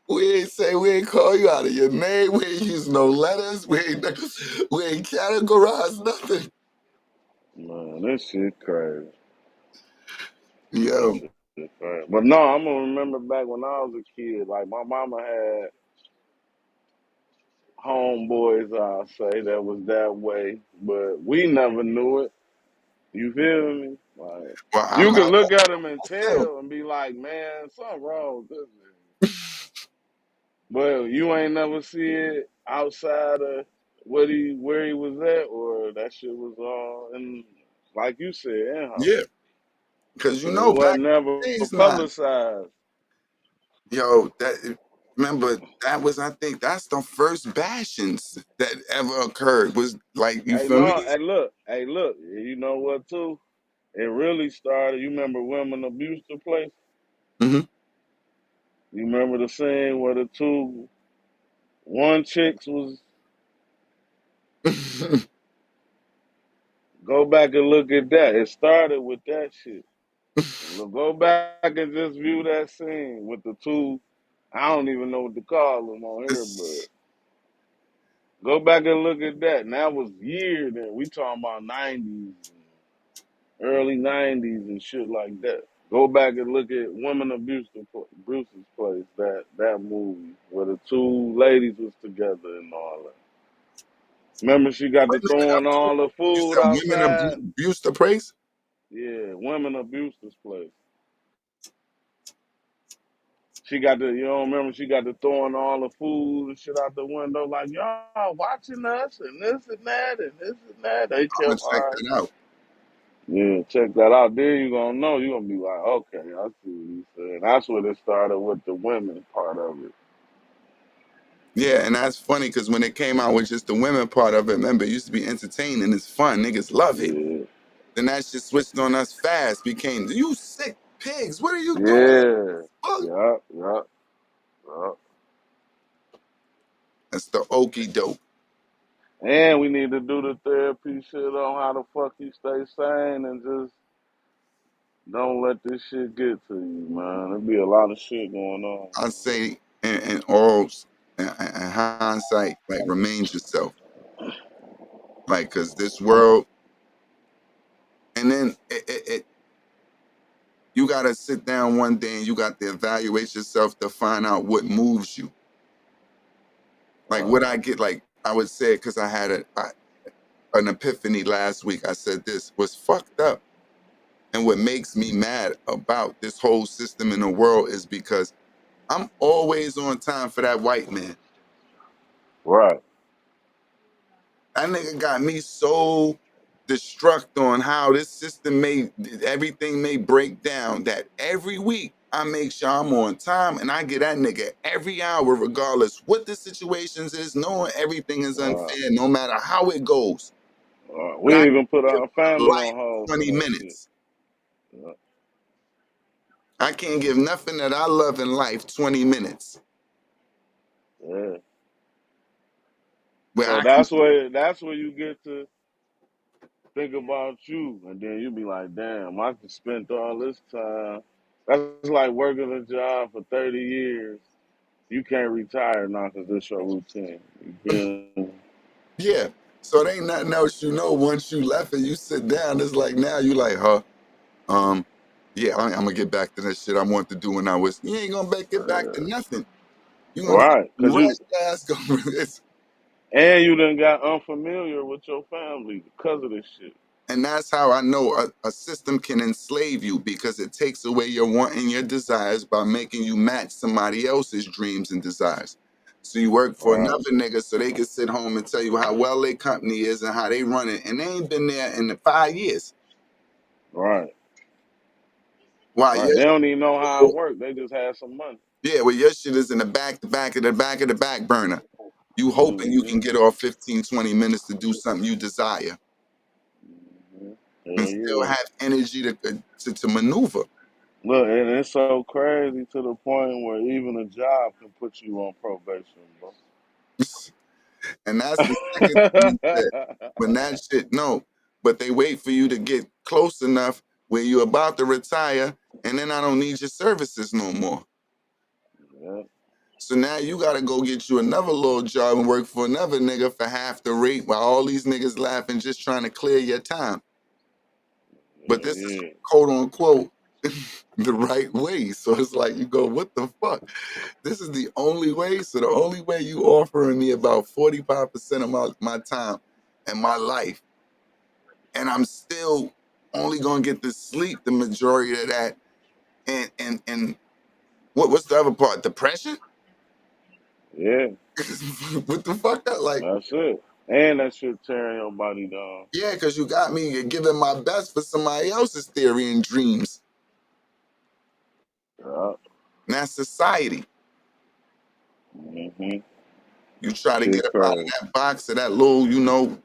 We ain't call you out of your name. We ain't use no letters. We ain't categorize nothing. Man, this shit crazy. This Yo, shit crazy. But no, I'm gonna remember back when I was a kid. Like my mama had homeboys, I'll say, that was that way, but we never knew it. You feel me? Like well, I'm you could not look at them and still. tell and be like, man, something wrong with this nigga. But you ain't never see it outside of where he was at, or that shit was all in, like you said, in house. Yeah, because It back wasn't never in the days, nah. publicized. Yo, remember that was, I think that's the first bashings that ever occurred. Was like, you Hey, feel me? no, hey, look. You know what too? It really started. You remember women abuse the place? Hmm. You remember the scene where the one chicks was Go back and look at that. It started with that shit. Look, go back and just view that scene with the two. I don't even know what to call them on here, but go back and look at that. And that was years. Then we talking about 90s, early 90s, and shit like that. Go back and look at Women of Bruce's Place. That movie where the two ladies was together and all that. Remember, she got to throwing all the You food said women outside. abuse the praise? Yeah, Women of Bruce's Place. She got to, you know, remember she got to throwing all the food and shit out the window, like y'all watching us and this and that and this and that. They I'm gonna kept check arguing. that out. Yeah, check that out. Then you gonna know. You gonna be like, okay, I see what you saying. That's what it started with the women part of it. Yeah, and that's funny because when it came out with just the women part of it, remember, it used to be entertaining. It's fun. Niggas love it. Yeah, Then that shit switched on us fast. Became, you sick pigs. What are you doing? yeah, Fuck. yeah. That's the okie doke. And we need to do the therapy shit on how the fuck you stay sane and just don't let this shit get to you, man. There be a lot of shit going on. I say, in all in hindsight, like, remain yourself. Like, because this world, and then you got to sit down one day and you got to evaluate yourself to find out what moves you. Like, what I get, like, I would say, because I had an epiphany last week. I said this was fucked up. And what makes me mad about this whole system in the world is because I'm always on time for that white man. Right. That nigga got me so destruct on how this system everything may break down that every week I make sure I'm on time and I get that nigga every hour, regardless what the situations is, knowing everything is unfair, no matter how it goes. But I We even put give our my family on life hold for 20 that shit. minutes. Yeah. I can't give nothing that I love in life 20 minutes. Yeah. Where So I can, that's where you get to think about you, and then you be like, damn, I just spent all this time. That's like working a job for 30 years. You can't retire now because this your routine. You feel me? yeah. So it ain't nothing else once you left and you sit down, it's like now you like, huh? Yeah, I'm gonna get back to that shit I want to do when I was. You ain't gonna get back to nothing. You gonna Right, cause rest you your ass gonna and you done got unfamiliar with your family because of this shit. and that's how I know a system can enslave you because it takes away your want and your desires by making you match somebody else's dreams and desires. So you work for Right, another nigga so they can sit home and tell you how well their company is and how they run it, and they ain't been there in the 5 years. right, Why right. your They don't even know how it works. They just had some money. yeah, well, your shit is in the back burner. You hoping you Mm-hmm. can get off 15, 20 minutes to do something you desire Mm-hmm. and Hell still yeah. have energy to maneuver. Look, and it's so crazy to the point where even a job can put you on probation, bro. And that's the second thing you said. When that shit, no, but they wait for you to get close enough where you're about to retire, and then I don't need your services no more. Yeah, So now you gotta go get you another little job and work for another nigga for half the rate while all these niggas laughing just trying to clear your time. But this is yeah, quote unquote the right way. So it's like you go, what the fuck? This is the only way. So the only way you offering me about 45% of my time and my life, and I'm still only gonna get to sleep the majority of that. And what's the other part? Depression? yeah. What the fuck? Like, That's it. And that shit tearing your body down. yeah, because you got me giving my best for somebody else's theory and dreams. Yeah. And that's society. Mm-hmm. You try to get Shit up out of crazy. that box of that little,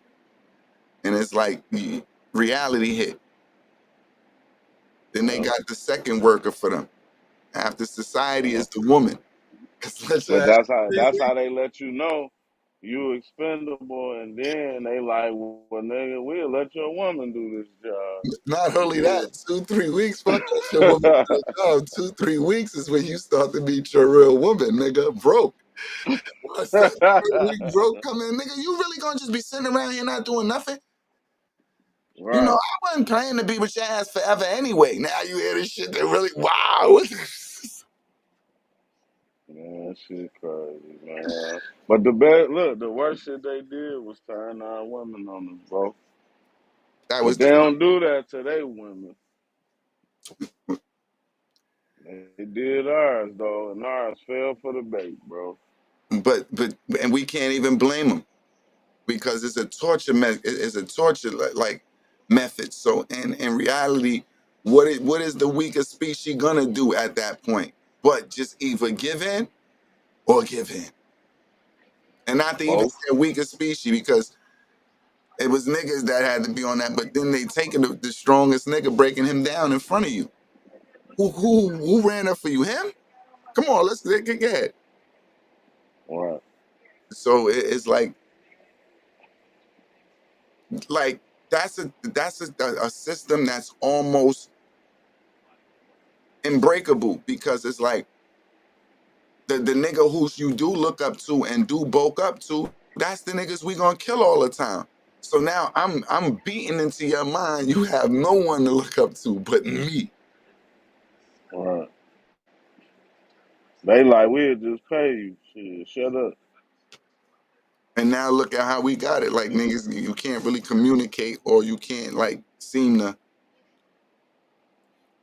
and it's like the reality hit. Then they Yeah. got the second worker for them. After society Yeah. is the woman. 'Cause let your But ass that's how stay that's away. how they let you know. you expendable, and then they like, well, nigga, we'll let your woman do this job. Not And only that, you, 2-3 weeks, fuck that your woman do the job. 2-3 weeks is when you start to meet your real woman, nigga. Broke. Once that 3 week broke come in, nigga, you really gonna just be sitting around here not doing nothing? You know, right? I wasn't planning to be with your ass forever anyway. Now you hear this shit that really, wow. Man, that shit crazy, man. But the best, look, the worst shit they did was turn our women on us, bro. That was But the they don't do that to their women. They did ours though, and ours fell for the bait, bro. but and we can't even blame them because it's a torture it's a torture like method. So in reality, what is the weakest species gonna do at that point? But just either give in or give in. And not to even Both. say a weaker species because it was niggas that had to be on that, but then they taking the strongest nigga breaking him down in front of you. Who ran up for you? Him? Come on, let's get ahead. Right. So it's like that's a system that's almost unbreakable because it's like the nigga who you do look up to and do bulk up to, that's the niggas we gonna kill all the time. So now I'm beating into your mind. You have no one to look up to but me. Right. They like, we'll just pay you. Shit, shut up. And now look at how we got it. Like niggas, you can't really communicate or you can't like seem to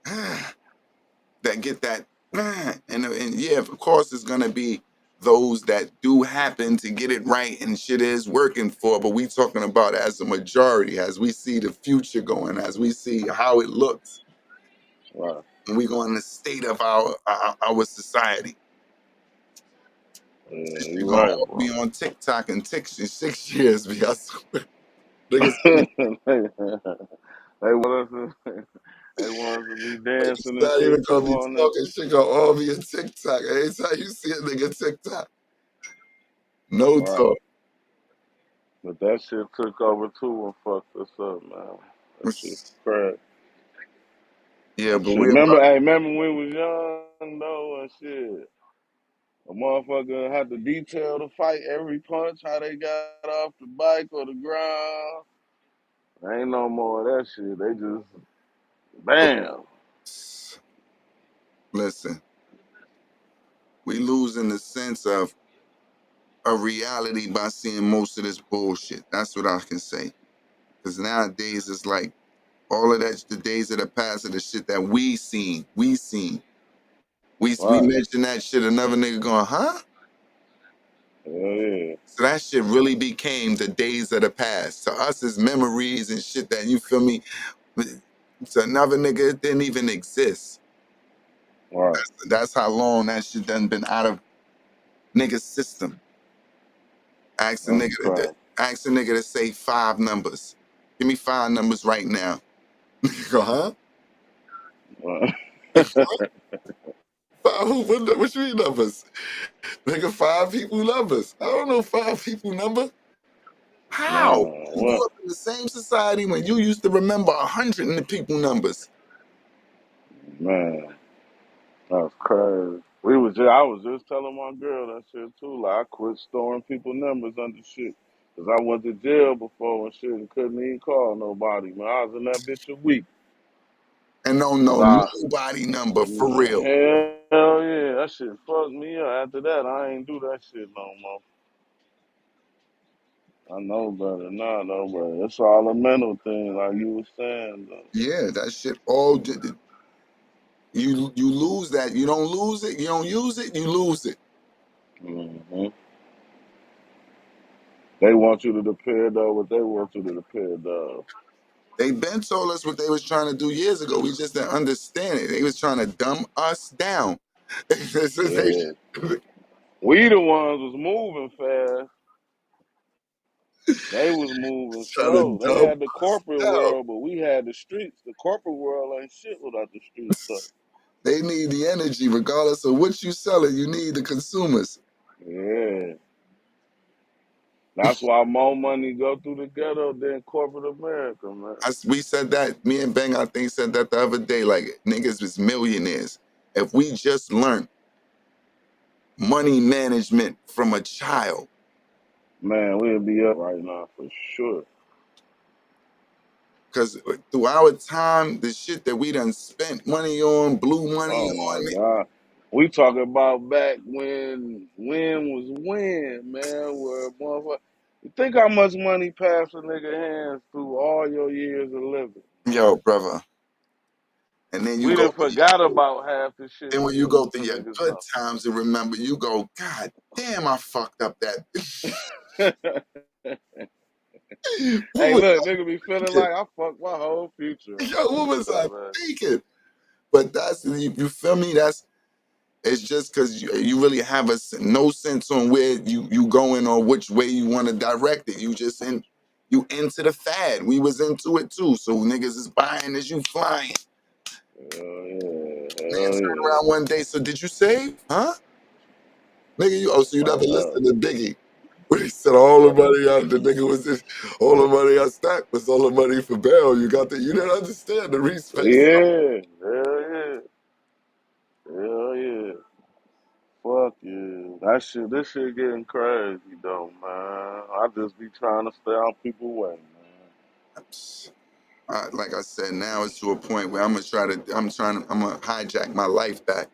that get that and yeah, of course it's gonna be those that do happen to get it right and shit is working for, but we talking about as a majority, as we see the future going, as we see how it looks, Right. and we go in the state of our society. Yeah, This shit you gonna right, all be bro. on TikTok in 6 years, be I swear. Niggas, they want us to, they want us to be it's dancing and not even shit gonna too be on it. talking, shit gonna all be in TikTok. Every time you see a nigga TikTok, no Right. talk. But that shit took over too and fucked us up, man. That shit crazy. Yeah, but Shit. we're Remember, about hey, remember when we was young though and shit. A motherfucker had to detail the fight every punch, how they got off the bike or the ground. Ain't no more of that shit. They just bam. listen, we losing the sense of a reality by seeing most of this bullshit. That's what I can say. Because nowadays it's like all of that, the days of the past of the shit that we seen. We Right. mentioned that shit, another nigga going, huh? Hell yeah. So that shit really became the days of the past. To us, it's memories and shit that you feel me. To another nigga, it didn't even exist. Right. That's how long that shit done been out of nigga's system. Ask a That's nigga to crazy. ask a nigga to say 5 numbers. Give me 5 numbers right now. You go, huh? Right. Five who? What you mean numbers? Nigga, 5 people numbers. I don't know 5 people number. How? Man, You grew what? up in the same society when you used to remember 100 in the people numbers. Man, that's crazy. I was just telling my girl that shit too. Like, I quit storing people numbers under shit. Cause I went to jail before and shit and couldn't even call nobody. Man, I was in that bitch a week. And don't Cause know nobody number for real. hell yeah, that shit fucked me up. After that, I ain't do that shit no more. I know better now, though, but it's all a mental thing, like you was saying, though. Yeah, that shit all you lose that. You don't lose it, you don't use it, you lose it. Hmm. They want you to depend on what they want you to depend on. They been told us what they was trying to do years ago. We just didn't understand it. They was trying to dumb us down. Yeah. We the ones was moving fast. They was moving Trying to slow. They dumb had the us corporate down. world, but we had the streets. The corporate world ain't shit without the streets, though. They need the energy, regardless of what you selling. You need the consumers. Yeah. That's why more money go through the ghetto than corporate America, man. We said that, me and Bang, I think, said that the other day. Like, niggas is millionaires. If we just learned money management from a child, Man, we'll be up right now for sure. because through our time, the shit that we done spent money on, blew money Oh my on, God. We talking about back when was when, man, where motherfucker. You think how much money passed a nigga hands through all your years of living? yo, brother. And then you We go done through forgot your, about half the shit then when we you done go do to through your niggas good times and remember, you go, God damn, I fucked up that. now. What Hey, was look, I nigga be feeling thinking? like I fucked my whole future up, Yo, what nigga. was I Stop that. thinking? But that's, you feel me? That's, it's just because you really have no sense on where you going or which way you want to direct it. You into the fad. We was into it too. So niggas is buying as you flying. Hell yeah, Nigga hell turned yeah. around one day. So did you save? Huh? Nigga, so you I never know. listened to Biggie. When he said all the money out, the nigga was just, all the money I stacked was all the money for bail. You didn't understand the respect. Yeah, hell yeah, hell yeah. Fuck yeah. This shit getting crazy though, man. I just be trying to stay out people's way, man. Like I said, now it's to a point where I'm gonna hijack my life back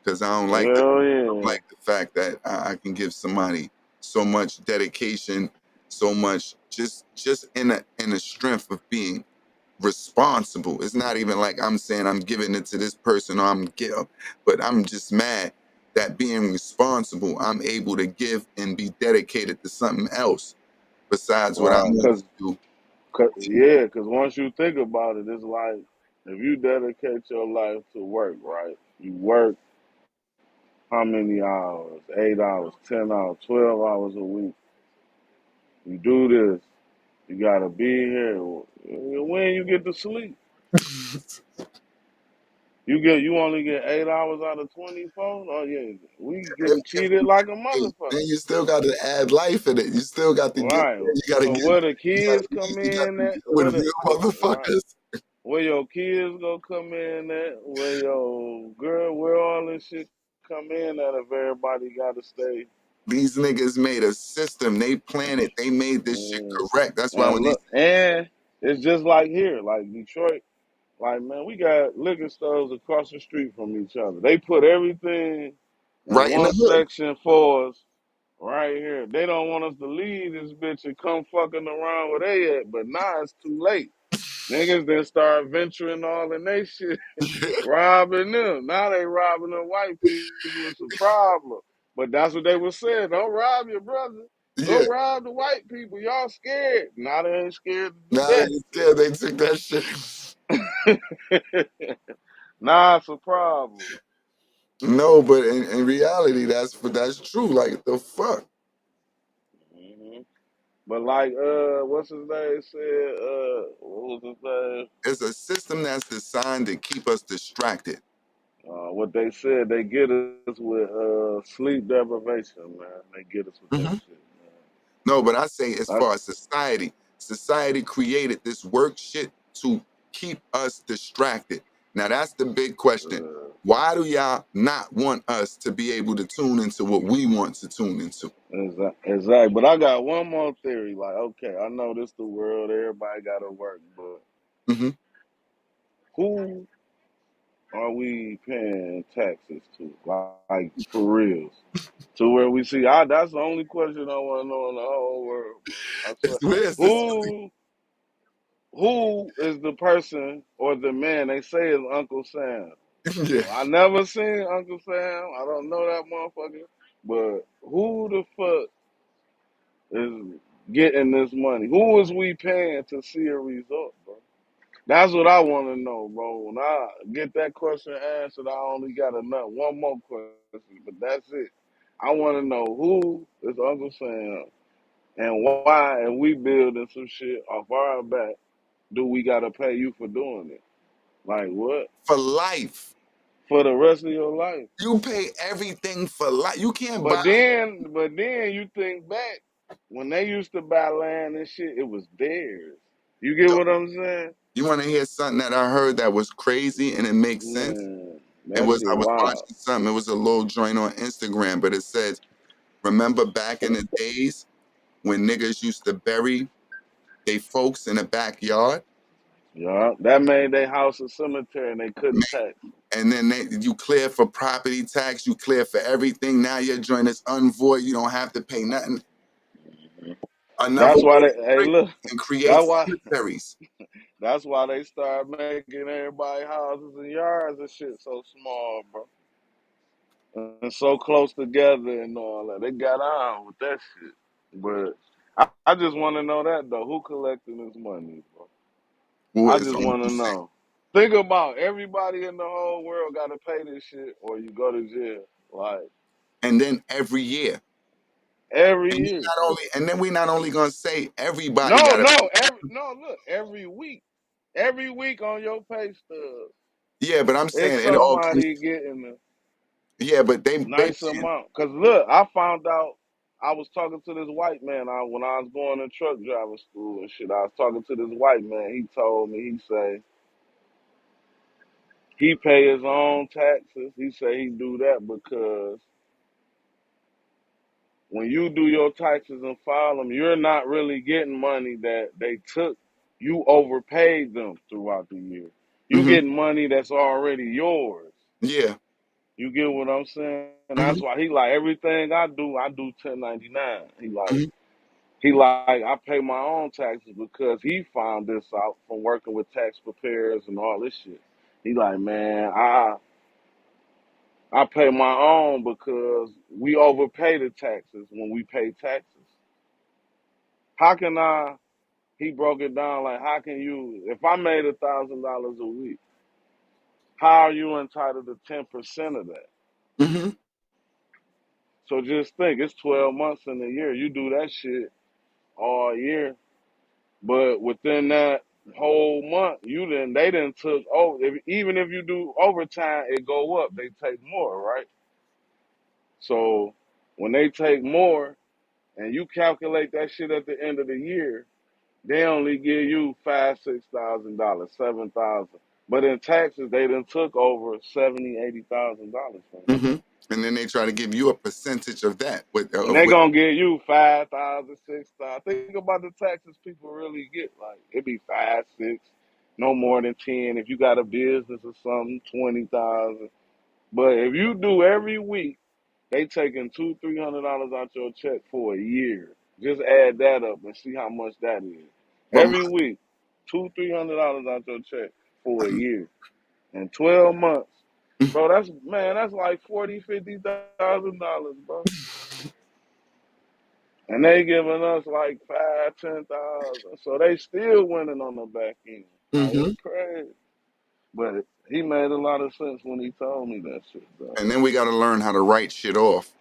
because I don't like Hell yeah. the fact that I can give somebody so much dedication, so much just in the strength of being responsible. It's not even like I'm saying I'm giving it to this person or but I'm just mad that being responsible, I'm able to give and be dedicated to something else besides what I Right. want to Cause once you think about it, it's like if you dedicate your life to work, right? You work how many hours? 8 hours, 10 hours, 12 hours a week. You do this. You gotta be here. When you get to sleep, you only get 8 hours out of 24. Oh yeah, we do. getting cheated like a motherfucker. Then you still got to add life in it. You still got to get Right. there. You got to So get. where the You got kids to come you got in to at? deal with real Right. motherfuckers. Where your kids gonna come in at? Where your girl? Where all this shit come in at? If everybody gotta stay. These niggas made a system. They planned it. They made this shit Mm. correct. That's why when And look, and it's just like here, like Detroit. Like man, we got liquor stores across the street from each other. They put everything in right in the one hood. section for us right here. They don't want us to leave this bitch and come fucking around where they at. But now it's too late. Niggas then start venturing all in they shit, robbing them. Now they robbing the white people. It's a problem. But that's what they was saying. Don't rob your brother. Yeah. Go rob the white people. Y'all scared. Now they ain't scared to do Now they that. ain't scared. They took that shit. Nah, it's a problem. No, but in reality, that's true. Like the fuck. hmm But like, what's his name said? What was his name? It's a system that's designed to keep us distracted. What they said, they get us with sleep deprivation, man. They get us with that hmm shit, No, but I say as man. far as society created this work shit to keep us distracted. Now that's the big question. Uh, Why do y'all not want us to be able to tune into what we want to tune into? exactly. But I got one more theory. Like, okay, I know this the world, everybody got to work, but hmm who are we paying taxes to? Like for reals. To where we see, that's the only question I want to know in the whole world, bro. I swear. Where's this? Who who is the person or the man they say is Uncle Sam? Yeah. I never seen Uncle Sam. I don't know that motherfucker. But who the fuck is getting this money? Who is we paying to see a result, bro? That's what I want to know, bro. When I get that question answered, I only got one more question, but that's it. I want to know who is Uncle Sam and why, and we building some shit off our back. Do we gotta pay you for doing it? Like what? For life. For the rest of your life? You pay everything for life. You can't buy. But then you think back. when they used to buy land and shit, it was theirs. You get what I'm saying? You want to hear something that I heard that was crazy and it makes sense? Man, It that was shit I was wild. watching something. It was a little joint on Instagram, but it says, remember back in the days when niggas used to bury they folks in the backyard, Yeah, that made their house a cemetery and they couldn't tax. and then you clear for property tax, you clear for everything. Now your joint is unvoid. You don't have to pay nothing. Another That's why way to they. Hey, trick look. and create That's why. cemeteries. That's why they start making everybody houses and yards and shit so small, bro, and so close together and all that. They got on with that shit. But I just want to know that though. Who collecting this money, bro? Who I is just on? want to know. Think about everybody in the whole world got to pay this shit, or you go to jail. Like And then every year, every and year. we not only gonna say everybody No, got to. no, no. Look, every week on your pay stub, Yeah, but I'm it's saying it all comes. somebody getting Yeah, but they nice paying. amount. Cause look, I found out. I was talking to this white man when I was going to truck driving school and shit. I was talking to this white man. He told me, he say he pay his own taxes. He say he do that because when you do your taxes and file them, you're not really getting money that they took. You overpaid them throughout the year. You Hmm. getting money that's already yours. Yeah. You get what I'm saying? And Hmm. that's why he like everything I do 1099. Hmm. He like I pay my own taxes because he found this out from working with tax preparers and all this shit. He like, man, I pay my own because we overpay the taxes when we pay taxes. How can I? He broke it down like, how can you? If I made $1,000 a week, how are you entitled to 10% of that? Hmm. So just think, it's 12 months in a year. You do that shit all year. But within that whole month, they didn't took over. Even if you do overtime, it go up. They take more, right? So when they take more, and you calculate that shit at the end of the year, they only give you $5,000, $6,000, $7,000. But in taxes, they done took over $70,000, $80,000 from you. Hmm. And then they try to give you a percentage of that And of they what. gonna give you 5,000, 6,000. Think about the taxes people really get. Like it be 5, 6, no more than 10. If you got a business or something, 20,000. But if you do every week, they taking $200, $300 out your check for a year. Just add that up and see how much that is. But Every week, $200, $300 out your check for a year. In 12 months. Bro, that's like $40,000, $50,000, bro. And they giving us like 5, 10,000. So they still winning on the back end. Like hmm it's crazy. But he made a lot of sense when he told me that shit, bro. and then we got to learn how to write shit off.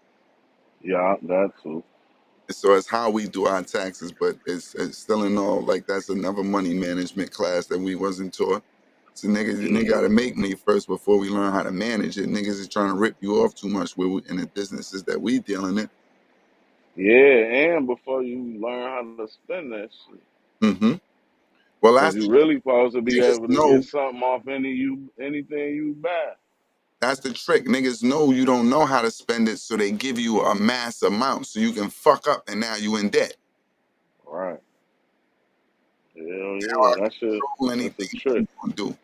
Yeah, that too. So it's how we do our taxes, but it's still in all like that's another money management class that we wasn't taught. So niggas got to Mm. make money first before we learn how to manage it. Niggas is trying to rip you off too much in the businesses that we dealing in. Yeah, and before you learn how to spend that shit. Hmm. Well, Cause you really supposed to be niggas able to know get something off anything you buy. that's the trick. Niggas know you don't know how to spend it, so they give you a mass amount so you can fuck up, and now you in debt. Right. Hell Now yeah. I control That's a anything trick. you gonna do.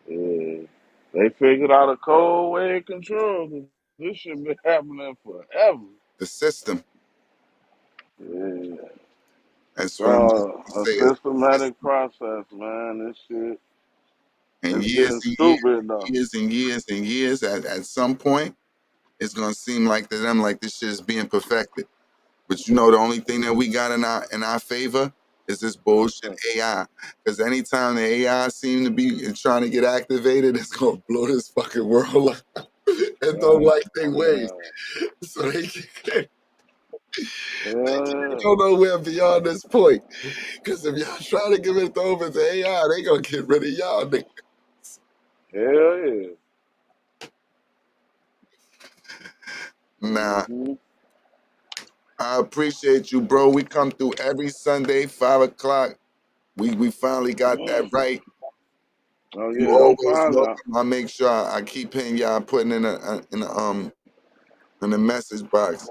Yeah. They figured out a cold way of control. 'Cause this shit been happening forever. The system. Yeah. That's what I'm So gonna a say. Is systematic process, man. This shit and is years getting and years, stupid though. years and years and years. At some point, it's gonna seem like to them like this shit is being perfected. But you know, the only thing that we got in our favor is this What's bullshit that? AI. Because anytime the AI seem to be trying to get activated, it's gonna blow this fucking world up. And don't Oh like their ways, man. so they can't Hell go nowhere beyond this point. Because if y'all try to give it over to AI, they gonna get rid of y'all. yeah. Hell yeah. Nah, Hmm. I appreciate you, bro. We come through every Sunday, 5 o'clock. We finally got that right. Oh You yeah, no always problem. welcome. I make sure I keep hitting y'all, putting in the message box.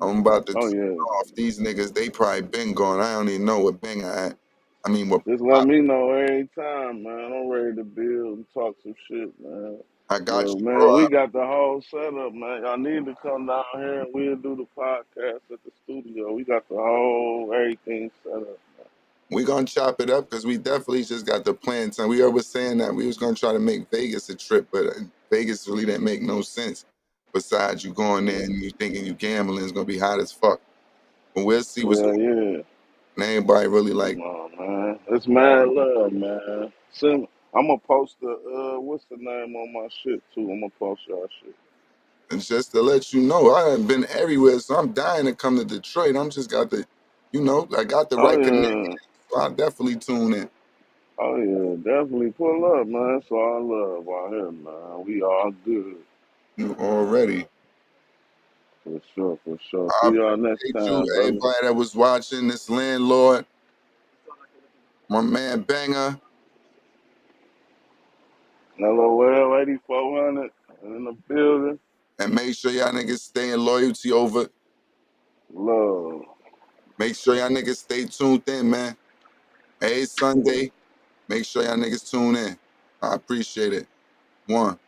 I'm about to Oh turn yeah. off these niggas. They probably been gone. I don't even know what bang I at. I mean, what Just let me know every time, man. I'm ready to build and talk some shit, man. I got But you, man, bro. we got the whole setup, man. Y'all need to come down here and we'll do the podcast at the studio. We got the whole everything set up. We gonna chop it up because we definitely just got the plan. And we always saying that we was gonna try to make Vegas a trip, but Vegas really didn't make no sense. Besides you going there and you thinking you gambling is gonna be hot as fuck. But we'll see what's Yeah, going yeah. on. Anybody really like Come on, man. It's mad love, man. Send, I'm gonna post the what's the name on my shit too. I'm gonna post y'all shit. and just to let you know, I haven't been everywhere, so I'm dying to come to Detroit. I'm just got the, I got the Oh right connection, yeah. so I definitely tune in. Oh yeah, definitely pull up, man. It's all love out here, man. We all good. You already. For sure, for sure. I See y'all next appreciate you, time, brother. everybody that was watching. This landlord, my man Banger, LOL 8400 in the building. and make sure y'all niggas stay in loyalty over. Love. Make sure y'all niggas stay tuned in, man. Hey, Sunday. Make sure y'all niggas tune in. I appreciate it. One.